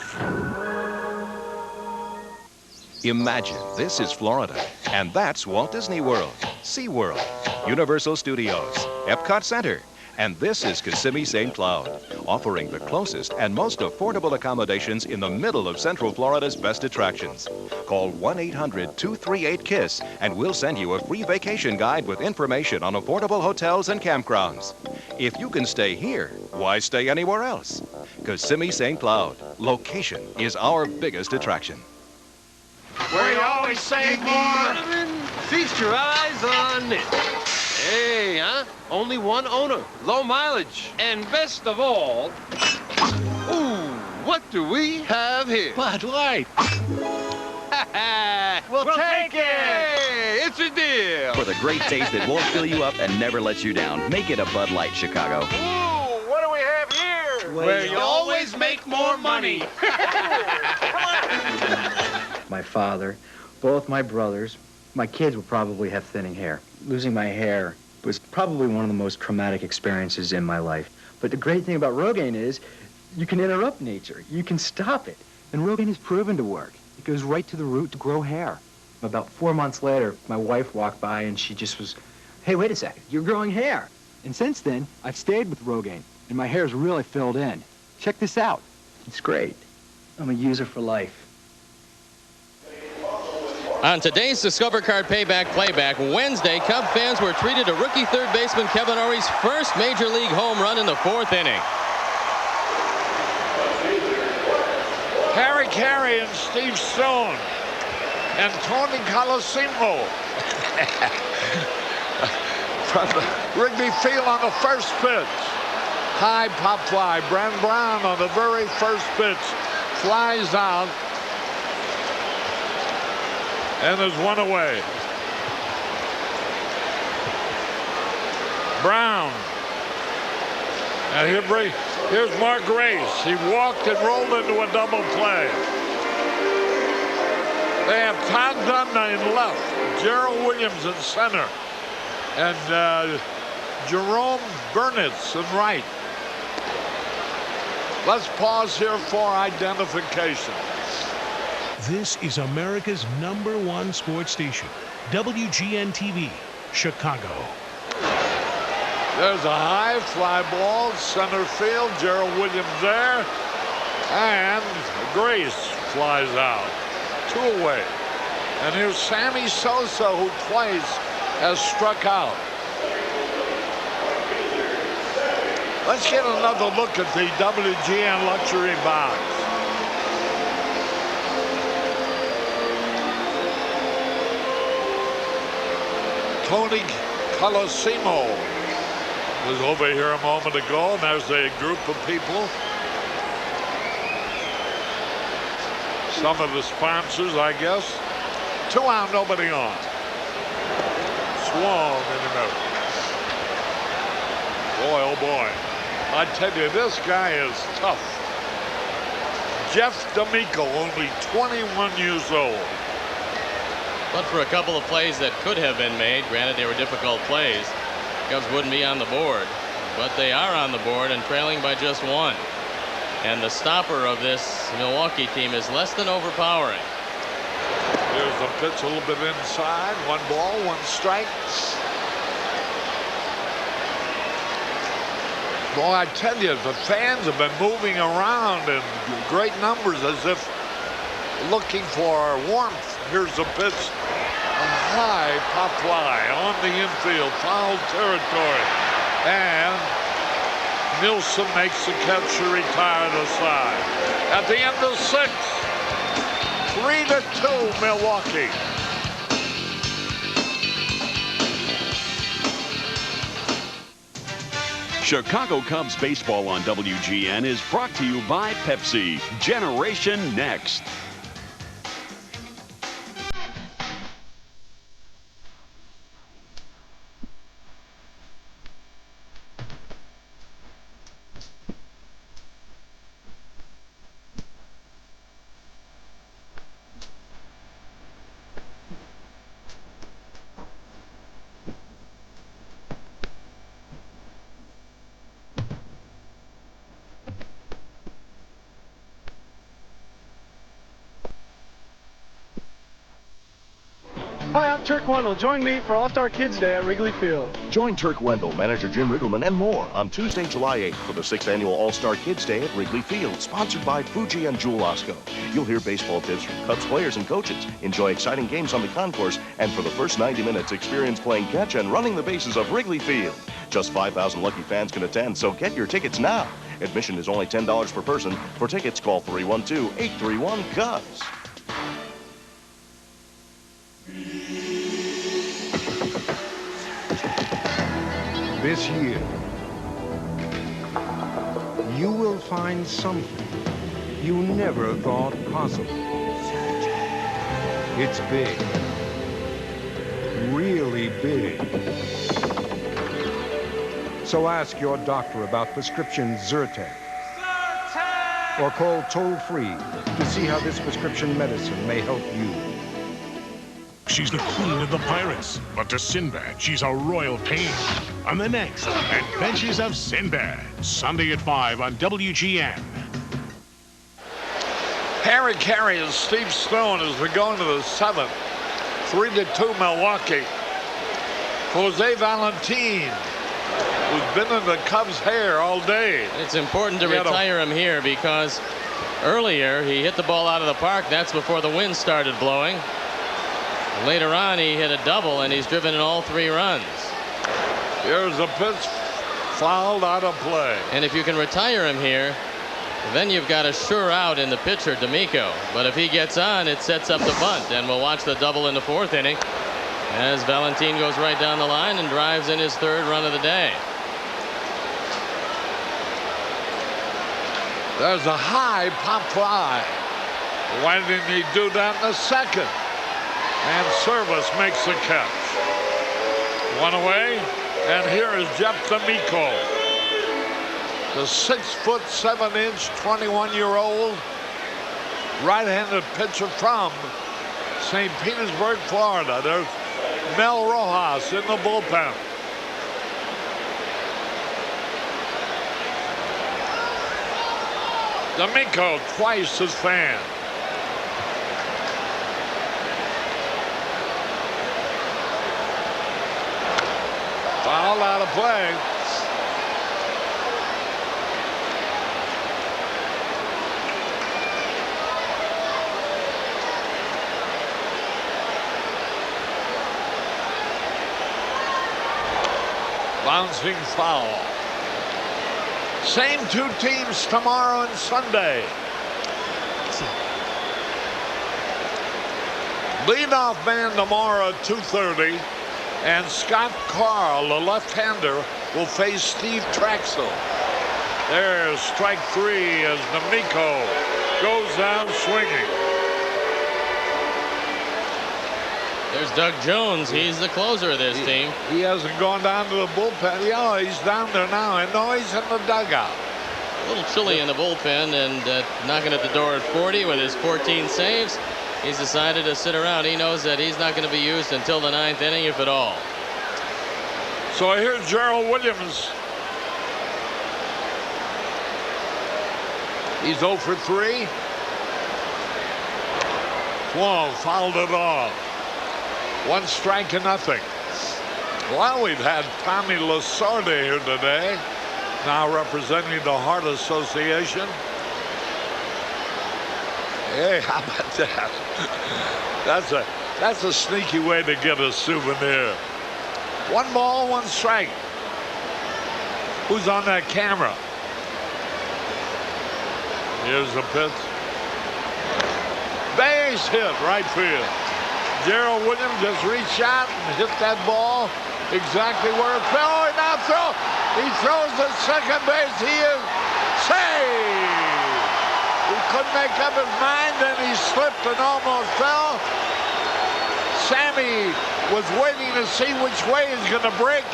S4: Imagine this is Florida, and that's Walt Disney World, SeaWorld, Universal Studios, Epcot Center, and this is Kissimmee St. Cloud, offering the closest and most affordable accommodations in the middle of Central Florida's best attractions. Call 1-800-238-KISS and we'll send you a free vacation guide with information on affordable hotels and campgrounds. If you can stay here, why stay anywhere else? Kissimmee St. Cloud, location is our biggest attraction.
S21: Where you always save more. Feast your eyes on it. Hey, huh? Only one owner, low mileage, and best of all, ooh, what do we have here?
S4: Bud Light.
S21: We'll take it. Hey, it's a deal.
S27: For the great taste that won't fill you up and never lets you down, make it a Bud Light, Chicago.
S21: Ooh, what do we have here?
S24: Where you always make more money.
S5: My father, both my brothers, my kids will probably have thinning hair. Losing my hair was probably one of the most traumatic experiences in my life. But the great thing about Rogaine is you can interrupt nature. You can stop it. And Rogaine is proven to work. It goes right to the root to grow hair. About 4 months later, my wife walked by and she just was, hey, wait a second, you're growing hair. And since then, I've stayed with Rogaine, and my hair's really filled in. Check this out. It's great. I'm a user for life.
S6: On today's Discover Card Payback Playback, Wednesday, Cub fans were treated to rookie third baseman Kevin Ory's first Major League home run in the 4th inning.
S2: Harry Carey and Steve Stone and Tony Colosimo from Wrigley Field on the first pitch. High pop fly. Brent Brown on the very first pitch flies out. And there's one away. Brown. And here's Mark Grace. He walked and rolled into a double play. They have Todd Dunn in left, Gerald Williams in center, and Jerome Burnitz in right. Let's pause here for identification.
S26: This is America's #1 sports station, WGN-TV, Chicago.
S2: There's a high fly ball, center field, Gerald Williams there, and Grace flies out. 2 away. And here's Sammy Sosa, who twice has struck out. Let's get another look at the WGN luxury box. Tony Colosimo was over here a moment ago, and there's a group of people. Some of the sponsors, I guess. 2 out, nobody on. Swung in the middle. Boy, oh boy. I tell you, this guy is tough. Jeff D'Amico, only 21 years old.
S6: But for a couple of plays that could have been made, granted they were difficult plays, Cubs wouldn't be on the board. But they are on the board and trailing by just one. And the stopper of this Milwaukee team is less than overpowering.
S2: Here's the pitch a little bit inside. 1 ball, 1 strike. Boy, I tell you, the fans have been moving around in great numbers as if looking for warmth. Here's the pitch. A high pop fly on the infield, foul territory. And Nilsson makes the catch to retire the side. At the end of 6, 3-2 Milwaukee.
S1: Chicago Cubs baseball on WGN is brought to you by Pepsi. Generation Next.
S24: Hi, I'm Turk Wendell. Join me for All-Star Kids Day at Wrigley Field.
S3: Join Turk Wendell, manager Jim Riggleman, and more on Tuesday, July 8th for the 6th Annual All-Star Kids Day at Wrigley Field, sponsored by Fuji and Jewel Osco. You'll hear baseball tips from Cubs players and coaches, enjoy exciting games on the concourse, and for the first 90 minutes, experience playing catch and running the bases of Wrigley Field. Just 5,000 lucky fans can attend, so get your tickets now. Admission is only $10 per person. For tickets, call 312-831-CUBS.
S8: This year, you will find something you never thought possible. It's big, really big. So ask your doctor about prescription Zyrtec. Or call toll-free to see how this prescription medicine may help you.
S26: She's the queen of the pirates, but to Sinbad, she's a royal pain. On the next Adventures of Sinbad, Sunday at 5 on WGN.
S2: Harry Carey and Steve Stone as we go into the 7th. 3-2 Milwaukee. Jose Valentin, who's been in the Cubs' hair all day.
S6: It's important to retire him here because earlier he hit the ball out of the park. That's before the wind started blowing. Later on, he hit a double, and he's driven in all 3 runs.
S2: Here's a pitch fouled out of play.
S6: And if you can retire him here, then you've got a sure out in the pitcher, D'Amico. But if he gets on, it sets up the bunt, and we'll watch the double in the 4th inning as Valentin goes right down the line and drives in his 3rd run of the day.
S2: There's a high pop fly. Why didn't he do that in the 2nd? And Service makes the catch. 1 away, and here is Jeff D'Amico. The 6'7", 21-year-old right-handed pitcher from St. Petersburg, Florida. There's Mel Rojas in the bullpen. D'Amico twice his fan. Foul out of play. Bouncing foul. Same 2 teams tomorrow and Sunday. Leadoff man tomorrow at 2:30. And Scott Carl, the left-hander, will face Steve Traxel. There's strike 3 as D'Amico goes down swinging.
S6: There's Doug Jones. He's the closer of this team.
S2: He hasn't gone down to the bullpen. Yeah, he's down there now. I know he's in the dugout.
S6: a little chilly in the bullpen, and knocking at the door at 40 with his 14 saves. He's decided to sit around. He knows that he's not going to be used until the 9th inning, if at all.
S2: So here's Gerald Williams. He's 0 for 3. Whoa, fouled it off. 1 strike and nothing. Well, we've had Tommy Lasorda here today, now representing the Heart Association. Hey, how about that? That's a sneaky way to get a souvenir. 1 ball, 1 strike. Who's on that camera? Here's the pitch. Base hit, right field. Gerald Williams just reached out and hit that ball exactly where it fell. Oh, now he throws to second base. He is saved. He couldn't make up his mind, and he slipped and almost fell. Sammy was waiting to see which way he's going to break.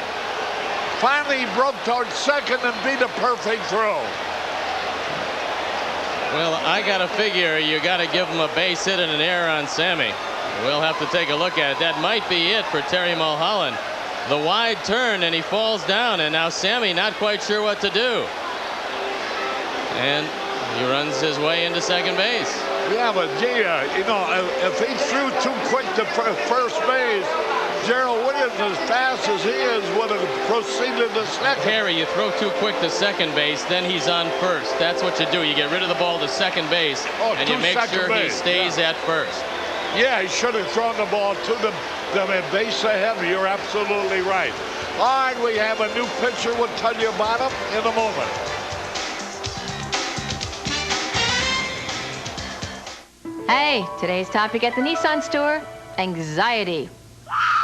S2: Finally, he broke towards second and beat a perfect throw.
S6: Well, I got to figure you got to give him a base hit and an error on Sammy. We'll have to take a look at it. That might be it for Terry Mulholland. The wide turn, and he falls down, and now Sammy not quite sure what to do. And he runs his way into second base.
S2: Yeah, but gee, you know, if he threw too quick to first base, Gerald Williams, as fast as he is, would have proceeded to second.
S6: Harry, you throw too quick to second base, then he's on first. That's what you do. You get rid of the ball to second base, and you make sure he stays at first.
S2: Yeah, he should have thrown the ball to the base ahead. You're absolutely right. All right, we have a new pitcher. We'll tell you about him in a moment.
S10: Hey, today's topic at the Nissan store, anxiety.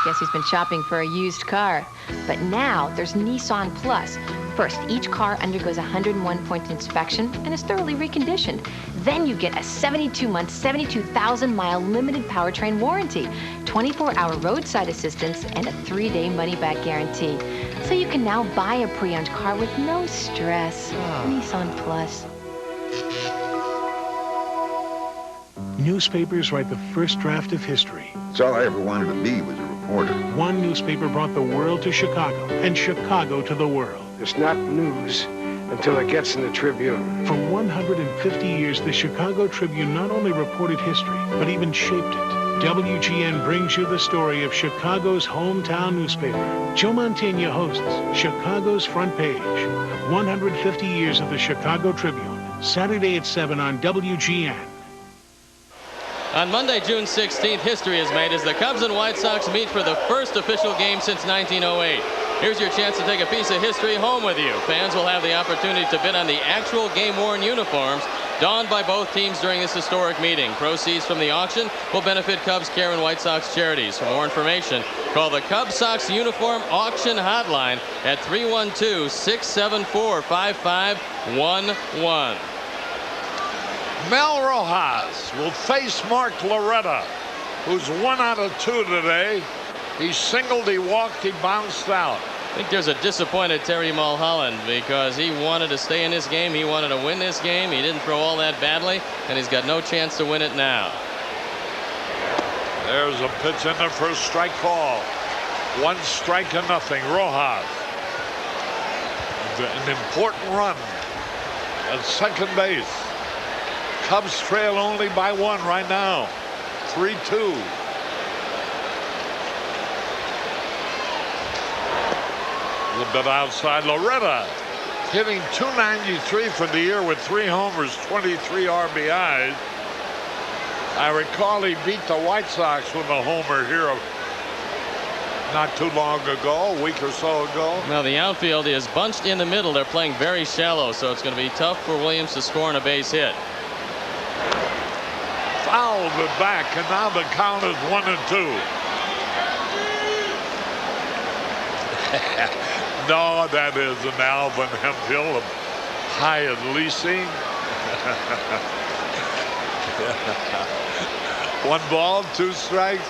S10: Guess who's been shopping for a used car? But now there's Nissan Plus. First, each car undergoes a 101-point inspection and is thoroughly reconditioned. Then you get a 72-month, 72,000-mile limited powertrain warranty, 24-hour roadside assistance, and a 3-day money-back guarantee. So you can now buy a pre-owned car with no stress. Nissan Plus.
S26: Newspapers write the first draft of history.
S12: It's all I ever wanted to be was a reporter.
S26: One newspaper brought the world to Chicago, and Chicago to the world.
S24: It's not news until it gets in the Tribune.
S26: For 150 years, the Chicago Tribune not only reported history, but even shaped it. WGN brings you the story of Chicago's hometown newspaper. Joe Mantegna hosts Chicago's Front Page. 150 years of the Chicago Tribune. Saturday at 7 on WGN.
S6: On Monday, June 16th, history is made as the Cubs and White Sox meet for the first official game since 1908. Here's your chance to take a piece of history home with you. Fans will have the opportunity to bid on the actual game-worn uniforms donned by both teams during this historic meeting. Proceeds from the auction will benefit Cubs Care and White Sox charities. For more information, call the Cubs Sox Uniform Auction Hotline at 312-674-5511.
S2: Mel Rojas will face Mark Loretta, who's 1 out of 2 today. He singled, he walked, he bounced out.
S6: I think there's a disappointed Terry Mulholland because he wanted to stay in this game. He wanted to win this game. He didn't throw all that badly, and he's got no chance to win it now.
S2: There's a pitch in there for a strike call. 1 strike and nothing. Rojas. An important run at second base. Cubs trail only by 1 right now. 3-2. A little bit outside. Loretta hitting .293 for the year with 3 homers, 23 RBIs. I recall he beat the White Sox with a homer here not too long ago, a week or so ago.
S6: Now the outfield is bunched in the middle. They're playing very shallow, so it's going to be tough for Williams to score on a base hit.
S2: Fouled it back, and now the count is 1-2. No, that is an Alvin Hemphill of Hyatt Leasing. 1 ball, 2 strikes.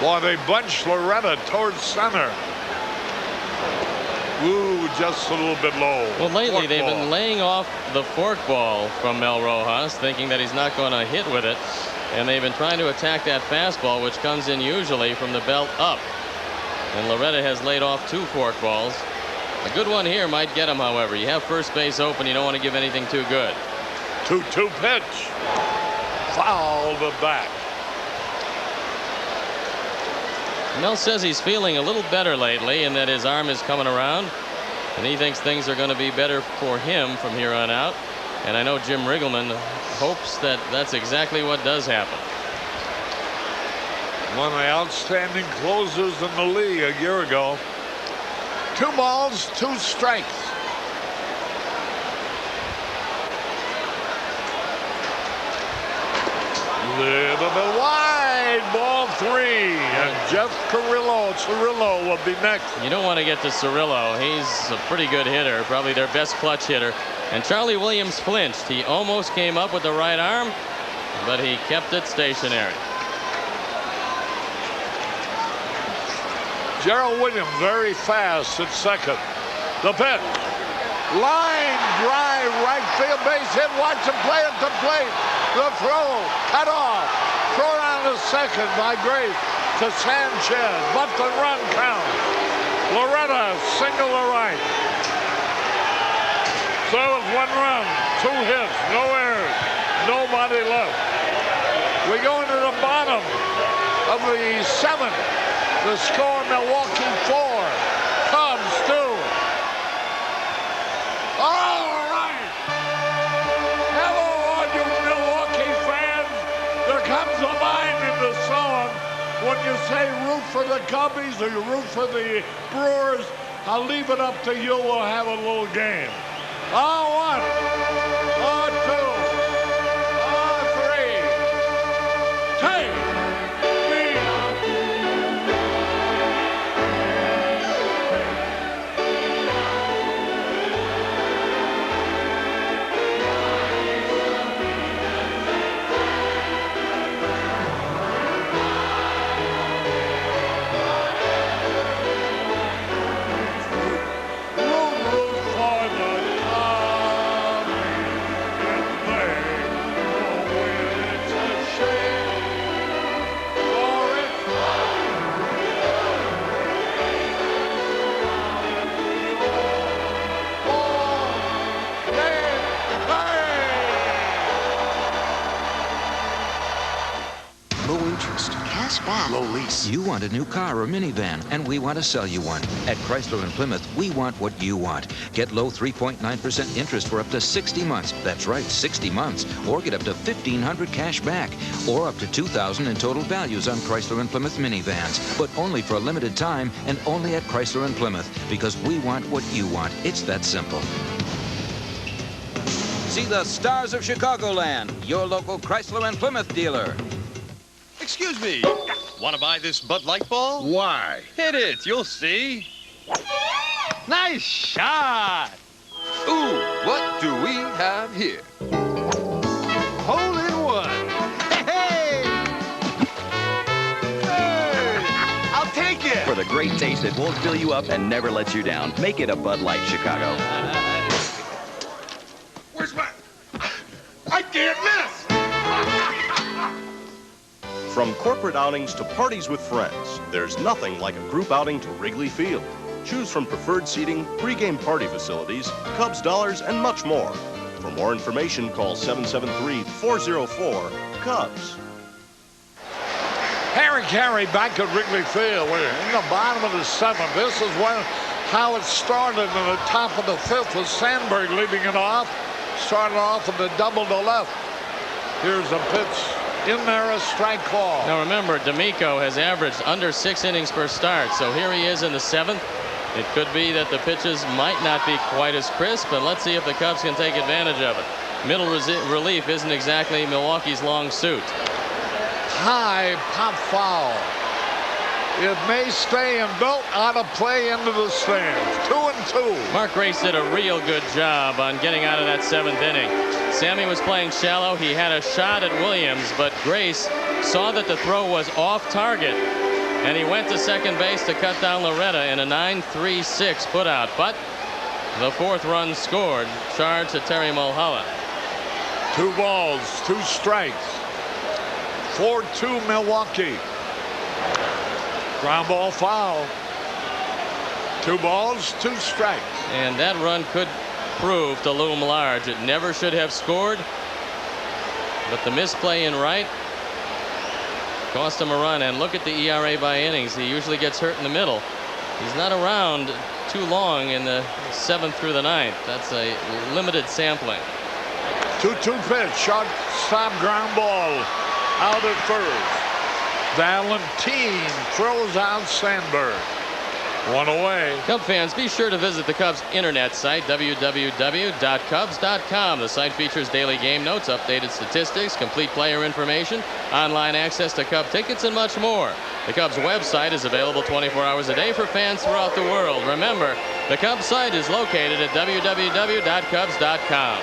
S2: Boy, they bunched Loretta towards center. Ooh, just a little bit low.
S6: Well, lately they've been laying off the fork ball from Mel Rojas, thinking that he's not going to hit with it. And they've been trying to attack that fastball, which comes in usually from the belt up. And Loretta has laid off 2 fork balls. A good one here might get him, however. You have first base open. You don't want to give anything too good.
S2: 2-2 pitch. Fouled back.
S6: Mel says he's feeling a little better lately and that his arm is coming around. And he thinks things are going to be better for him from here on out. And I know Jim Riggleman hopes that that's exactly what does happen.
S2: One of the outstanding closers in the league a year ago. 2 balls, 2 strikes. Little bit wide, ball 3. And Jeff Cirillo will be next.
S6: You don't want to get to Cirillo. He's a pretty good hitter, probably their best clutch hitter. And Charlie Williams flinched. He almost came up with the right arm, but he kept it stationary.
S2: Gerald Williams very fast at second. The pitch. Line drive, right field, base hit. Watch him play at the plate. The throw, cut off. Thrown on to second by Grace to Sanchez. But the run count. Loretta single to right. So it's 1 run, 2 hits, no errors, nobody left. We go into the bottom of the 7th. The score, Milwaukee 4, Cubs 2. All right. Hello, all you Milwaukee fans. There comes a line in the song when you say root for the Cubbies or you root for the Brewers. I'll leave it up to you. We'll have a little game. 1, 2, 3. Take me.
S14: Low lease. You want a new car or minivan, and we want to sell you one. At Chrysler and Plymouth, we want what you want. Get low 3.9% interest for up to 60 months. That's right, 60 months. Or get up to $1,500 cash back. Or up to $2,000 in total values on Chrysler and Plymouth minivans. But only for a limited time and only at Chrysler and Plymouth. Because we want what you want. It's that simple.
S15: See the stars of Chicagoland. Your local Chrysler and Plymouth dealer.
S17: Excuse me. Want to buy this Bud Light ball?
S2: Why?
S17: Hit it. You'll see. Nice shot. Ooh, what do we have here? Hole in one. Hey! Hey!
S27: I'll take it. For the great taste that won't fill you up and never lets you down. Make it a Bud Light, Chicago.
S2: Where's my... I can't miss!
S3: From corporate outings to parties with friends, there's nothing like a group outing to Wrigley Field. Choose from preferred seating, pregame party facilities, Cubs dollars, and much more. For more information, call 773-404-CUBS.
S2: Harry Carey back at Wrigley Field. We're in the bottom of the 7th. This is how it started in the top of the 5th with Sandberg leading it off. Started off with the double to left. Here's a pitch. In there, a strike call.
S6: Now remember, D'Amico has averaged under 6 innings per start. So here he is in the 7th. It could be that the pitches might not be quite as crisp, but let's see if the Cubs can take advantage of it. Middle relief isn't exactly Milwaukee's long suit.
S2: High pop foul. It may stay and don't out of play into the stands. 2-2.
S6: Mark Grace did a real good job on getting out of that 7th inning. Sammy was playing shallow. He had a shot at Williams, but Grace saw that the throw was off target And he went to second base to cut down Loretta in a 9-3-6 putout. But the fourth run scored, charged to Terry Mulholland.
S2: 2 balls, 2 strikes. 4-2 Milwaukee. Ground ball foul. 2 balls, 2 strikes.
S6: And that run could prove to loom large. It never should have scored. But the misplay in right cost him a run. And look at the ERA by innings. He usually gets hurt in the middle. He's not around too long in the 7th through the 9th. That's a limited sampling.
S2: 2-2 pitch, shortstop ground ball out at first. Valentine throws out Sandberg. 1 away.
S6: Cub fans, be sure to visit the Cubs internet site, www.cubs.com. The site features daily game notes, updated statistics, complete player information, online access to Cub tickets, and much more. The Cubs website is available 24 hours a day for fans throughout the world. Remember, the Cubs site is located at www.cubs.com.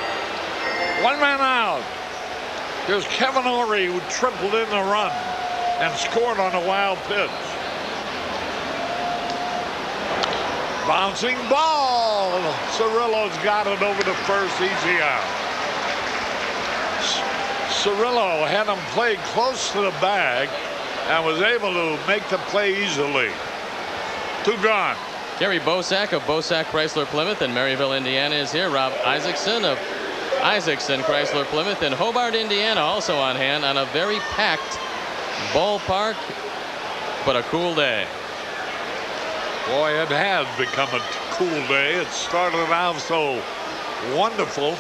S2: 1 man out. Here's Kevin Ory, who tripled in the run and scored on a wild pitch. Bouncing ball. Cirillo's got it over to first, easy out. Cirillo had him play close to the bag and was able to make the play easily. 2 gone.
S6: Jerry Bosack of Bosack Chrysler Plymouth in Maryville, Indiana is here. Rob Isaacson of Isaacson Chrysler Plymouth in Hobart, Indiana, also on hand on a very packed ballpark, but a cool day.
S2: Boy, it has become a cool day. It started out so wonderful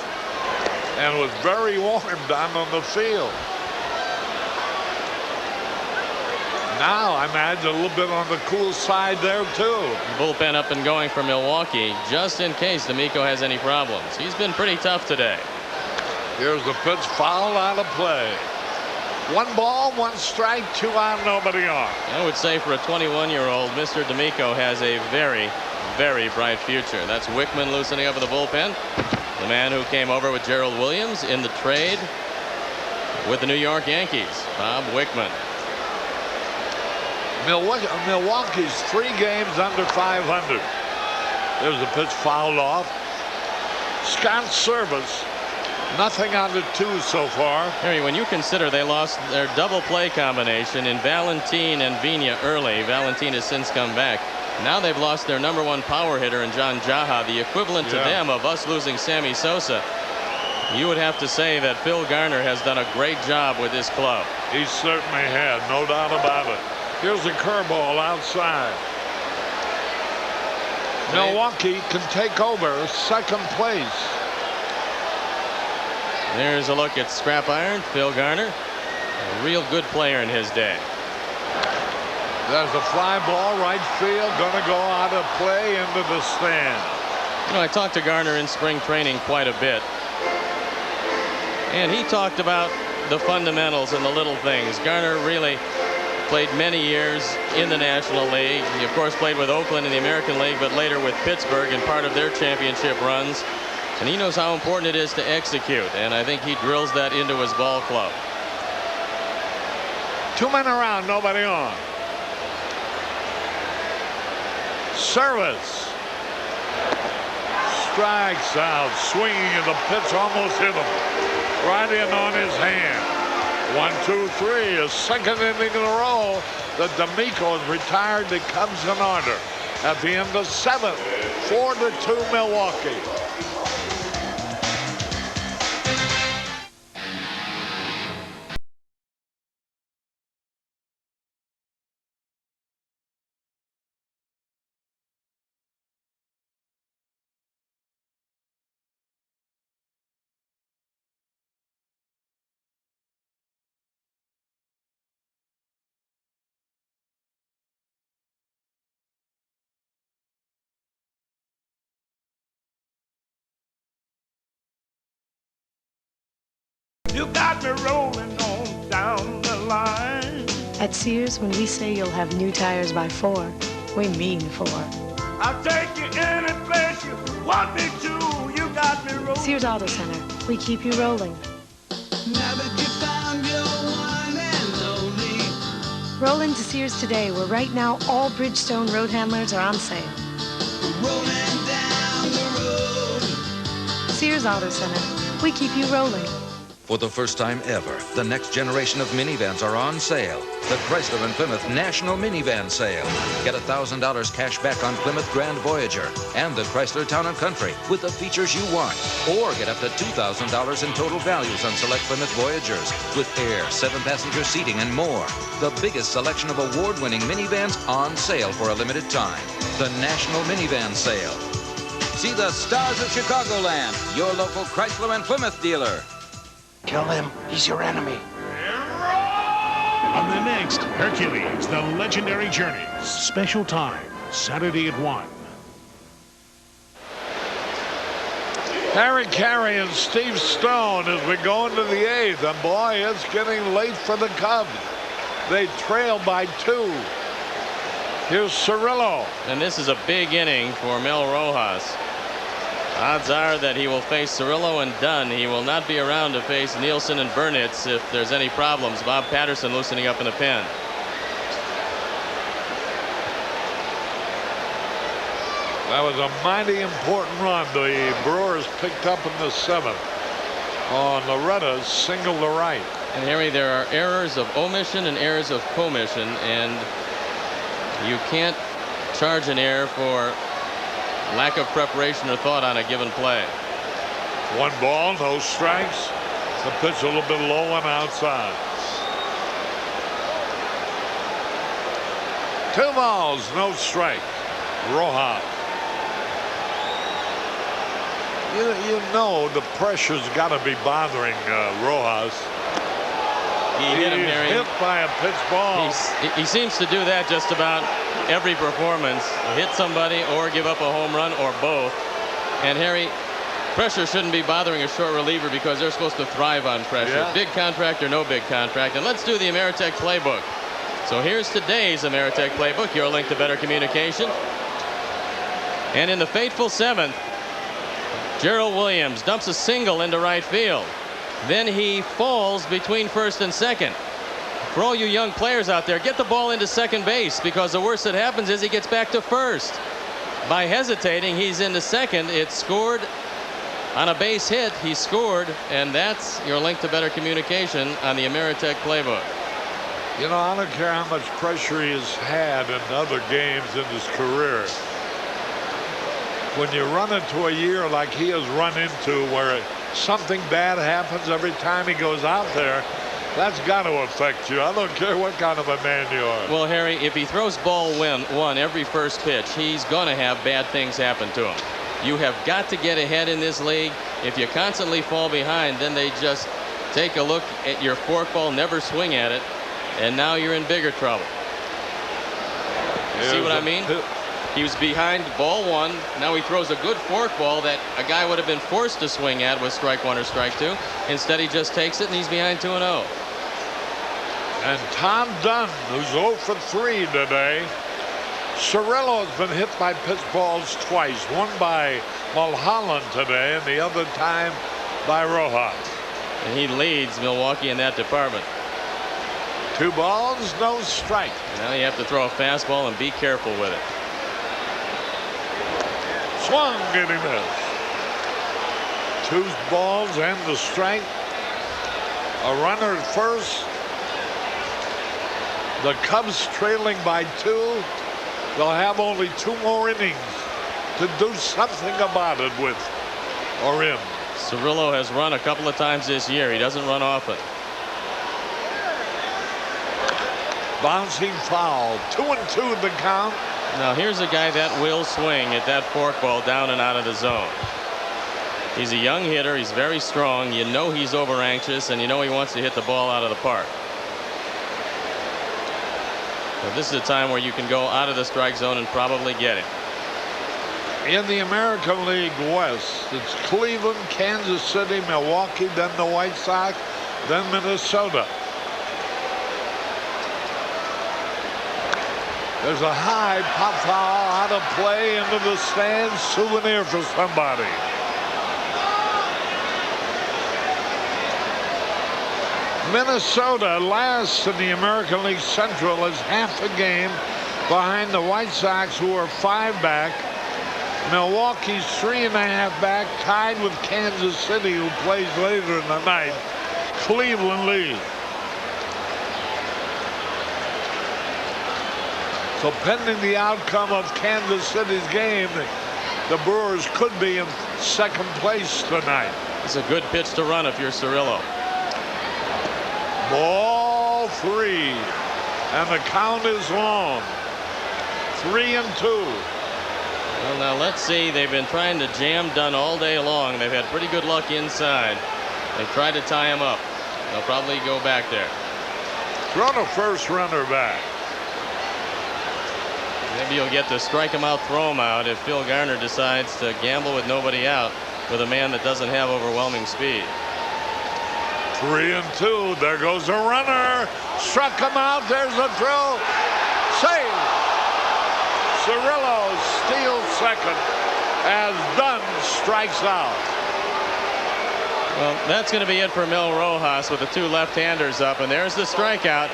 S2: and was very warm down on the field. Now I imagine a little bit on the cool side there too.
S6: Bullpen up and going for Milwaukee, just in case D'Amico has any problems. He's been pretty tough today.
S2: Here's the pitch, foul out of play. 1 ball, 1 strike, 2 out, nobody on.
S6: I would say for a 21-year-old, Mr. D'Amico has a very, very bright future. That's Wickman loosening up in the bullpen. The man who came over with Gerald Williams in the trade with the New York Yankees, Bob Wickman.
S2: Milwaukee's 3 games under 500. There's a pitch fouled off. Scott's service. Nothing out of 2 so far.
S6: Harry, when you consider they lost their double play combination in Valentine and Vina early, Valentine has since come back. Now they've lost their #1 power hitter in John Jaha, the equivalent to them of us losing Sammy Sosa. You would have to say that Phil Garner has done a great job with this club.
S2: He certainly had, no doubt about it. Here's a curveball outside. Milwaukee can take over second place.
S6: There's a look at scrap iron. Phil Garner, a real good player in his day.
S2: There's a fly ball, right field, gonna go out of play into the stand.
S6: You know, I talked to Garner in spring training quite a bit, and he talked about the fundamentals and the little things. Garner really played many years in the National League. He, of course, played with Oakland in the American League, but later with Pittsburgh in part of their championship runs. And he knows how important it is to execute, and I think he drills that into his ball club.
S2: 2 men around, nobody on. Service. Strikes out, swinging, and the pitch almost hit him. Right in on his hand. 1, 2, 3, a second inning in a row. The D'Amico is retired. The Cubs in order. At the end of 7th, 4-2 Milwaukee.
S7: You got me rolling on down the line.
S9: At Sears, when we say you'll have new tires by 4, we mean 4.
S7: I'll take you any place you want me to. You got me rolling.
S9: Sears Auto Center. We keep you rolling.
S7: Now that you found your one and only,
S9: Roll into Sears today, where right now all Bridgestone road handlers are on sale.
S13: Rolling down the road.
S9: Sears Auto Center. We keep you rolling.
S14: For the first time ever, the next generation of minivans are on sale. The Chrysler and Plymouth National Minivan Sale. Get $1,000 cash back on Plymouth Grand Voyager and the Chrysler Town & Country with the features you want. Or get up to $2,000 in total values on select Plymouth Voyagers with air, 7-passenger seating, and more. The biggest selection of award-winning minivans on sale for a limited time. The National Minivan Sale.
S15: See the stars of Chicagoland, your local Chrysler and Plymouth dealer.
S24: Kill him. He's your enemy.
S26: On the next Hercules, the Legendary Journey. Special time, Saturday at 1.
S2: Harry Carey and Steve Stone as we go into the 8th. And boy, it's getting late for the Cubs. They trail by 2. Here's Cirillo.
S6: And this is a big inning for Mel Rojas. Odds are that he will face Cirillo and Dunn. He will not be around to face Nielsen and Burnitz if there's any problems. Bob Patterson loosening up in the pen.
S2: That was a mighty important run the Brewers picked up in the 7th. On Loretta's single to right.
S6: And Harry, there are errors of omission and errors of commission, and you can't charge an error for lack of preparation or thought on a given play.
S2: 1 ball, no strikes. The pitch a little bit low and outside. 2 balls, no strike. Rojas. You know the pressure's got to be bothering Rojas.
S6: He hit him, Harry.
S2: Hit by a pitch ball.
S6: He seems to do that just about every performance. Hit somebody or give up a home run or both. And Harry, pressure shouldn't be bothering a short reliever because they're supposed to thrive on pressure.
S2: Yeah.
S6: Big contract or no big contract. And let's do the Ameritech playbook. So here's today's Ameritech playbook, your link to better communication. And in the fateful 7th, Gerald Williams dumps a single into right field. Then he falls between first and second. For all you young players out there, get the ball into second base, because the worst that happens is he gets back to first. By hesitating, he's into second. It's scored on a base hit. He scored, and that's your link to better communication on the Ameritech playbook.
S2: You know, I don't care how much pressure he has had in other games in his career. When you run into a year like he has run into, where something bad happens every time he goes out there, that's got to affect you. I don't care what kind of a man you are.
S6: Well, Harry, if he throws ball one every first pitch, he's going to have bad things happen to him. You have got to get ahead in this league. If you constantly fall behind, then they just take a look at your forkball, never swing at it, and now you're in bigger trouble. See what I mean? He was behind ball 1. Now he throws a good forkball that a guy would have been forced to swing at with strike 1 or strike 2. Instead, he just takes it, and he's behind 2-0.
S2: And Tom Dunn, who's 0 for 3 today. Cirillo has been hit by pitch balls twice. One by Mulholland today, and the other time by Rojas.
S6: And he leads Milwaukee in that department.
S2: 2 balls, no strike.
S6: Now you have to throw a fastball and be careful with it.
S2: Swung and he missed. 2 balls and the strike. A runner at first. The Cubs trailing by 2. They'll have only 2 more innings to do something about it with or in.
S6: Cirillo has run a couple of times this year. He doesn't run often.
S2: Bouncing foul. 2-2 the count.
S6: Now here's a guy that will swing at that forkball down and out of the zone. He's a young hitter. He's very strong. You know he's over anxious, and you know he wants to hit the ball out of the park. So this is a time where you can go out of the strike zone and probably get him.
S2: In the American League West, it's Cleveland, Kansas City, Milwaukee, then the White Sox, then Minnesota. There's a high pop foul out of play into the stands. Souvenir for somebody. Minnesota, last in the American League Central, is half a game behind the White Sox, who are 5 back. Milwaukee's 3.5 back, tied with Kansas City, who plays later in the night. Cleveland leads. So pending the outcome of Kansas City's game, the Brewers could be in second place tonight.
S6: It's a good pitch to run if you're Cirillo.
S2: Ball 3, and the count is long. 3-2.
S6: Well, now let's see. They've been trying to jam Dunn all day long. They've had pretty good luck inside. They've tried to tie him up. They'll probably go back there.
S2: Throw the first runner back.
S6: Maybe you'll get to strike him out, throw him out if Phil Garner decides to gamble with nobody out with a man that doesn't have overwhelming speed.
S2: 3-2. There goes a runner. Struck him out. There's a throw. Save. Cirillo steals second as Dunn strikes out.
S6: Well, that's going to be it for Mel Rojas with the 2 left-handers up, and there's the strikeout.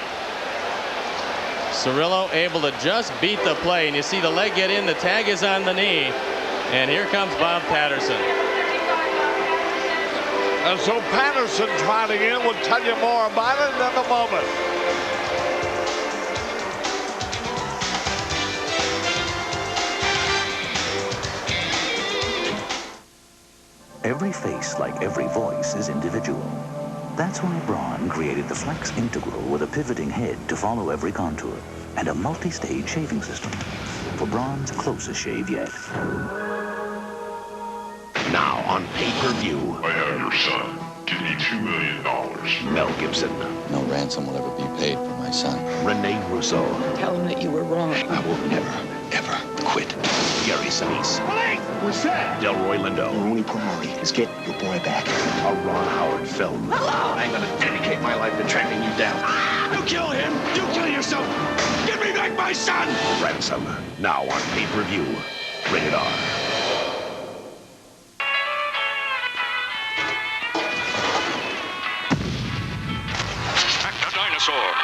S6: Cirillo able to just beat the play, and you see the leg get in. The tag is on the knee, and here comes Bob Patterson.
S2: And so Patterson trotting in. We'll tell you more about it in a moment.
S22: Every face, like every voice, is individual. That's why Braun created the Flex Integral with a pivoting head to follow every contour and a multi-stage shaving system for Braun's closest shave yet.
S11: Now on pay-per-view.
S16: I have your son. Give me $2 million.
S11: Mel Gibson.
S18: No ransom will ever be paid for my son.
S11: Renee Russo.
S19: Tell him that you were wrong.
S11: I will never, ever quit. Gary Sinise.
S16: What's that?
S11: Delroy Lindo.
S19: Your only priority is get your boy back.
S11: A Ron Howard film.
S19: Hello!
S11: I'm gonna dedicate my life to tracking you down.
S16: You kill him. You kill yourself. Give me back my son.
S11: Ransom. Now on pay-per-view. Rated R.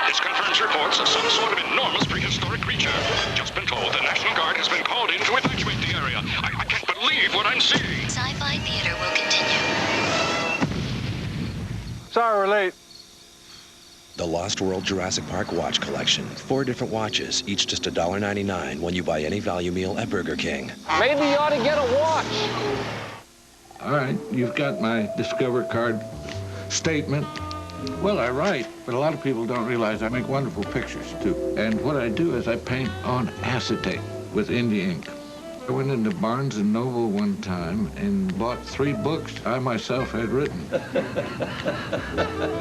S16: This confirms reports of some sort of enormous prehistoric creature. Just been told the National Guard has been called in to evacuate the area. I can't believe what I'm seeing.
S20: Sci-Fi Theater will continue.
S24: Sorry we're late.
S23: The Lost World Jurassic Park Watch Collection. 4 different watches, each just $1.99 when you buy any value meal at Burger King.
S24: Maybe you ought to get a watch.
S25: All right, you've got my Discover card statement. Well, I write, but a lot of people don't realize I make wonderful pictures, too. And what I do is I paint on acetate with India ink. I went into Barnes & Noble one time and bought 3 books I myself had written.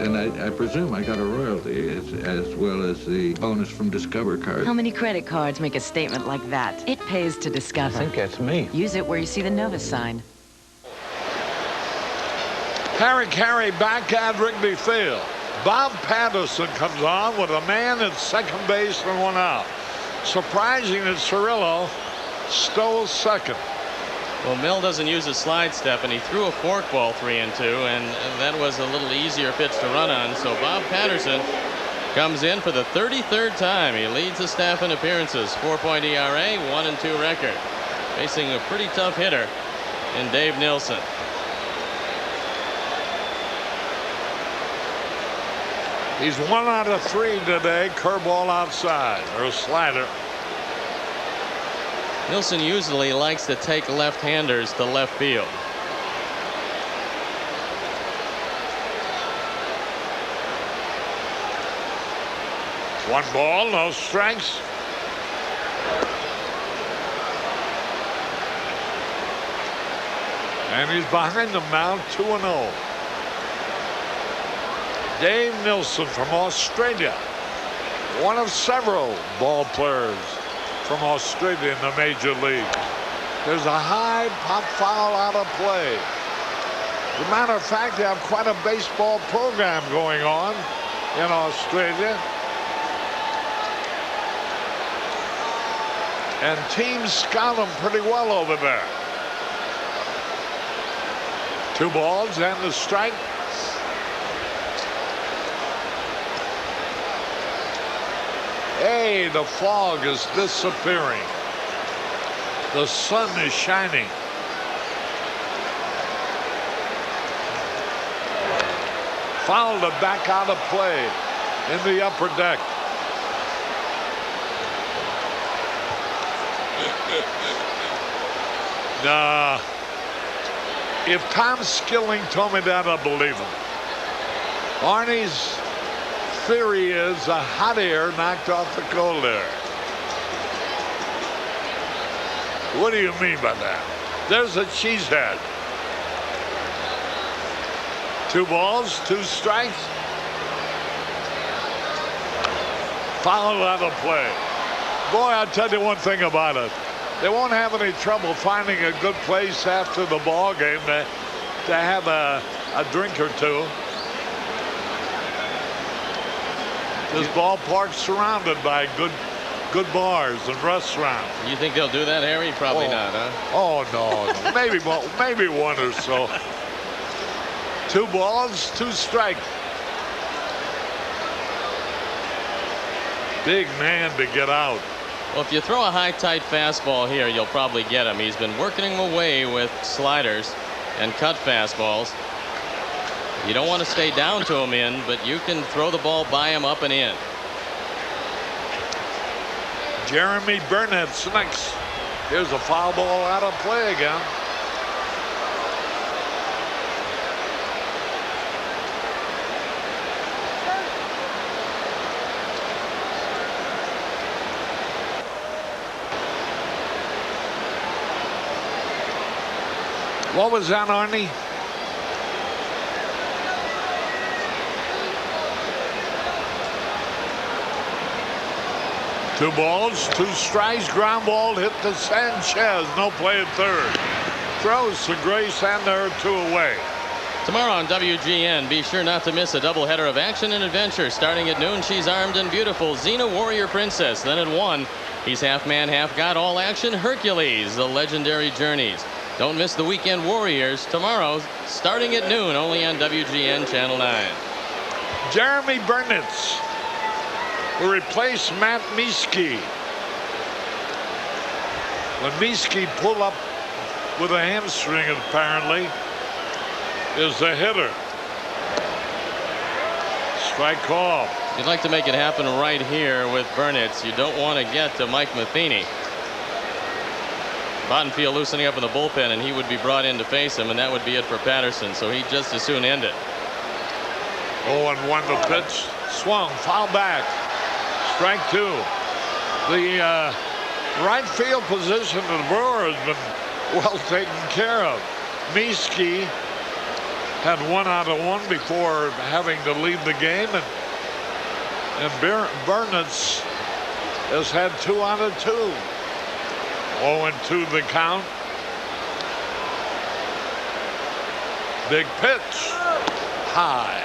S25: And I presume I got a royalty as well as the bonus from Discover card.
S28: How many credit cards make a statement like that? It pays to Discover.
S25: I think that's me.
S28: Use it where you see the Novus sign.
S2: Harry Carey back at Wrigley Field. Bob Patterson comes on with a man at second base and 1 out. Surprising that Cirillo stole second.
S6: Well, Mill doesn't use a slide step, and he threw a forkball 3-2, and that was a little easier pitch to run on. So Bob Patterson comes in for the 33rd time. He leads the staff in appearances. 4.0 ERA, 1-2 record. Facing a pretty tough hitter in Dave Nilsson.
S2: He's 1 out of 3 today. Curveball outside, or a slider.
S6: Nilsson usually likes to take left-handers to left field.
S2: One ball, no strikes. And he's behind them now, 2-0. Dave Nilsson from Australia, one of several ball players from Australia in the major league. There's a high pop foul out of play. As a matter of fact, they have quite a baseball program going on in Australia. And teams scout them pretty well over there. 2 balls and the strike. Hey, the fog is disappearing. The sun is shining. Fouled it back out of play in the upper deck. Nah. If Tom Skilling told me that, I'd believe him. Arnie's theory is a hot air knocked off the cold air. What do you mean by that? There's a cheesehead. 2 balls, 2 strikes. Fouled out of play. Boy, I'll tell you one thing about it. They won't have any trouble finding a good place after the ball game to have a drink or two. This ballpark's surrounded by good bars and restaurants.
S6: You think they'll do that, Harry? Probably not, huh?
S2: Oh, no. Maybe one or so. 2 balls, 2 strikes. Big man to get out.
S6: Well, if you throw a high, tight fastball here, you'll probably get him. He's been working him away with sliders and cut fastballs. You don't want to stay down to him in, but you can throw the ball by him up and in.
S2: Jeremy Burnett's next. Here's a foul ball out of play again. What was that, Arnie? Two balls, 2 strikes, ground ball hit to Sanchez. No play at third. Throws to Grace, and there are 2 away.
S6: Tomorrow on WGN, be sure not to miss a doubleheader of action and adventure. Starting at noon, she's armed and beautiful, Xena Warrior Princess. Then at 1, he's half man, half god, all action, Hercules, the legendary journeys. Don't miss the Weekend Warriors tomorrow, starting at noon, only on WGN Channel 9.
S2: Jeremy Burnitz will replace Matt Mieske. When Mieske pulled up with a hamstring, apparently, is the hitter. Strike call.
S6: You'd like to make it happen right here with Burnitz. You don't want to get to Mike Matheny. Bottenfield loosening up in the bullpen, and he would be brought in to face him, and that would be it for Patterson. So he'd just as soon end it.
S2: 0-1 the pitch. Swung, foul back. Strike 2. The right field position of the Brewers has been well taken care of. Mieske had 1 out of 1 before having to leave the game, and Burnitz has had 2 out of 2. 0-2 the count. Big pitch. High.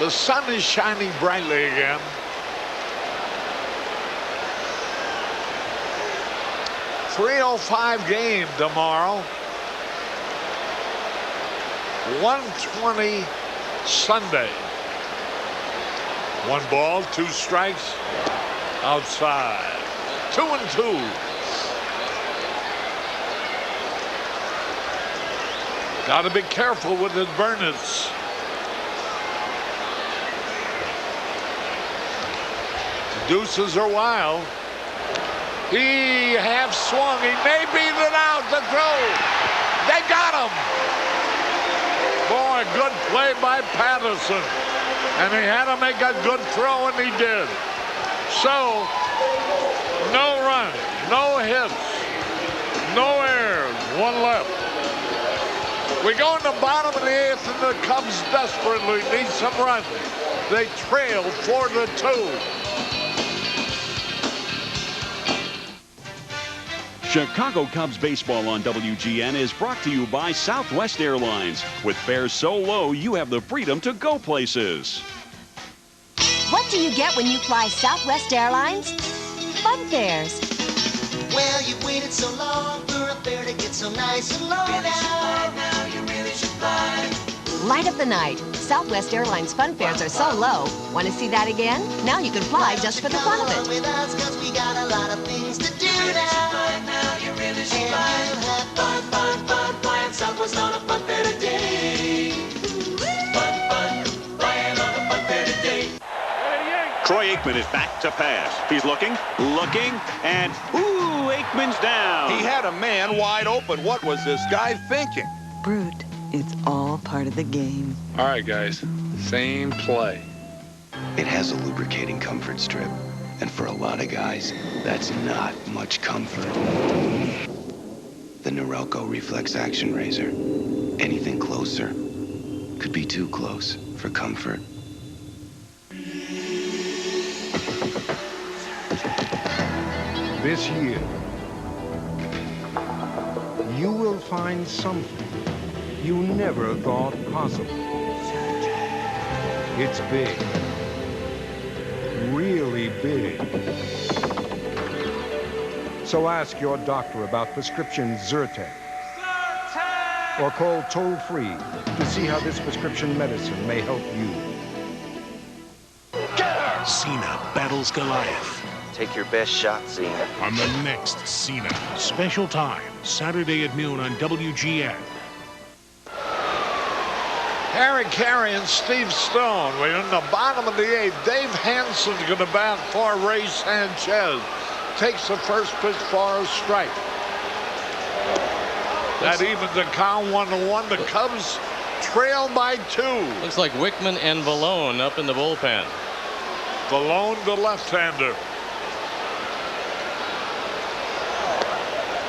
S2: The sun is shining brightly again. .305 game tomorrow. 1:20 Sunday. 1 ball, 2 strikes. Outside. 2-2. Got to be careful with his Burnitz. Deuces are wild. He half swung. He may beat it out. The throw. They got him. Boy, good play by Patterson. And he had to make a good throw, and he did. So, no runs, no hits, no errors, 1 left. We go in the bottom of the 8th, and the Cubs desperately need some runs. They trail 4-2.
S1: Chicago Cubs baseball on WGN is brought to you by Southwest Airlines. With fares so low, you have the freedom to go places.
S4: What do you get when you fly Southwest Airlines? Fun fares.
S13: Well, you've waited so long for a fare to get so nice and low now. You really should fly.
S4: Light up the night. Southwest Airlines fun fares are so low. Want to see that again? Now you can fly just for the fun of it.
S13: With us, 'cause we got a lot of things to do now. You really should fly. Have fun, fun, fun, flying Southwest on a fun fair today. Fun, fun, flying on a fun fair today.
S1: Troy Aikman is back to pass. He's looking, and ooh, Aikman's down.
S3: He had a man wide open. What was this guy thinking?
S28: Brute, it's all part of the game.
S5: All right, guys, same play.
S8: It has a lubricating comfort strip, and for a lot of guys, that's not much comfort. The Norelco Reflex Action Razor. Anything closer could be too close for comfort.
S10: This year, you will find something you never thought possible. It's big. Really big. So ask your doctor about prescription Zyrtec. Or call toll-free to see how this prescription medicine may help you.
S12: Cena battles Goliath.
S17: Take your best shot, Cena.
S12: On the next Cena. Special time, Saturday at noon on WGN.
S2: Harry Carey and Steve Stone. We're in the bottom of the 8th. Dave Hansen's going to bat for Ray Sanchez. Takes the first pitch for a strike. That evens the count 1-1. The Cubs trail by 2.
S6: Looks like Wickman and Vallone up in the bullpen.
S2: Vallone, the left-hander.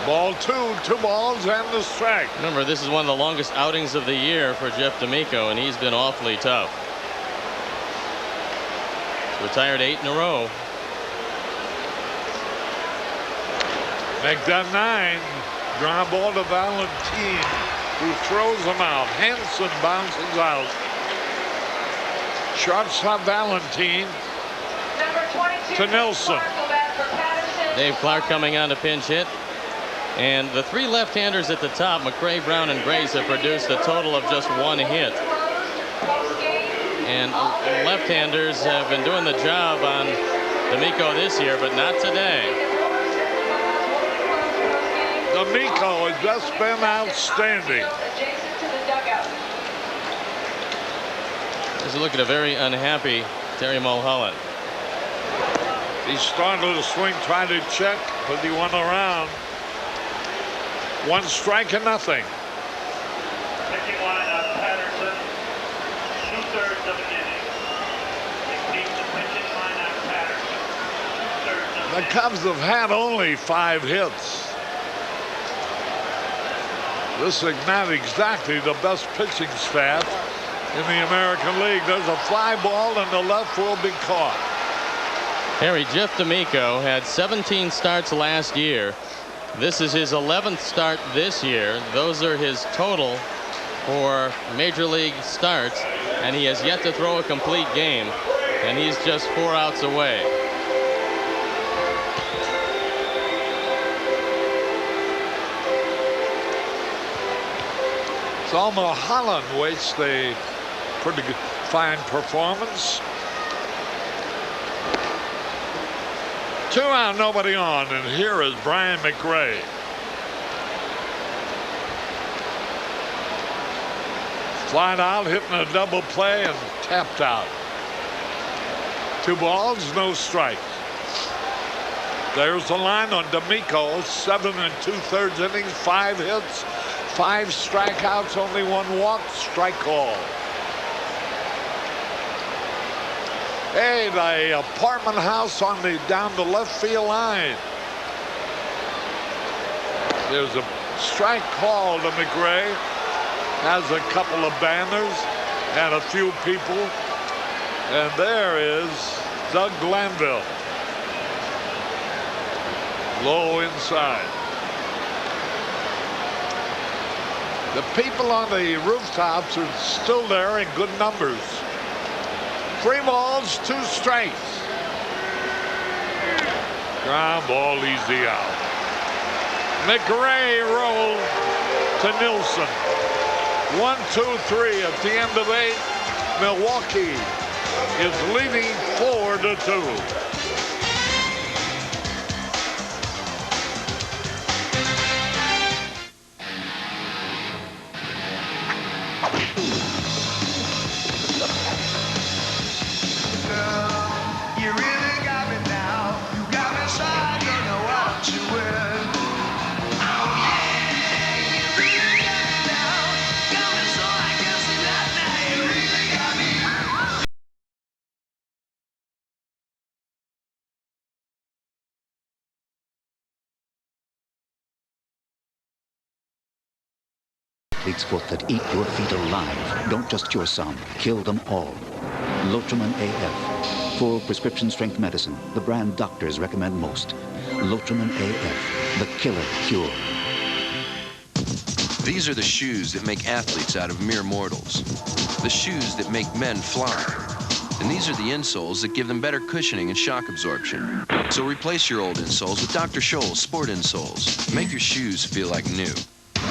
S2: Ball 2, 2 balls and the strike.
S6: Remember, this is one of the longest outings of the year for Jeff D'Amico, and he's been awfully tough. He's retired 8 in a row.
S2: Make that 9. Ground ball to Valentin, who throws him out. Hansen bounces out. Shortstop Valentin to Nelson.
S6: Dave Clark coming on to pinch hit. And the 3 left-handers at the top, McRae, Brown, and Grace, have produced a total of just 1 hit. And left-handers have been doing the job on D'Amico this year, but not today.
S2: D'Amico has just been outstanding.
S6: Let's look at a very unhappy Terry Mulholland.
S2: He started to swing, trying to check, but he went around. 1 strike and nothing.
S7: Pitching lineup, Patterson, 2/3 of an inning. Keeps the pitching lineup, Patterson, 2/3 of an
S2: The Cubs have had only 5 hits. This is not exactly the best pitching staff in the American League. There's a fly ball and the left will be caught.
S6: Harry, Jeff D'Amico had 17 starts last year. This is his 11th start this year. Those are his total for Major League starts, and he has yet to throw a complete game, and he's just 4 outs away.
S2: So Mulholland waits a pretty good, fine performance. 2 out, nobody on, and here is Brian McRae. Flied out, hitting a double play, and tapped out. 2 balls, no strikes. There's the line on D'Amico, 7 2/3 innings, 5 hits, 5 strikeouts, only 1 walk, strike call. Hey, the apartment house on the down the left field line. There's a strike call to McRae. Has a couple of banners and a few people. And there is Doug Glanville. Low inside. The people on the rooftops are still there in good numbers. 3 balls, 2 strikes. Ground ball, easy out. McRae rolled to Nilsson. 1-2-3 at the end of 8. Milwaukee is leading 4-2.
S9: Athlete's foot that eat your feet alive. Don't just cure some, kill them all. Lotramin AF. Full prescription strength medicine. The brand doctors recommend most. Lotramin AF. The killer cure.
S14: These are the shoes that make athletes out of mere mortals. The shoes that make men fly. And these are the insoles that give them better cushioning and shock absorption. So replace your old insoles with Dr. Scholl's Sport Insoles. Make your shoes feel like new.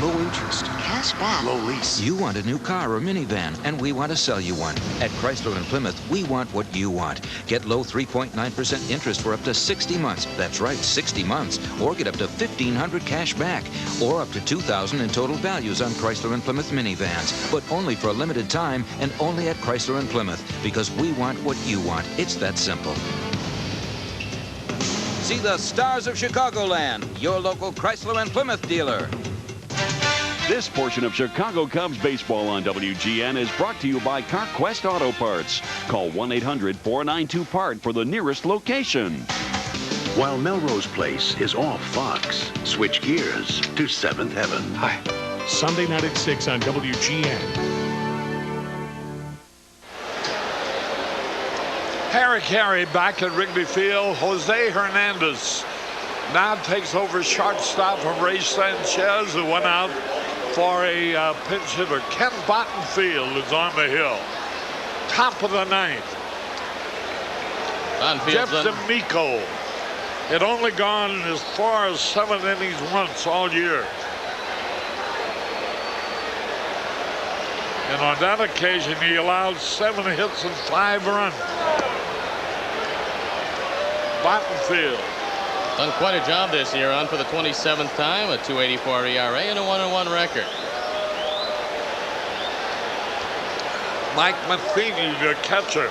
S9: Low interest.
S20: Cash back.
S9: Low lease.
S15: You want a new car or minivan, and we want to sell you one. At Chrysler and Plymouth, we want what you want. Get low 3.9% interest for up to 60 months. That's right, 60 months. Or get up to $1,500 cash back. Or up to $2,000 in total values on Chrysler and Plymouth minivans. But only for a limited time and only at Chrysler and Plymouth. Because we want what you want. It's that simple. See the stars of Chicagoland. Your local Chrysler and Plymouth dealer.
S1: This portion of Chicago Cubs baseball on WGN is brought to you by CarQuest Auto Parts. Call 1-800-492-PART for the nearest location.
S11: While Melrose Place is off Fox, switch gears to Seventh Heaven.
S12: Hi. Sunday night at 6 on WGN.
S2: Harry Carey back at Wrigley Field. Jose Hernandez now takes over shortstop from Ray Sanchez, who went out for a pinch hitter. Ken Bottenfield is on the hill. Top of the ninth. Jeff D'Amico had only gone as far as 7 innings once all year. And on that occasion, he allowed 7 hits and 5 runs. Bottenfield.
S6: Done quite a job this year, on for the 27th time, a 2.84 ERA and a 1-1 record.
S2: Mike Matheny, the catcher.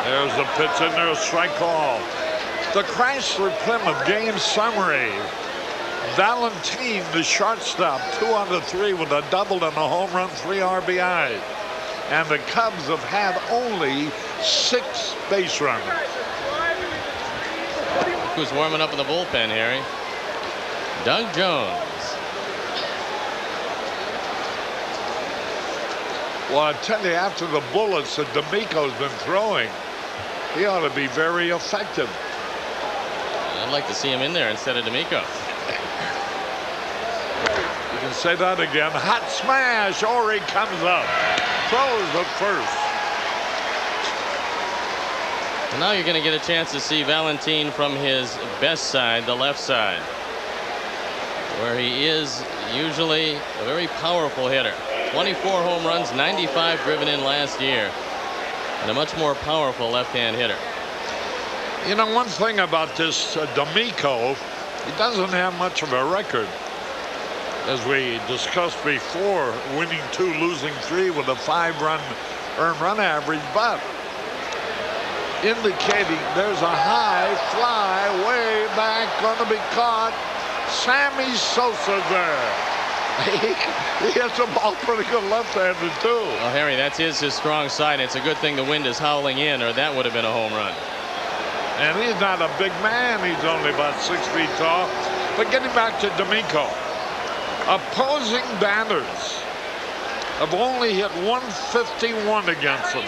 S2: There's a pitch in there, a strike call. The Chrysler Plymouth game summary. Valentine, the shortstop, 2 out of 3 with a double and a home run, 3 RBIs. And the Cubs have had only 6 base runners.
S6: Who's warming up in the bullpen, Harry? Doug Jones.
S2: Well, I tell you, after the bullets that D'Amico's been throwing, he ought to be very effective.
S6: I'd like to see him in there instead of D'Amico.
S2: You can say that again. Hot smash. Ori comes up. Throws at first.
S6: And now you're going to get a chance to see Valentine from his best side, the left side, where he is usually a very powerful hitter. 24 home runs, 95 driven in last year, and a much more powerful left-hand hitter.
S2: You know, one thing about this D'Amico, he doesn't have much of a record. As we discussed before, winning 2, losing 3 with a 5-run earned run average, but indicating there's a high fly way back, going to be caught. Sammy Sosa there. He hits the ball pretty good left-handed too.
S6: Well, Harry, that's his strong side. It's a good thing the wind is howling in, or that would have been a home run.
S2: And he's not a big man. He's only about 6 feet tall. But getting back to D'Amico. Opposing batters have only hit 151 against them.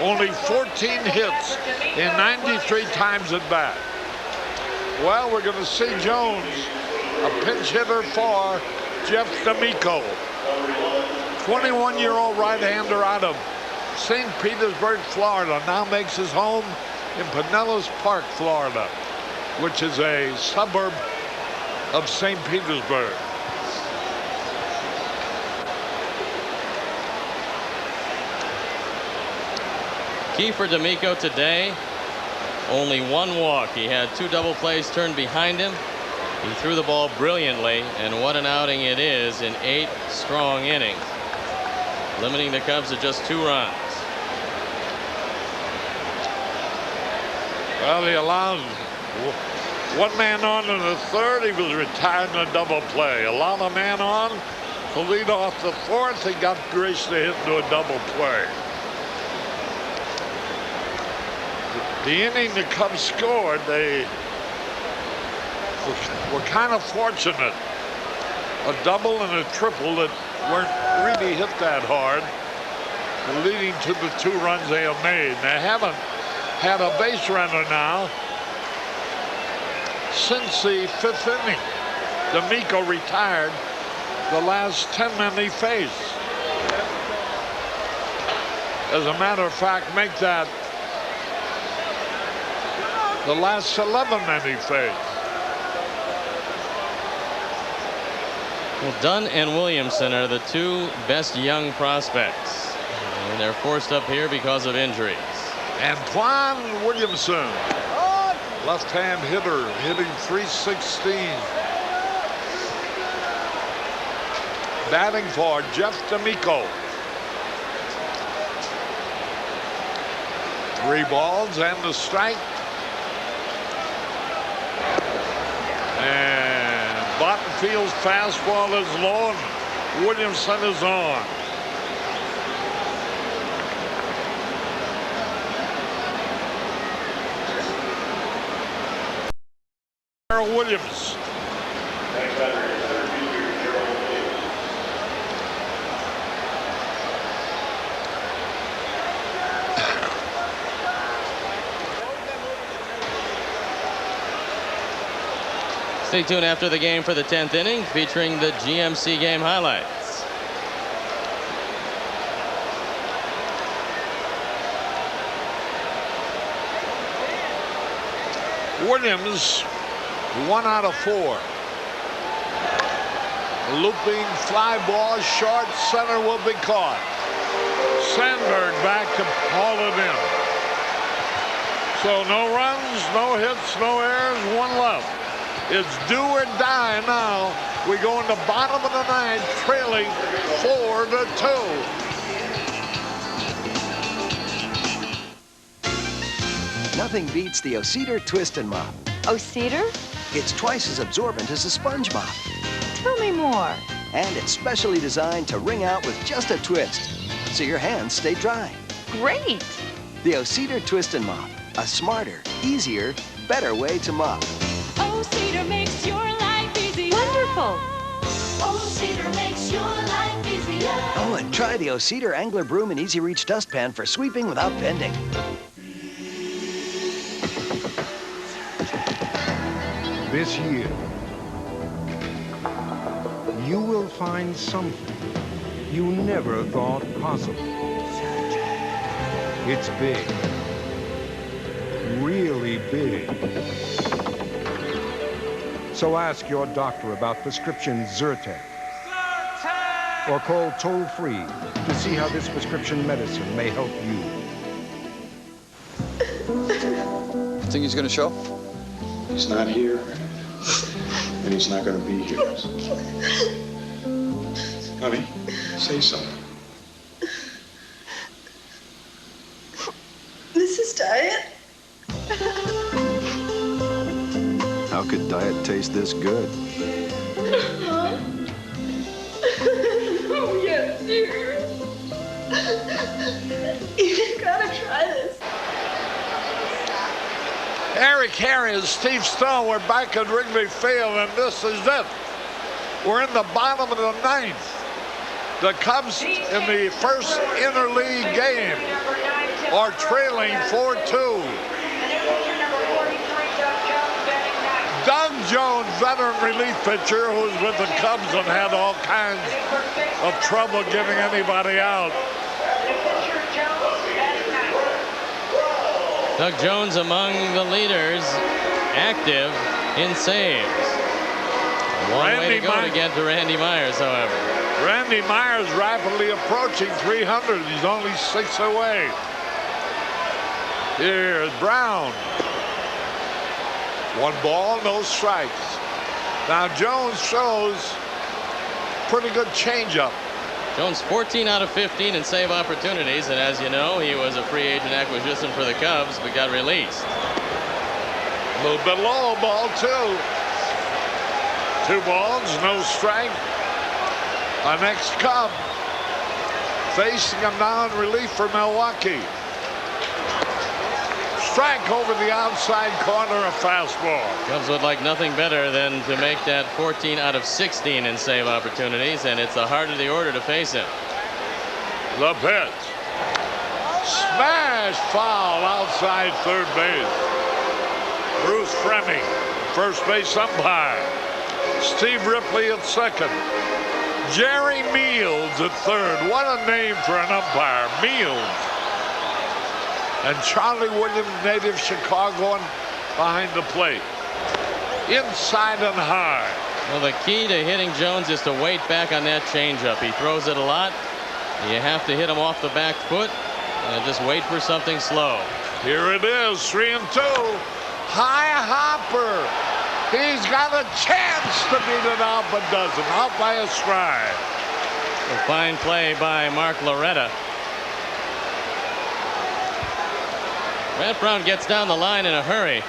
S2: Only 14 hits in 93 times at bat. Well, we're going to see Jones, a pinch hitter for Jeff D'Amico. 21-year-old right-hander out of St. Petersburg, Florida, now makes his home in Pinellas Park, Florida. which is a suburb of St. Petersburg.
S6: Key for D'Amico today, only one walk. He had 2 double plays turned behind him. He threw the ball brilliantly, and what an outing it is in 8 strong innings, limiting the Cubs to just 2 runs.
S2: Well, he allowed 1 man on in the 3rd. He was retired in a double play. Allowed a man on to lead off the 4th. He got Grace to hit into a double play. The inning the Cubs scored, they were kind of fortunate. A double and a triple that weren't really hit that hard, leading to the 2 runs they have made. They haven't had a base runner now since the 5th inning. D'Amico retired the last 10 men he faced. As a matter of fact, make that the last 11 men he faced.
S6: Well, Dunn and Williamson are the 2 best young prospects, and they're forced up here because of injuries.
S2: Antoine Williamson, left-hand hitter, hitting .316. Batting for Jeff D'Amico. 3 balls and the strike. And Bottenfield's fastball is low, and Williamson is on. Harold Williams.
S6: Stay tuned after the game for the 10th inning, featuring the GMC game highlights.
S2: Williams, 1 out of 4. Looping fly ball, short center will be caught. Sandberg back to haul it in. So no runs, no hits, no errors, 1 left. It's do or die now. We go in the bottom of the 9th, trailing 4-2.
S16: Nothing beats the O-Cedar Twist and Mop.
S28: O-Cedar?
S16: It's twice as absorbent as a sponge mop.
S28: Tell me more.
S16: And it's specially designed to wring out with just a twist, so your hands stay dry.
S28: Great.
S16: The O-Cedar Twist and Mop. A smarter, easier, better way to mop.
S13: O-Cedar makes your life easier.
S28: Wonderful.
S13: O-Cedar makes your life easier.
S16: Oh, and try the O-Cedar Angler Broom and Easy Reach dustpan for sweeping without bending.
S10: This year, you will find something you never thought possible. It's big. Really big. So ask your doctor about prescription Zyrtec. Or call toll-free to see how this prescription medicine may help you.
S18: Think he's going to show?
S19: He's not here, and he's not going to be here. Honey, say something.
S21: This is diet?
S18: How could diet taste this good?
S21: Huh? Oh, yes, dear. You just gotta try this.
S2: Harry Carey and Steve Stone, we're back at Wrigley Field, and this is it. We're in the bottom of the 9th. The Cubs in the first interleague game are trailing 4-2. Doug Jones, veteran relief pitcher who's with the Cubs and had all kinds of trouble getting anybody out.
S6: Doug Jones among the leaders active in saves. A long way to go to get to Randy Myers, however.
S2: Randy Myers rapidly approaching 300. He's only 6 away. Here's Brown. 1 ball, no strikes. Now Jones shows pretty good changeup.
S6: Jones 14 out of 15 in save opportunities, and as you know, he was a free agent acquisition for the Cubs, but got released.
S2: A little bit low, ball 2. 2 balls, no strike. Our next Cub facing him now in relief for Milwaukee. Strike over the outside corner, a fastball.
S6: Cubs would like nothing better than to make that 14 out of 16 in save opportunities, and it's the heart of the order to face him.
S2: The pitch. Smash foul outside third base. Bruce Fremming, first base umpire. Steve Ripley at second. Jerry Meals at third. What a name for an umpire, Meals. And Charlie Williams, native Chicagoan, behind the plate. Inside and high.
S6: Well, the key to hitting Jones is to wait back on that changeup. He throws it a lot. You have to hit him off the back foot and just wait for something slow.
S2: Here it is, 3-2. High hopper. He's got a chance to beat it out, but doesn't. Out by a stride.
S6: A fine play by Mark Loretta. Matt Brown gets down the line in a hurry,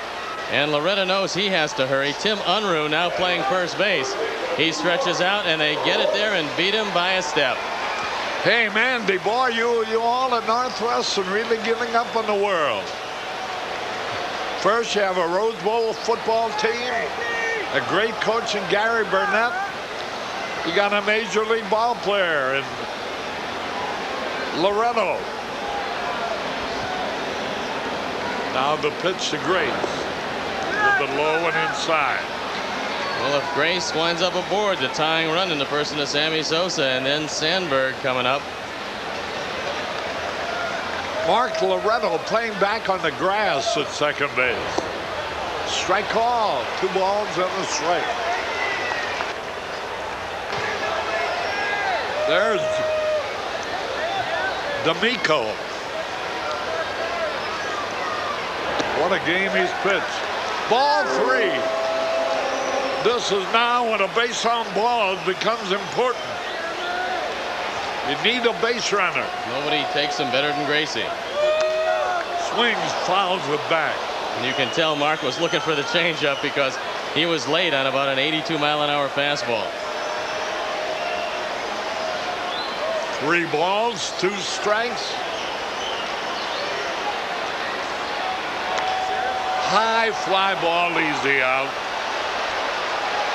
S6: and Loretta knows he has to hurry. Tim Unruh now playing first base. He stretches out, and they get it there and beat him by a step.
S2: Hey, Mandy, boy, you all at Northwestern really giving up on the world. First, you have a Rose Bowl football team, a great coach in Gary Burnett. You got a major league ball player in Loretto. Now the pitch to Grace. A little bit low and inside.
S6: Well, if Grace winds up aboard, the tying run in the person of Sammy Sosa, and then Sandberg coming up.
S2: Mark Loretto playing back on the grass at second base. Strike call. 2 balls and a strike. There's D'Amico. What a game he's pitched. Ball 3. This is now when a base on balls becomes important. You need a base runner.
S6: Nobody takes him better than Gracie.
S2: Swings, fouls it back.
S6: And you can tell Mark was looking for the changeup because he was late on about an 82-mile-an-hour fastball.
S2: 3 balls, 2 strikes. High fly ball, easy out.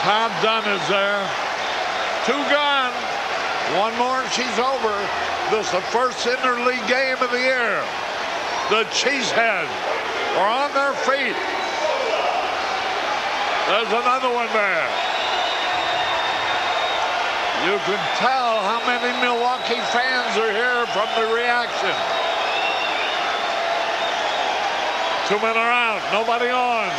S2: Tom Dunn is there. 2 gone. 1 more and she's over. This is the first interleague game of the year. The Cheeseheads are on their feet. There's another one there. You can tell how many Milwaukee fans are here from the reaction. 2 men are out, nobody on.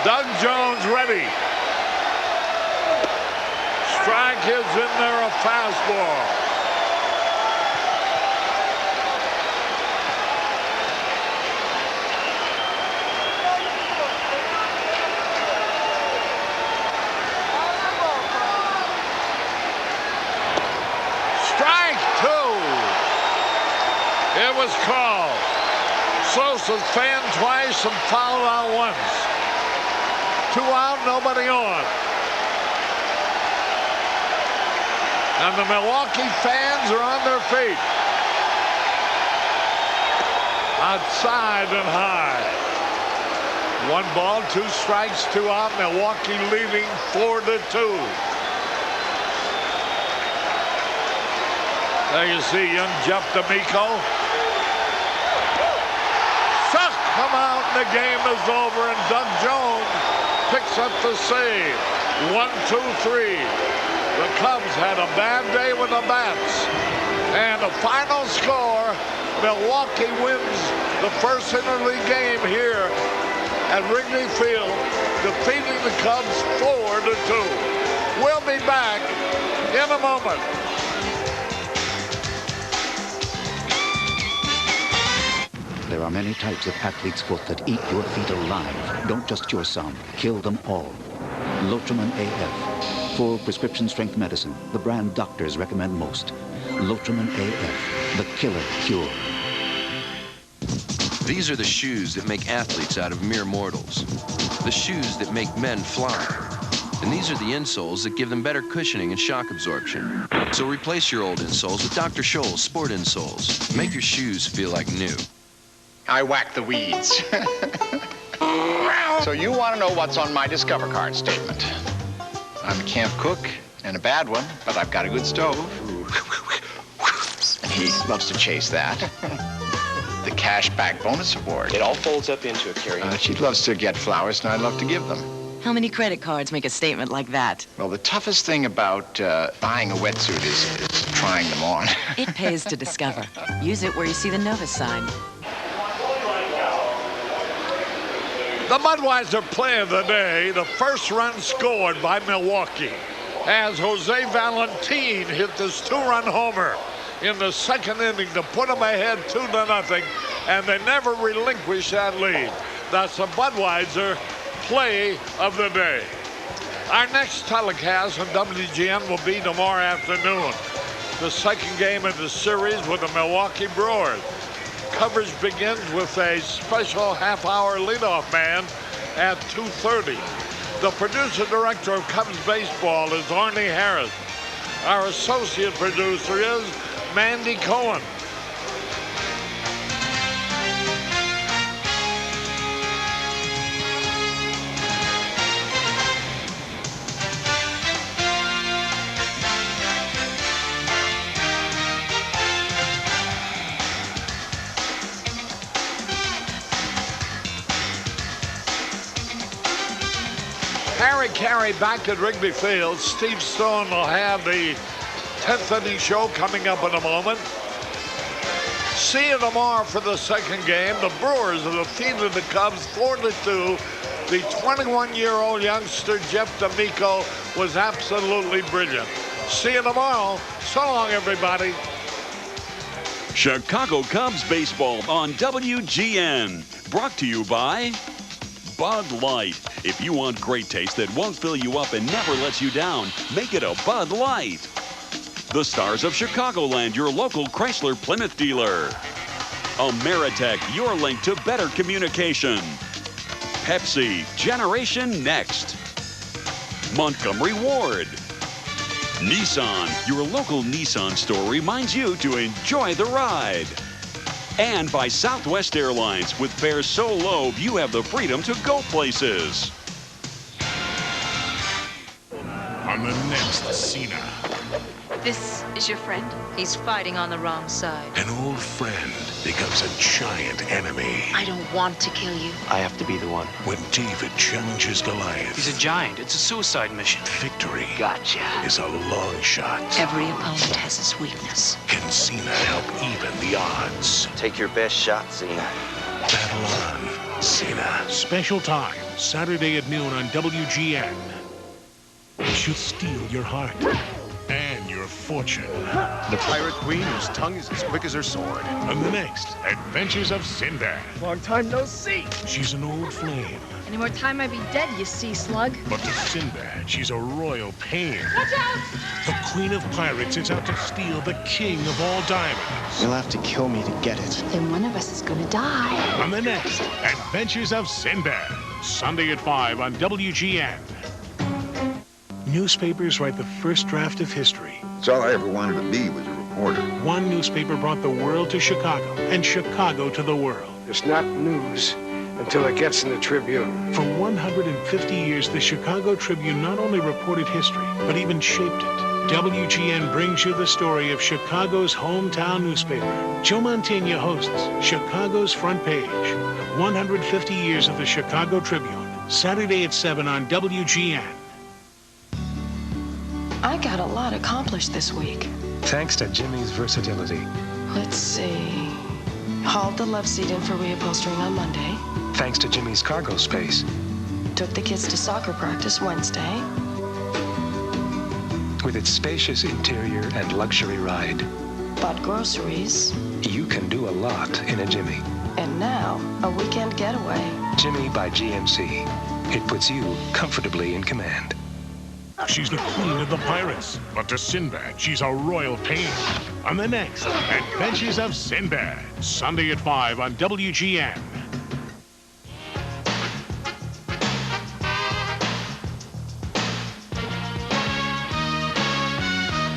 S2: Doug Jones ready. Strike is in there, a fastball. Strike 2. It was called. Sosa's fanned twice and fouled out once. 2 out, nobody on. And the Milwaukee fans are on their feet. Outside and high. 1 ball, 2 strikes, 2 out. Milwaukee leading 4-2. There you see young Jeff D'Amico. Suck come out and the game is over, and Doug Jones picks up the save. 1-2-3. The Cubs had a bad day with the bats. And the final score, Milwaukee wins the first interleague game here at Wrigley Field, defeating the Cubs 4-2. We'll be back in a moment.
S9: There are many types of athlete's foot that eat your feet alive. Don't just cure some, kill them all. Lotramin AF. Full prescription strength medicine, the brand doctors recommend most. Lotramin AF, the killer cure.
S14: These are the shoes that make athletes out of mere mortals. The shoes that make men fly. And these are the insoles that give them better cushioning and shock absorption. So replace your old insoles with Dr. Scholl's Sport Insoles. Make your shoes feel like new.
S3: I whack the weeds. So you want to know what's on my Discover Card statement. I'm a camp cook, and a bad one, but I've got a good stove. And he loves to chase that. The cashback bonus award.
S17: It all folds up into a carry-on.
S3: She loves to get flowers, and I love to give them.
S28: How many credit cards make a statement like that?
S3: Well, the toughest thing about buying a wetsuit is trying them on.
S28: It pays to Discover. Use it where you see the Novus sign.
S2: The Budweiser play of the day, the first run scored by Milwaukee as Jose Valentin hit this two-run homer in the second inning to put them ahead 2-0, and they never relinquished that lead. That's the Budweiser play of the day. Our next telecast on WGN will be tomorrow afternoon, the second game of the series with the Milwaukee Brewers. Coverage begins with a special half-hour leadoff man at 2:30. The producer-director of Cubs baseball is Arnie Harris. Our associate producer is Mandy Cohen. Harry Carey back at Wrigley Field. Steve Stone will have the 10th inning show coming up in a moment. See you tomorrow for the second game. The Brewers have defeated the Cubs 4-2. The 21-year-old youngster Jeff D'Amico was absolutely brilliant. See you tomorrow. So long, everybody.
S1: Chicago Cubs baseball on WGN. Brought to you by Bud Light. If you want great taste that won't fill you up and never lets you down, make it a Bud Light. The Stars of Chicagoland, your local Chrysler Plymouth dealer. Ameritech, your link to better communication. Pepsi, Generation Next. Montgomery Ward. Nissan, your local Nissan store reminds you to enjoy the ride. And by Southwest Airlines, with fares so low, you have the freedom to go places.
S12: On the next Cena,
S4: This is your friend? He's fighting on the wrong side.
S12: an old friend becomes a giant enemy.
S4: I don't want to kill you.
S17: I have to be the one.
S12: When David challenges Goliath,
S22: He's a giant. It's a suicide mission.
S12: victory
S4: Gotcha.
S12: is a long shot.
S4: Every opponent has his weakness.
S12: Can Cena help even the odds?
S17: Take your best shot, Cena.
S12: Battle on, Cena. Special time, Saturday at noon on WGN. She'll steal your heart and your fortune.
S23: The pirate queen whose tongue is as quick as her sword.
S12: On the next Adventures of Sinbad.
S23: Long time no see.
S12: She's an old flame,
S21: Any more time I'd be dead, you sea slug.
S12: but to Sinbad, she's a royal pain.
S21: Watch out!
S12: The queen of pirates is out to steal the king of all diamonds.
S23: You'll have to kill me to get it.
S21: Then one of us is gonna die.
S12: On the next Adventures of Sinbad, Sunday at 5 on WGN. Newspapers write the first draft of history.
S24: It's all I ever wanted to be was a reporter.
S12: One newspaper brought the world to Chicago, and Chicago to the world.
S10: It's not news until it gets in the Tribune.
S12: For 150 years, the Chicago Tribune not only reported history, but even shaped it. WGN brings you the story of Chicago's hometown newspaper. Joe Mantegna hosts Chicago's Front Page. 150 years of the Chicago Tribune. Saturday at 7 on WGN.
S21: I got a lot accomplished this week.
S23: Thanks to Jimmy's versatility.
S21: Let's see.
S5: Hauled the love seat in for reupholstering on Monday.
S7: Thanks to Jimmy's cargo space.
S5: Took the kids to soccer practice Wednesday.
S7: With its spacious interior and luxury ride,
S5: Bought groceries.
S7: you can do a lot in a Jimmy.
S5: And now, a weekend getaway.
S7: Jimmy by GMC. It puts you comfortably in command.
S12: She's the queen of the pirates, but to Sinbad, she's a royal pain. On the next Adventures of Sinbad, Sunday at 5 on WGN.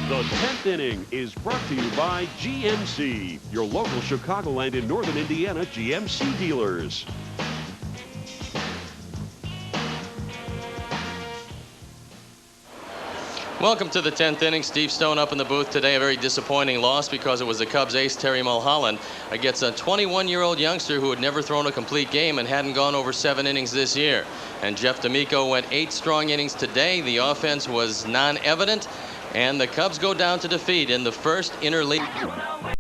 S1: The 10th inning is brought to you by GMC, your local Chicagoland and Northern Indiana GMC dealers.
S6: Welcome to the 10th inning. Steve Stone up in the booth today. A very disappointing loss because it was the Cubs ace Terry Mulholland against a 21-year-old youngster who had never thrown a complete game and hadn't gone over 7 innings this year. And Jeff D'Amico went 8 strong innings today. The offense was non-evident, and the Cubs go down to defeat in the first interleague.